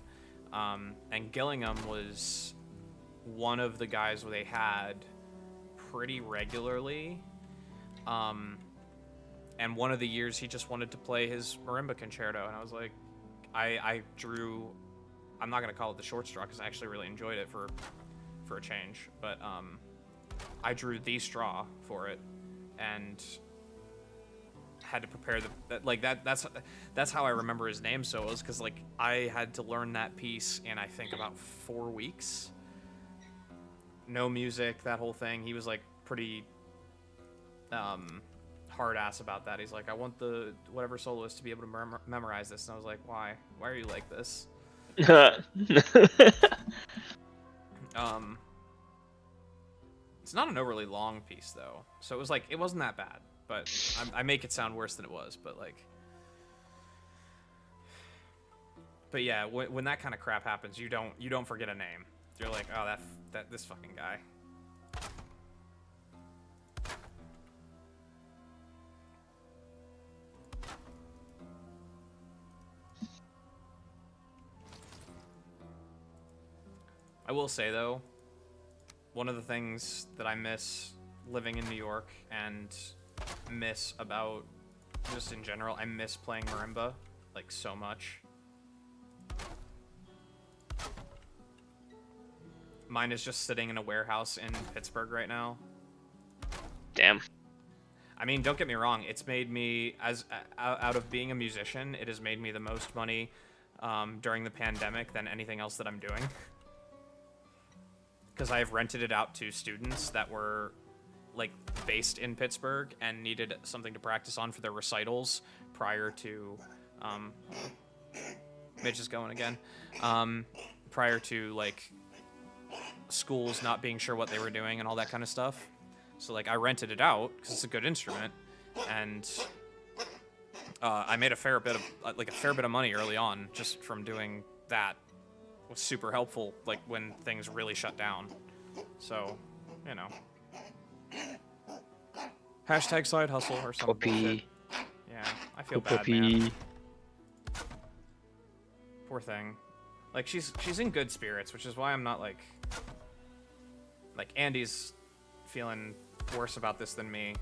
[SPEAKER 1] and Gillingham was one of the guys they had pretty regularly, and one of the years he just wanted to play his marimba concerto, and I was like, I drew, I'm not gonna call it the short straw because I actually really enjoyed it for a change, but I drew the straw for it, and had to prepare that's how I remember his name solos, because, like, I had to learn that piece in, I think, about 4 weeks. No music, that whole thing. He was, like, pretty hard ass about that. He's like, I want the whatever soloist to be able to memorize this, and I was like, why are you like this? It's not an overly long piece though, so it was like, it wasn't that bad, but I make it sound worse than it was, but, like, but yeah, when that kind of crap happens, you don't forget a name. You're like, oh, that this fucking guy. I will say, though, one of the things that I miss living in New York and miss about just in general, I miss playing marimba, like, so much. Mine is just sitting in a warehouse in Pittsburgh right now.
[SPEAKER 2] Damn.
[SPEAKER 1] I mean, don't get me wrong. It's made me, out of being a musician, it has made me the most money during the pandemic than anything else that I'm doing. Because I have rented it out to students that were, like, based in Pittsburgh and needed something to practice on for their recitals prior to, Mitch is going again, prior to, like, schools not being sure what they were doing and all that kind of stuff. So, like, I rented it out because it's a good instrument, and I made a fair bit of money early on just from doing that. It was super helpful, like, when things really shut down. So, you know. Hashtag side hustle or some bullshit. Yeah, I feel bad, man. Poor thing. Like, she's in good spirits, which is why I'm not, like, Andy's feeling worse about this than me,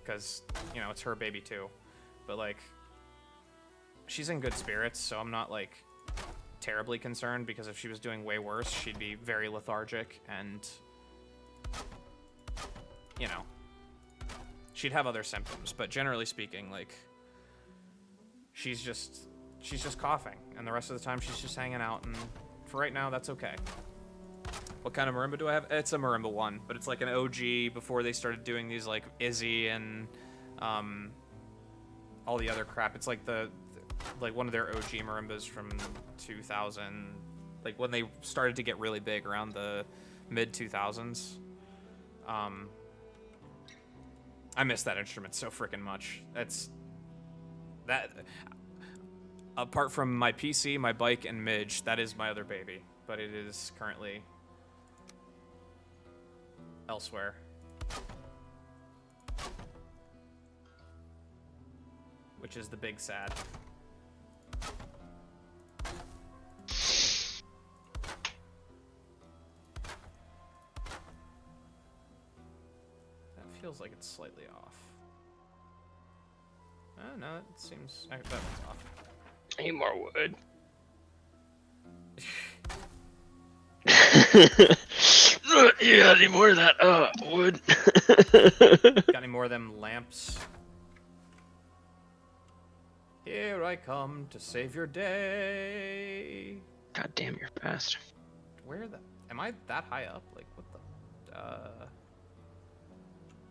[SPEAKER 1] because, you know, it's her baby too. But, like, she's in good spirits, so I'm not, like, terribly concerned, because if she was doing way worse, she'd be very lethargic, and, you know, she'd have other symptoms. But generally speaking, like, she's just coughing, and the rest of the time she's just hanging out, and for right now, that's okay. What kind of marimba do I have? It's a marimba 1, but it's like an OG before they started doing these, like, Izzy and all the other crap. It's like like one of their OG marimbas from 2000, like when they started to get really big around the mid 2000s. I miss that instrument so freaking much. That apart from my PC, my bike, and Midge, that is my other baby, but it is currently elsewhere. Which is the big sad. That feels like it's slightly off. Oh, no, it seems... that one's off.
[SPEAKER 2] I need more wood. Yeah, I need more of that wood.
[SPEAKER 1] Got any more of them lamps? Here I come to save your day.
[SPEAKER 2] God damn, you're fast.
[SPEAKER 1] Where the... Am I that high up? Like, what the...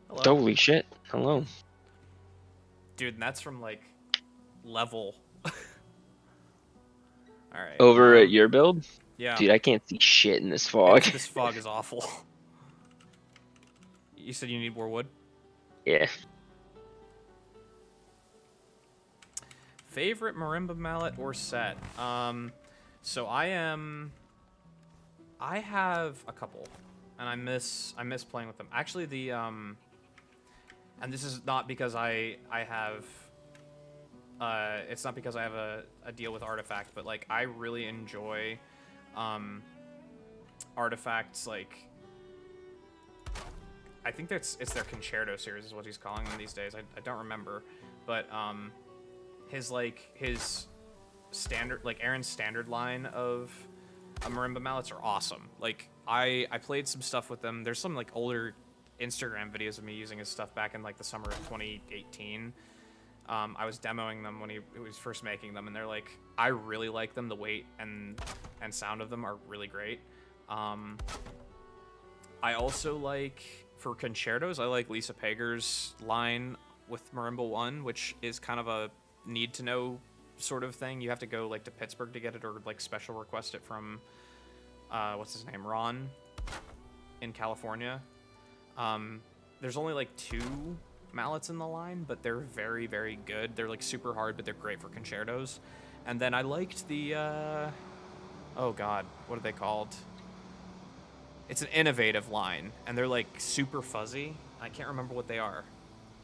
[SPEAKER 1] Hello?
[SPEAKER 2] Holy shit. Hello.
[SPEAKER 1] Dude, and that's from, like, level. Alright.
[SPEAKER 2] Over at your build?
[SPEAKER 1] Yeah.
[SPEAKER 2] Dude, I can't see shit in this fog.
[SPEAKER 1] This fog is awful. You said you need more wood?
[SPEAKER 2] Yeah.
[SPEAKER 1] Favorite marimba mallet or set? So I have a couple, and I miss playing with them. Actually, the and this is not because I have it's not because I have a deal with Artifact, but like I really enjoy Artifact's, like, I think it's their Concerto series is what he's calling them these days. I don't remember, but his standard, like Aaron's standard line of marimba mallets are awesome. Like I played some stuff with them. There's some like older Instagram videos of me using his stuff back in like the summer of 2018. I was demoing them when he was first making them, and they're like, I really like them. The weight and sound of them are really great. I also like, for concertos, I like Lisa Pager's line with Marimba 1, which is kind of a need-to-know sort of thing. You have to go like to Pittsburgh to get it, or like special request it from, what's his name, Ron, in California. There's only like 2 mallets in the line, but they're very, very good. They're like super hard, but they're great for concertos. And then I liked the, oh god, what are they called? It's an innovative line, and they're like super fuzzy. I can't remember what they are.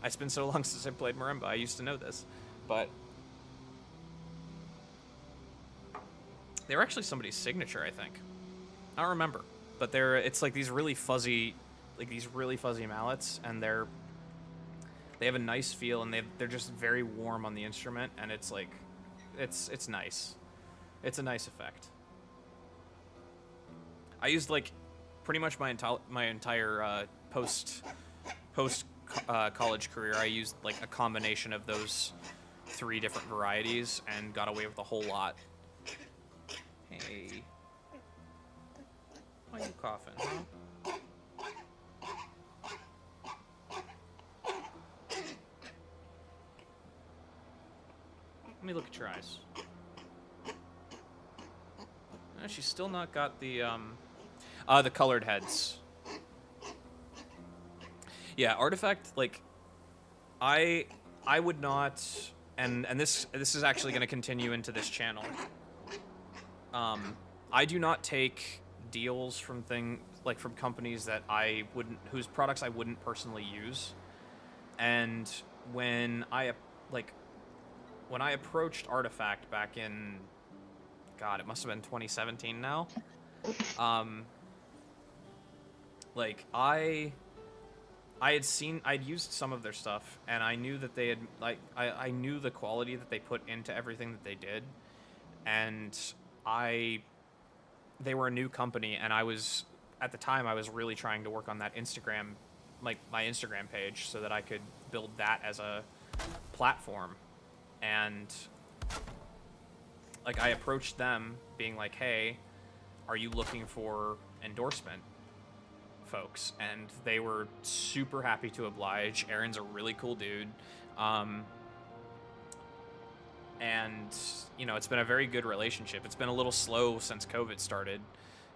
[SPEAKER 1] It's been so long since I played marimba. I used to know this, but they were actually somebody's signature, I think. I don't remember, but it's like these really fuzzy mallets, and they have a nice feel, and they're just very warm on the instrument, and it's like, it's nice. It's a nice effect. I used like pretty much my entire post college career, I used like a combination of those 3 different varieties and got away with a whole lot. Hey, why are you coughing, huh? Let me look at your eyes. She's still not got the colored heads. Yeah, Artifact, like, I would not, and this is actually going to continue into this channel. I do not take deals from from companies that whose products I wouldn't personally use. And when I approached Artifact back in, God, it must have been 2017 now. Like I'd used some of their stuff, and I knew that they had, like, I knew the quality that they put into everything that they did, and they were a new company, and at the time I was really trying to work on that Instagram, like my Instagram page, so that I could build that as a platform. And like I approached them being like, hey, are you looking for endorsement folks? And they were super happy to oblige. Aaron's a really cool dude. And, you know, it's been a very good relationship. It's been a little slow since COVID started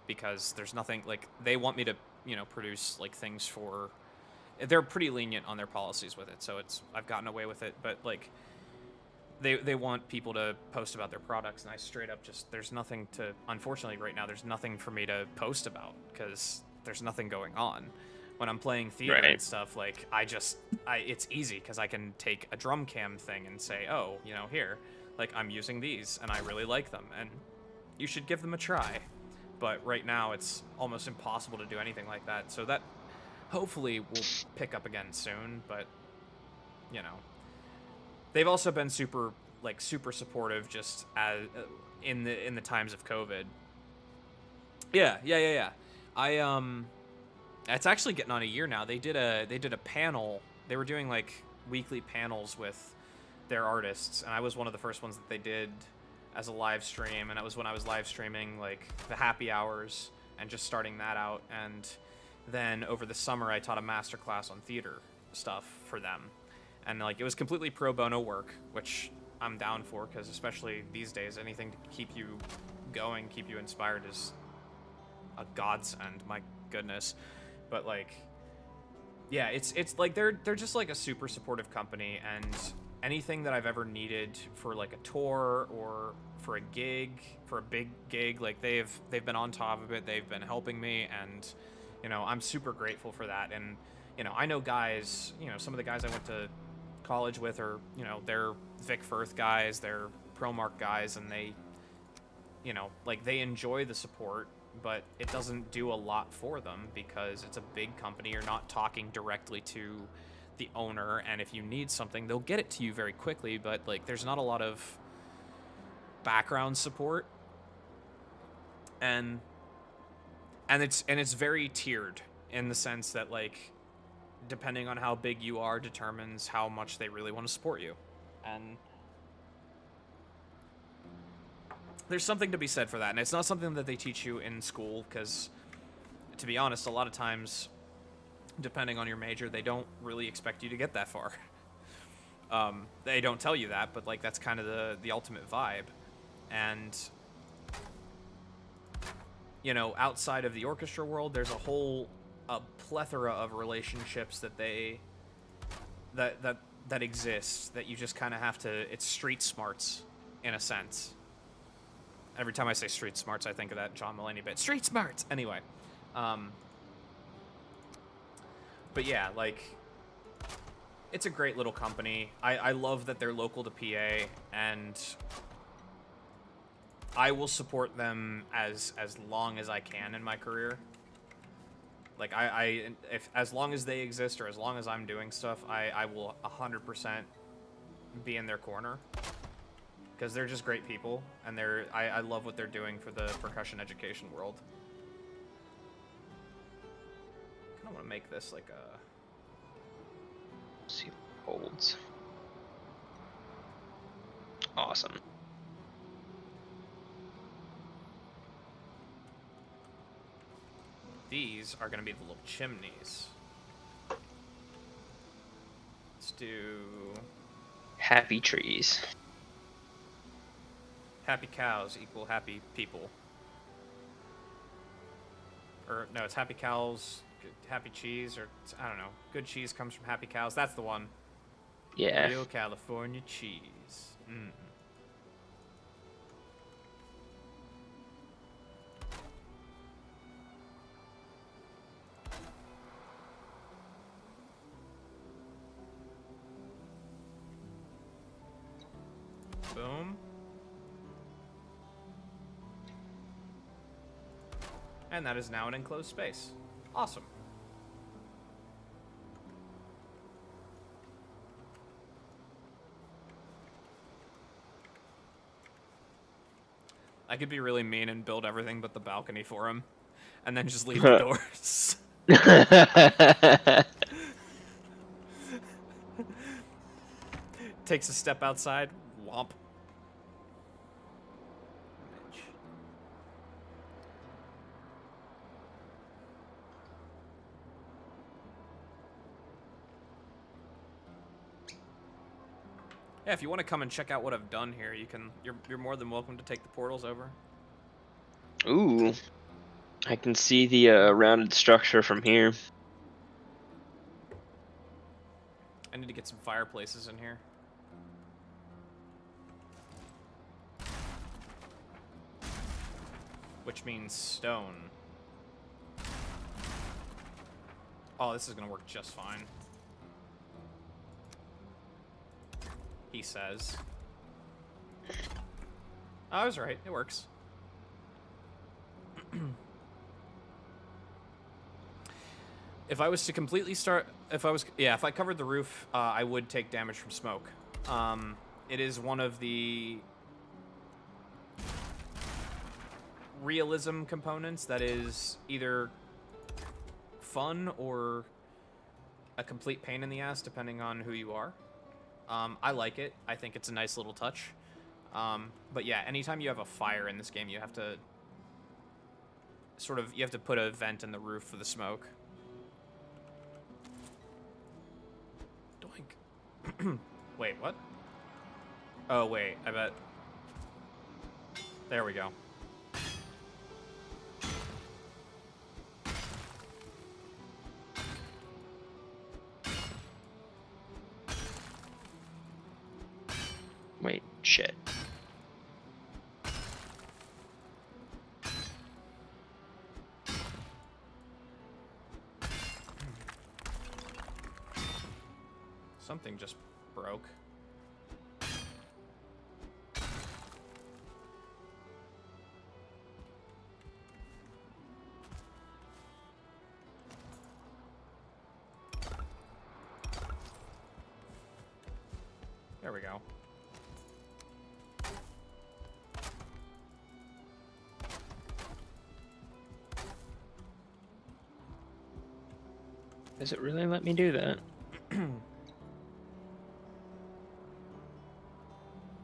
[SPEAKER 1] because there's nothing, like, they want me to, you know, produce, like, things for... They're pretty lenient on their policies with it, so I've gotten away with it, but, like, they want people to post about their products, and I straight up just... There's nothing to... Unfortunately, right now, there's nothing for me to post about because there's nothing going on. When I'm playing theater and stuff, like, it's easy because I can take a drum cam thing and say, oh, you know, here, like, I'm using these and I really like them and you should give them a try. But right now it's almost impossible to do anything like that. So that hopefully will pick up again soon, but, you know, they've also been super supportive just as in the times of COVID. Yeah. It's actually getting on a year now. They did a panel. They were doing like weekly panels with their artists, and I was one of the first ones that they did as a live stream, and that was when I was live streaming like the happy hours and just starting that out. And then over the summer I taught a master class on theater stuff for them, and like it was completely pro bono work, which I'm down for, because especially these days, anything to keep you going, keep you inspired is a godsend. My goodness. But like, yeah, it's like they're just like a super supportive company, and anything that I've ever needed for like a tour or for a gig, for a big gig, like they've been on top of it. They've been helping me, and you know, I'm super grateful for that. And you know, I know guys, you know, some of the guys I went to college with are, you know, they're Vic Firth guys, they're ProMark guys, and they, you know, like they enjoy the support, but it doesn't do a lot for them because it's a big company. You're not talking directly to the owner, and if you need something, they'll get it to you very quickly, but like there's not a lot of background support, and it's very tiered in the sense that like depending on how big you are determines how much they really want to support you. And there's something to be said for that, and it's not something that they teach you in school, because, to be honest, a lot of times, depending on your major, they don't really expect you to get that far. They don't tell you that, but, like, that's kind of the ultimate vibe. And, you know, outside of the orchestra world, there's a plethora of relationships that that exist, that you just kind of have to... It's street smarts, in a sense. Every time I say street smarts, I think of that John Mulaney bit. Street smarts! Anyway. But yeah, like, it's a great little company. I love that they're local to PA, and I will support them as long as I can in my career. Like, if as long as they exist, or as long as I'm doing stuff, I will 100% be in their corner. Because they're just great people, and I love what they're doing for the percussion education world. I want to make this like a...
[SPEAKER 2] See what holds. Awesome.
[SPEAKER 1] These are going to be the little chimneys. Let's do...
[SPEAKER 2] Happy trees.
[SPEAKER 1] Happy cows equal happy people. Or, no, it's happy cows, happy cheese, or, I don't know. Good cheese comes from happy cows. That's the one.
[SPEAKER 2] Yeah.
[SPEAKER 1] Real California cheese. Mm. Boom. And that is now an enclosed space. Awesome. I could be really mean and build everything but the balcony for him, and then just leave the doors. Takes a step outside. Womp. Yeah, if you want to come and check out what I've done here, you can. You're more than welcome to take the portals over.
[SPEAKER 2] Ooh. I can see the rounded structure from here.
[SPEAKER 1] I need to get some fireplaces in here. Which means stone. Oh, this is gonna work just fine. He says. Oh, I was right. It works. If I was to completely start... If I covered the roof, I would take damage from smoke. It is one of the... realism components that is either fun or a complete pain in the ass, depending on who you are. I like it. I think it's a nice little touch. But yeah, anytime you have a fire in this game, you have to you have to put a vent in the roof for the smoke. Doink. Wait, what? Oh, wait, I bet. There we go.
[SPEAKER 2] Wait, shit.
[SPEAKER 1] Something just broke. There we go.
[SPEAKER 2] Does it really let me do that?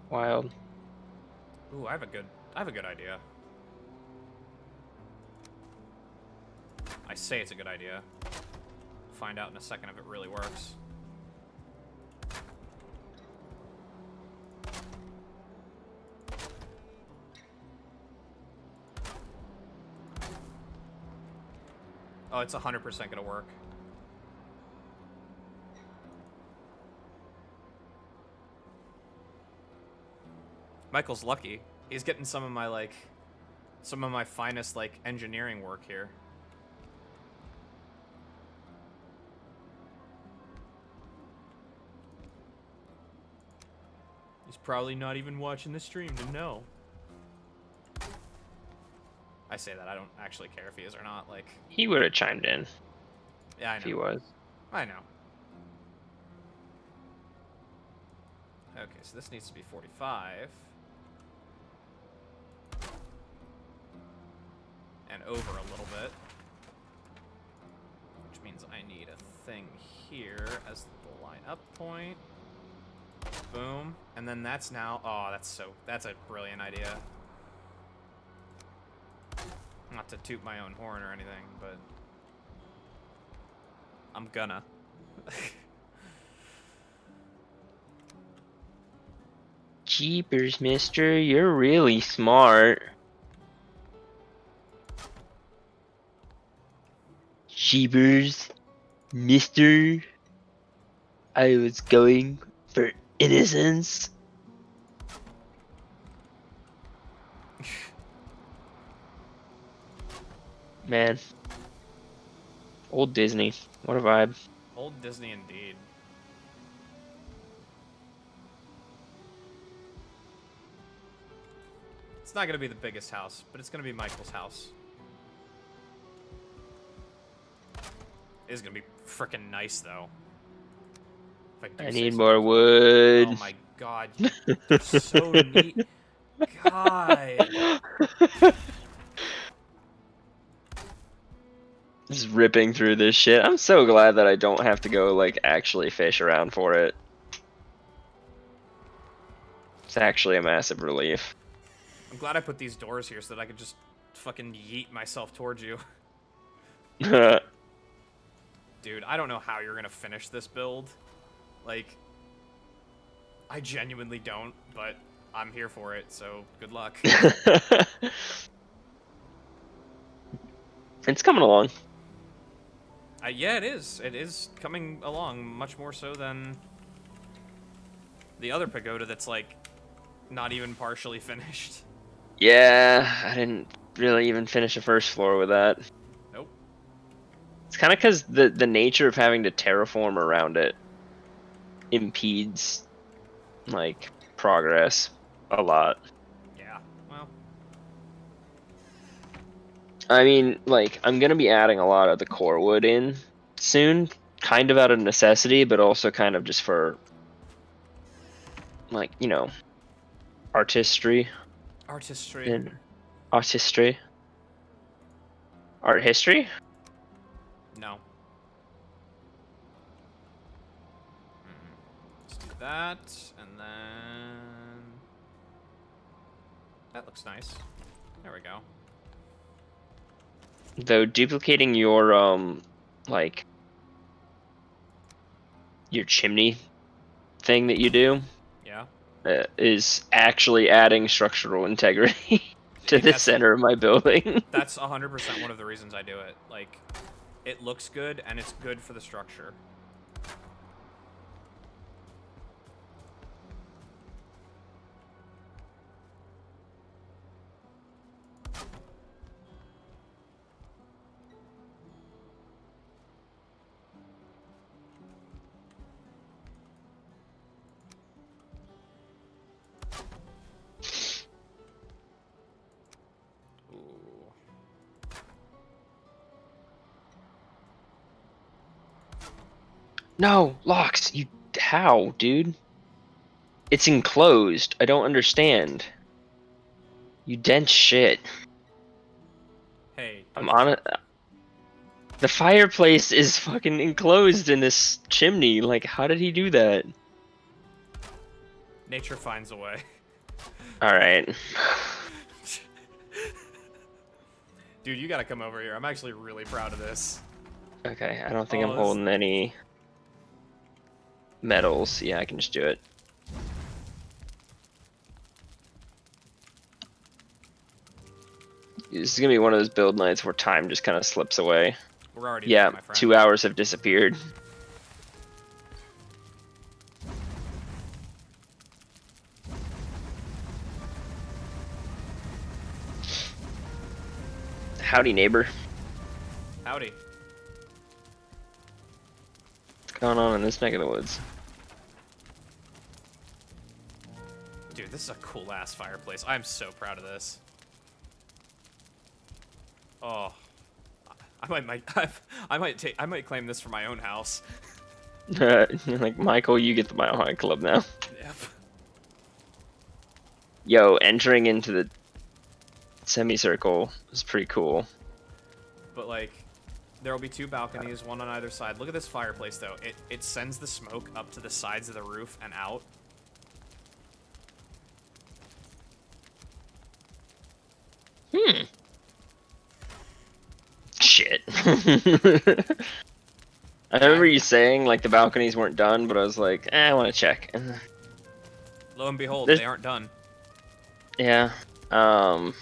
[SPEAKER 2] Wild.
[SPEAKER 1] Ooh, I have a good idea. I say it's a good idea. Find out in a second if it really works. Oh, it's 100% gonna work. Michael's lucky. He's getting some of my finest, engineering work here. He's probably not even watching the stream to know. I say that, I don't actually care if he is or not,
[SPEAKER 2] He would have chimed in.
[SPEAKER 1] Yeah, I know.
[SPEAKER 2] If he was.
[SPEAKER 1] I know. Okay, so this needs to be 45. And over a little bit. Which means here as the line-up point. Boom. And then that's now... Oh, that's a brilliant idea. Not to toot my own horn or anything, but... I'm gonna.
[SPEAKER 2] Jeepers, mister, you're really smart. Jeepers, mister, I was going for innocence. Man. Old Disney. What a vibe.
[SPEAKER 1] Old Disney indeed. It's not gonna be the biggest house, but it's gonna be Michael's house. It is gonna be frickin' nice though. If I do
[SPEAKER 2] I
[SPEAKER 1] say
[SPEAKER 2] need
[SPEAKER 1] so
[SPEAKER 2] more
[SPEAKER 1] myself.
[SPEAKER 2] wood.
[SPEAKER 1] Oh my god, you're so neat. God.
[SPEAKER 2] Just ripping through this shit. I'm so glad that I don't have to go, like, actually fish around for it. It's actually a massive relief.
[SPEAKER 1] I'm glad I put these doors here so that I could just fucking yeet myself towards you. Dude, I don't know how you're gonna finish this build. Like, I genuinely don't, but I'm here for it, so good luck.
[SPEAKER 2] It's coming along.
[SPEAKER 1] Yeah, it is. It is coming along much more so than the other pagoda that's, like, not even partially finished.
[SPEAKER 2] Yeah, I didn't really even finish the first floor with that.
[SPEAKER 1] Nope.
[SPEAKER 2] It's kind of because the nature of having to terraform around it impedes, like, progress a lot.
[SPEAKER 1] Yeah, well.
[SPEAKER 2] I mean, like, I'm gonna be adding a lot of the core wood in soon, kind of out of necessity, but also kind of just for, like, you know, artistry.
[SPEAKER 1] Artistry.
[SPEAKER 2] And artistry. Art history?
[SPEAKER 1] No. Let's do that, and then... That looks nice. There we go.
[SPEAKER 2] Though duplicating your, like, your chimney thing that you do
[SPEAKER 1] Yeah.
[SPEAKER 2] is actually adding structural integrity to the center of my building.
[SPEAKER 1] That's 100% one of the reasons I do it. Like, it looks good, and it's good for the structure.
[SPEAKER 2] No, locks. How, dude? It's enclosed. I don't understand. You dense shit.
[SPEAKER 1] Hey,
[SPEAKER 2] I'm on it. The fireplace is fucking enclosed in this chimney. Like, how did he do that?
[SPEAKER 1] Nature finds a way.
[SPEAKER 2] Alright.
[SPEAKER 1] Dude, you gotta come over here. I'm actually really proud of this.
[SPEAKER 2] Okay, I don't think I'm holding any metals. Yeah, I can just do it. This is gonna be one of those build nights where time just kind of slips away.
[SPEAKER 1] We're already
[SPEAKER 2] Yeah,
[SPEAKER 1] there, my friend.
[SPEAKER 2] 2 hours have disappeared. Howdy, neighbor.
[SPEAKER 1] Howdy.
[SPEAKER 2] What's going on in this neck of the woods?
[SPEAKER 1] Dude, this is a cool-ass fireplace. I'm so proud of this. Oh. I might claim this for my own house.
[SPEAKER 2] Like, Michael, you get the Mile High Club now.
[SPEAKER 1] Yep.
[SPEAKER 2] Yo, entering into the semicircle is pretty cool.
[SPEAKER 1] But, like, There will be 2 balconies, one on either side. Look at this fireplace, though. It sends the smoke up to the sides of the roof and out.
[SPEAKER 2] Shit. I remember you saying, like, the balconies weren't done, but I was like, I want to check.
[SPEAKER 1] Lo and behold,
[SPEAKER 2] There's-
[SPEAKER 1] they aren't done.
[SPEAKER 2] Yeah. I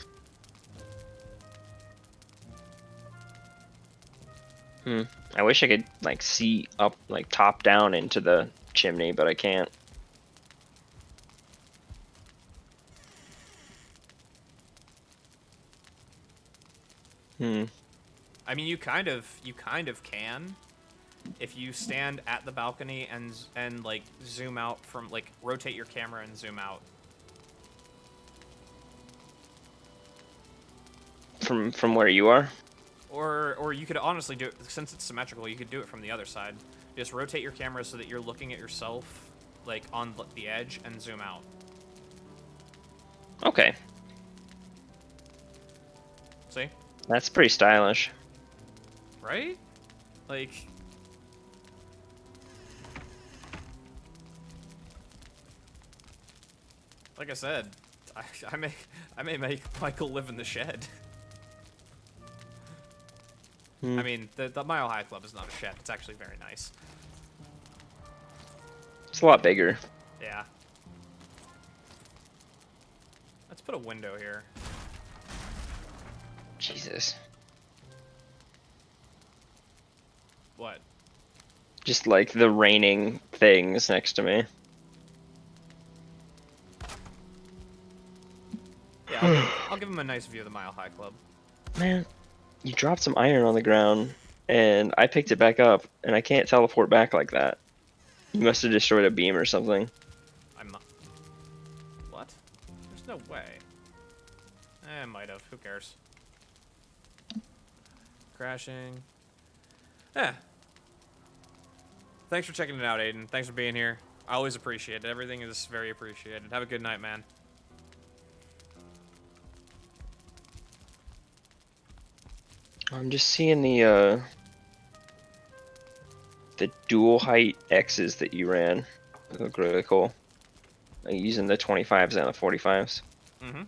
[SPEAKER 2] wish I could, like, see up, like, top down into the chimney, but I can't.
[SPEAKER 1] I mean, you kind of can. If you stand at the balcony and like zoom out from, like, rotate your camera and zoom out.
[SPEAKER 2] From where you are?
[SPEAKER 1] Or you could honestly do it, since it's symmetrical, you could do it from the other side. Just rotate your camera so that you're looking at yourself, like, on the edge, and zoom out.
[SPEAKER 2] Okay.
[SPEAKER 1] See?
[SPEAKER 2] That's pretty stylish.
[SPEAKER 1] Right? Like... Like I said, I may make Michael live in the shed. I mean, the Mile High Club is not a shed. It's actually very nice.
[SPEAKER 2] It's a lot bigger.
[SPEAKER 1] Yeah. Let's put a window here.
[SPEAKER 2] Jesus.
[SPEAKER 1] What?
[SPEAKER 2] Just like the raining things next to me.
[SPEAKER 1] Yeah, I'll give him a nice view of the Mile High Club.
[SPEAKER 2] Man, you dropped some iron on the ground, and I picked it back up, and I can't teleport back like that. You must have destroyed a beam or something.
[SPEAKER 1] I'm not... What? There's no way. I might have. Who cares? Crashing. Yeah. Thanks for checking it out, Aiden. Thanks for being here. I always appreciate it. Everything is very appreciated. Have a good night, man.
[SPEAKER 2] I'm just seeing the dual height X's that you ran. They look really cool. Like using the 25s and the 45s.
[SPEAKER 1] Mm-hmm.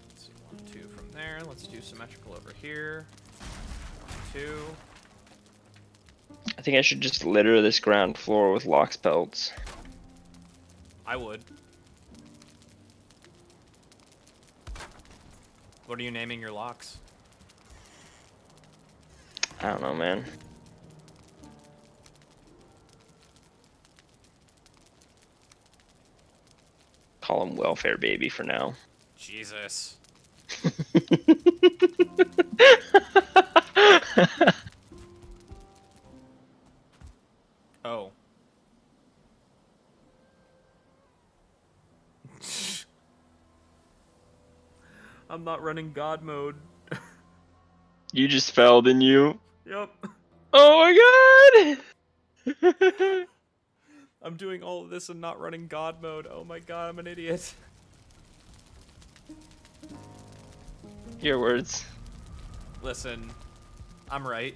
[SPEAKER 1] Let's see, 1, 2 from there. Let's do symmetrical over here. 1, 2.
[SPEAKER 2] I think I should just litter this ground floor with Lox pelts.
[SPEAKER 1] I would. What are you naming your locks?
[SPEAKER 2] I don't know, man. Call him Welfare Baby for now.
[SPEAKER 1] Jesus. Oh. I'm not running God mode.
[SPEAKER 2] You just fell, didn't you?
[SPEAKER 1] Yep.
[SPEAKER 2] Oh my god!
[SPEAKER 1] I'm doing all of this and not running God mode. Oh my god, I'm an idiot.
[SPEAKER 2] Your words.
[SPEAKER 1] Listen, I'm right.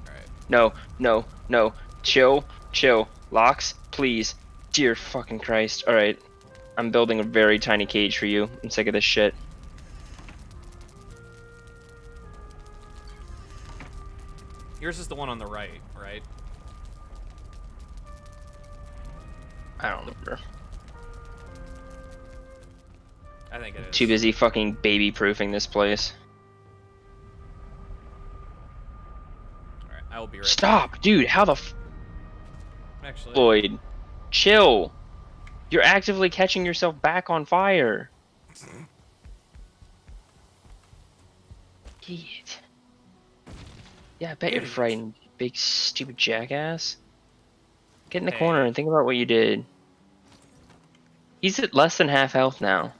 [SPEAKER 1] Alright.
[SPEAKER 2] No, no, no. Chill, chill. Lox, please. Dear fucking Christ. Alright. I'm building a very tiny cage for you. I'm sick of this shit.
[SPEAKER 1] Yours is the one on the right, right?
[SPEAKER 2] I don't remember.
[SPEAKER 1] I think it is.
[SPEAKER 2] Too busy fucking baby-proofing this place.
[SPEAKER 1] Alright, I will be right
[SPEAKER 2] Stop, dude. How the
[SPEAKER 1] back. Actually,
[SPEAKER 2] Floyd? Chill. You're actively catching yourself back on fire. Idiot. Yeah, I bet you're
[SPEAKER 1] Idiot.
[SPEAKER 2] frightened, big stupid jackass. Get in the
[SPEAKER 1] Hey.
[SPEAKER 2] corner and think about what you did. He's at less than half health now.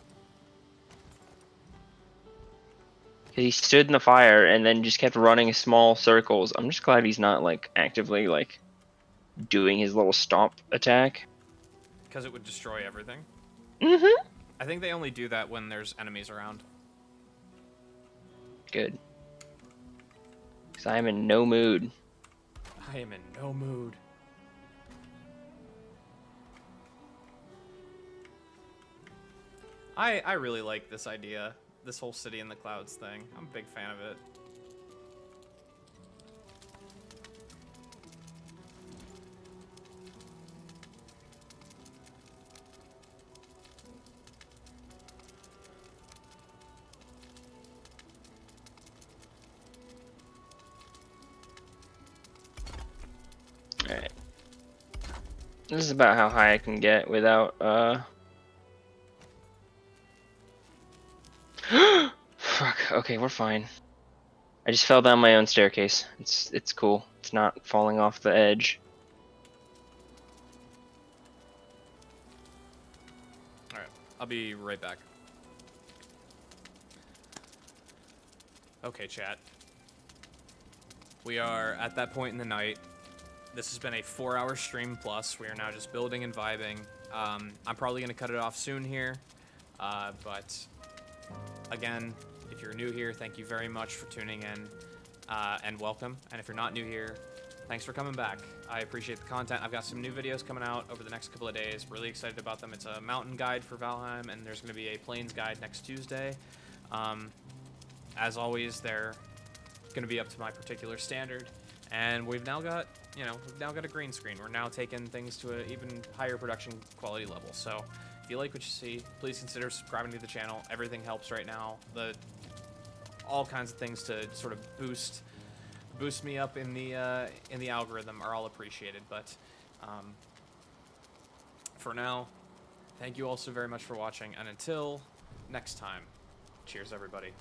[SPEAKER 2] He stood in the fire and then just kept running small circles. I'm just glad he's not like actively like doing his little stomp attack.
[SPEAKER 1] Because it would destroy everything.
[SPEAKER 2] Mm-hmm.
[SPEAKER 1] I think they only do that when there's enemies around.
[SPEAKER 2] Good. Because I am in no mood.
[SPEAKER 1] I am in no mood. I really like this idea. This whole city in the clouds thing. I'm a big fan of it.
[SPEAKER 2] Alright. This is about how high I can get without, Fuck, okay, we're fine. I just fell down my own staircase. It's cool. It's not falling off the edge.
[SPEAKER 1] Alright, I'll be right back. Okay, chat. We are at that point in the night. This has been a 4-hour stream plus. We are now just building and vibing. I'm probably going to cut it off soon here. But again, if you're new here, thank you very much for tuning in and welcome. And if you're not new here, thanks for coming back. I appreciate the content. I've got some new videos coming out over the next couple of days. Really excited about them. It's a mountain guide for Valheim, and there's going to be a plains guide next Tuesday. As always, they're going to be up to my particular standard. And we've now got, a green screen. We're now taking things to an even higher production quality level. So if you like what you see, please consider subscribing to the channel. Everything helps right now. All kinds of things to sort of boost me up in the algorithm are all appreciated. But for now, thank you all so very much for watching. And until next time, cheers, everybody.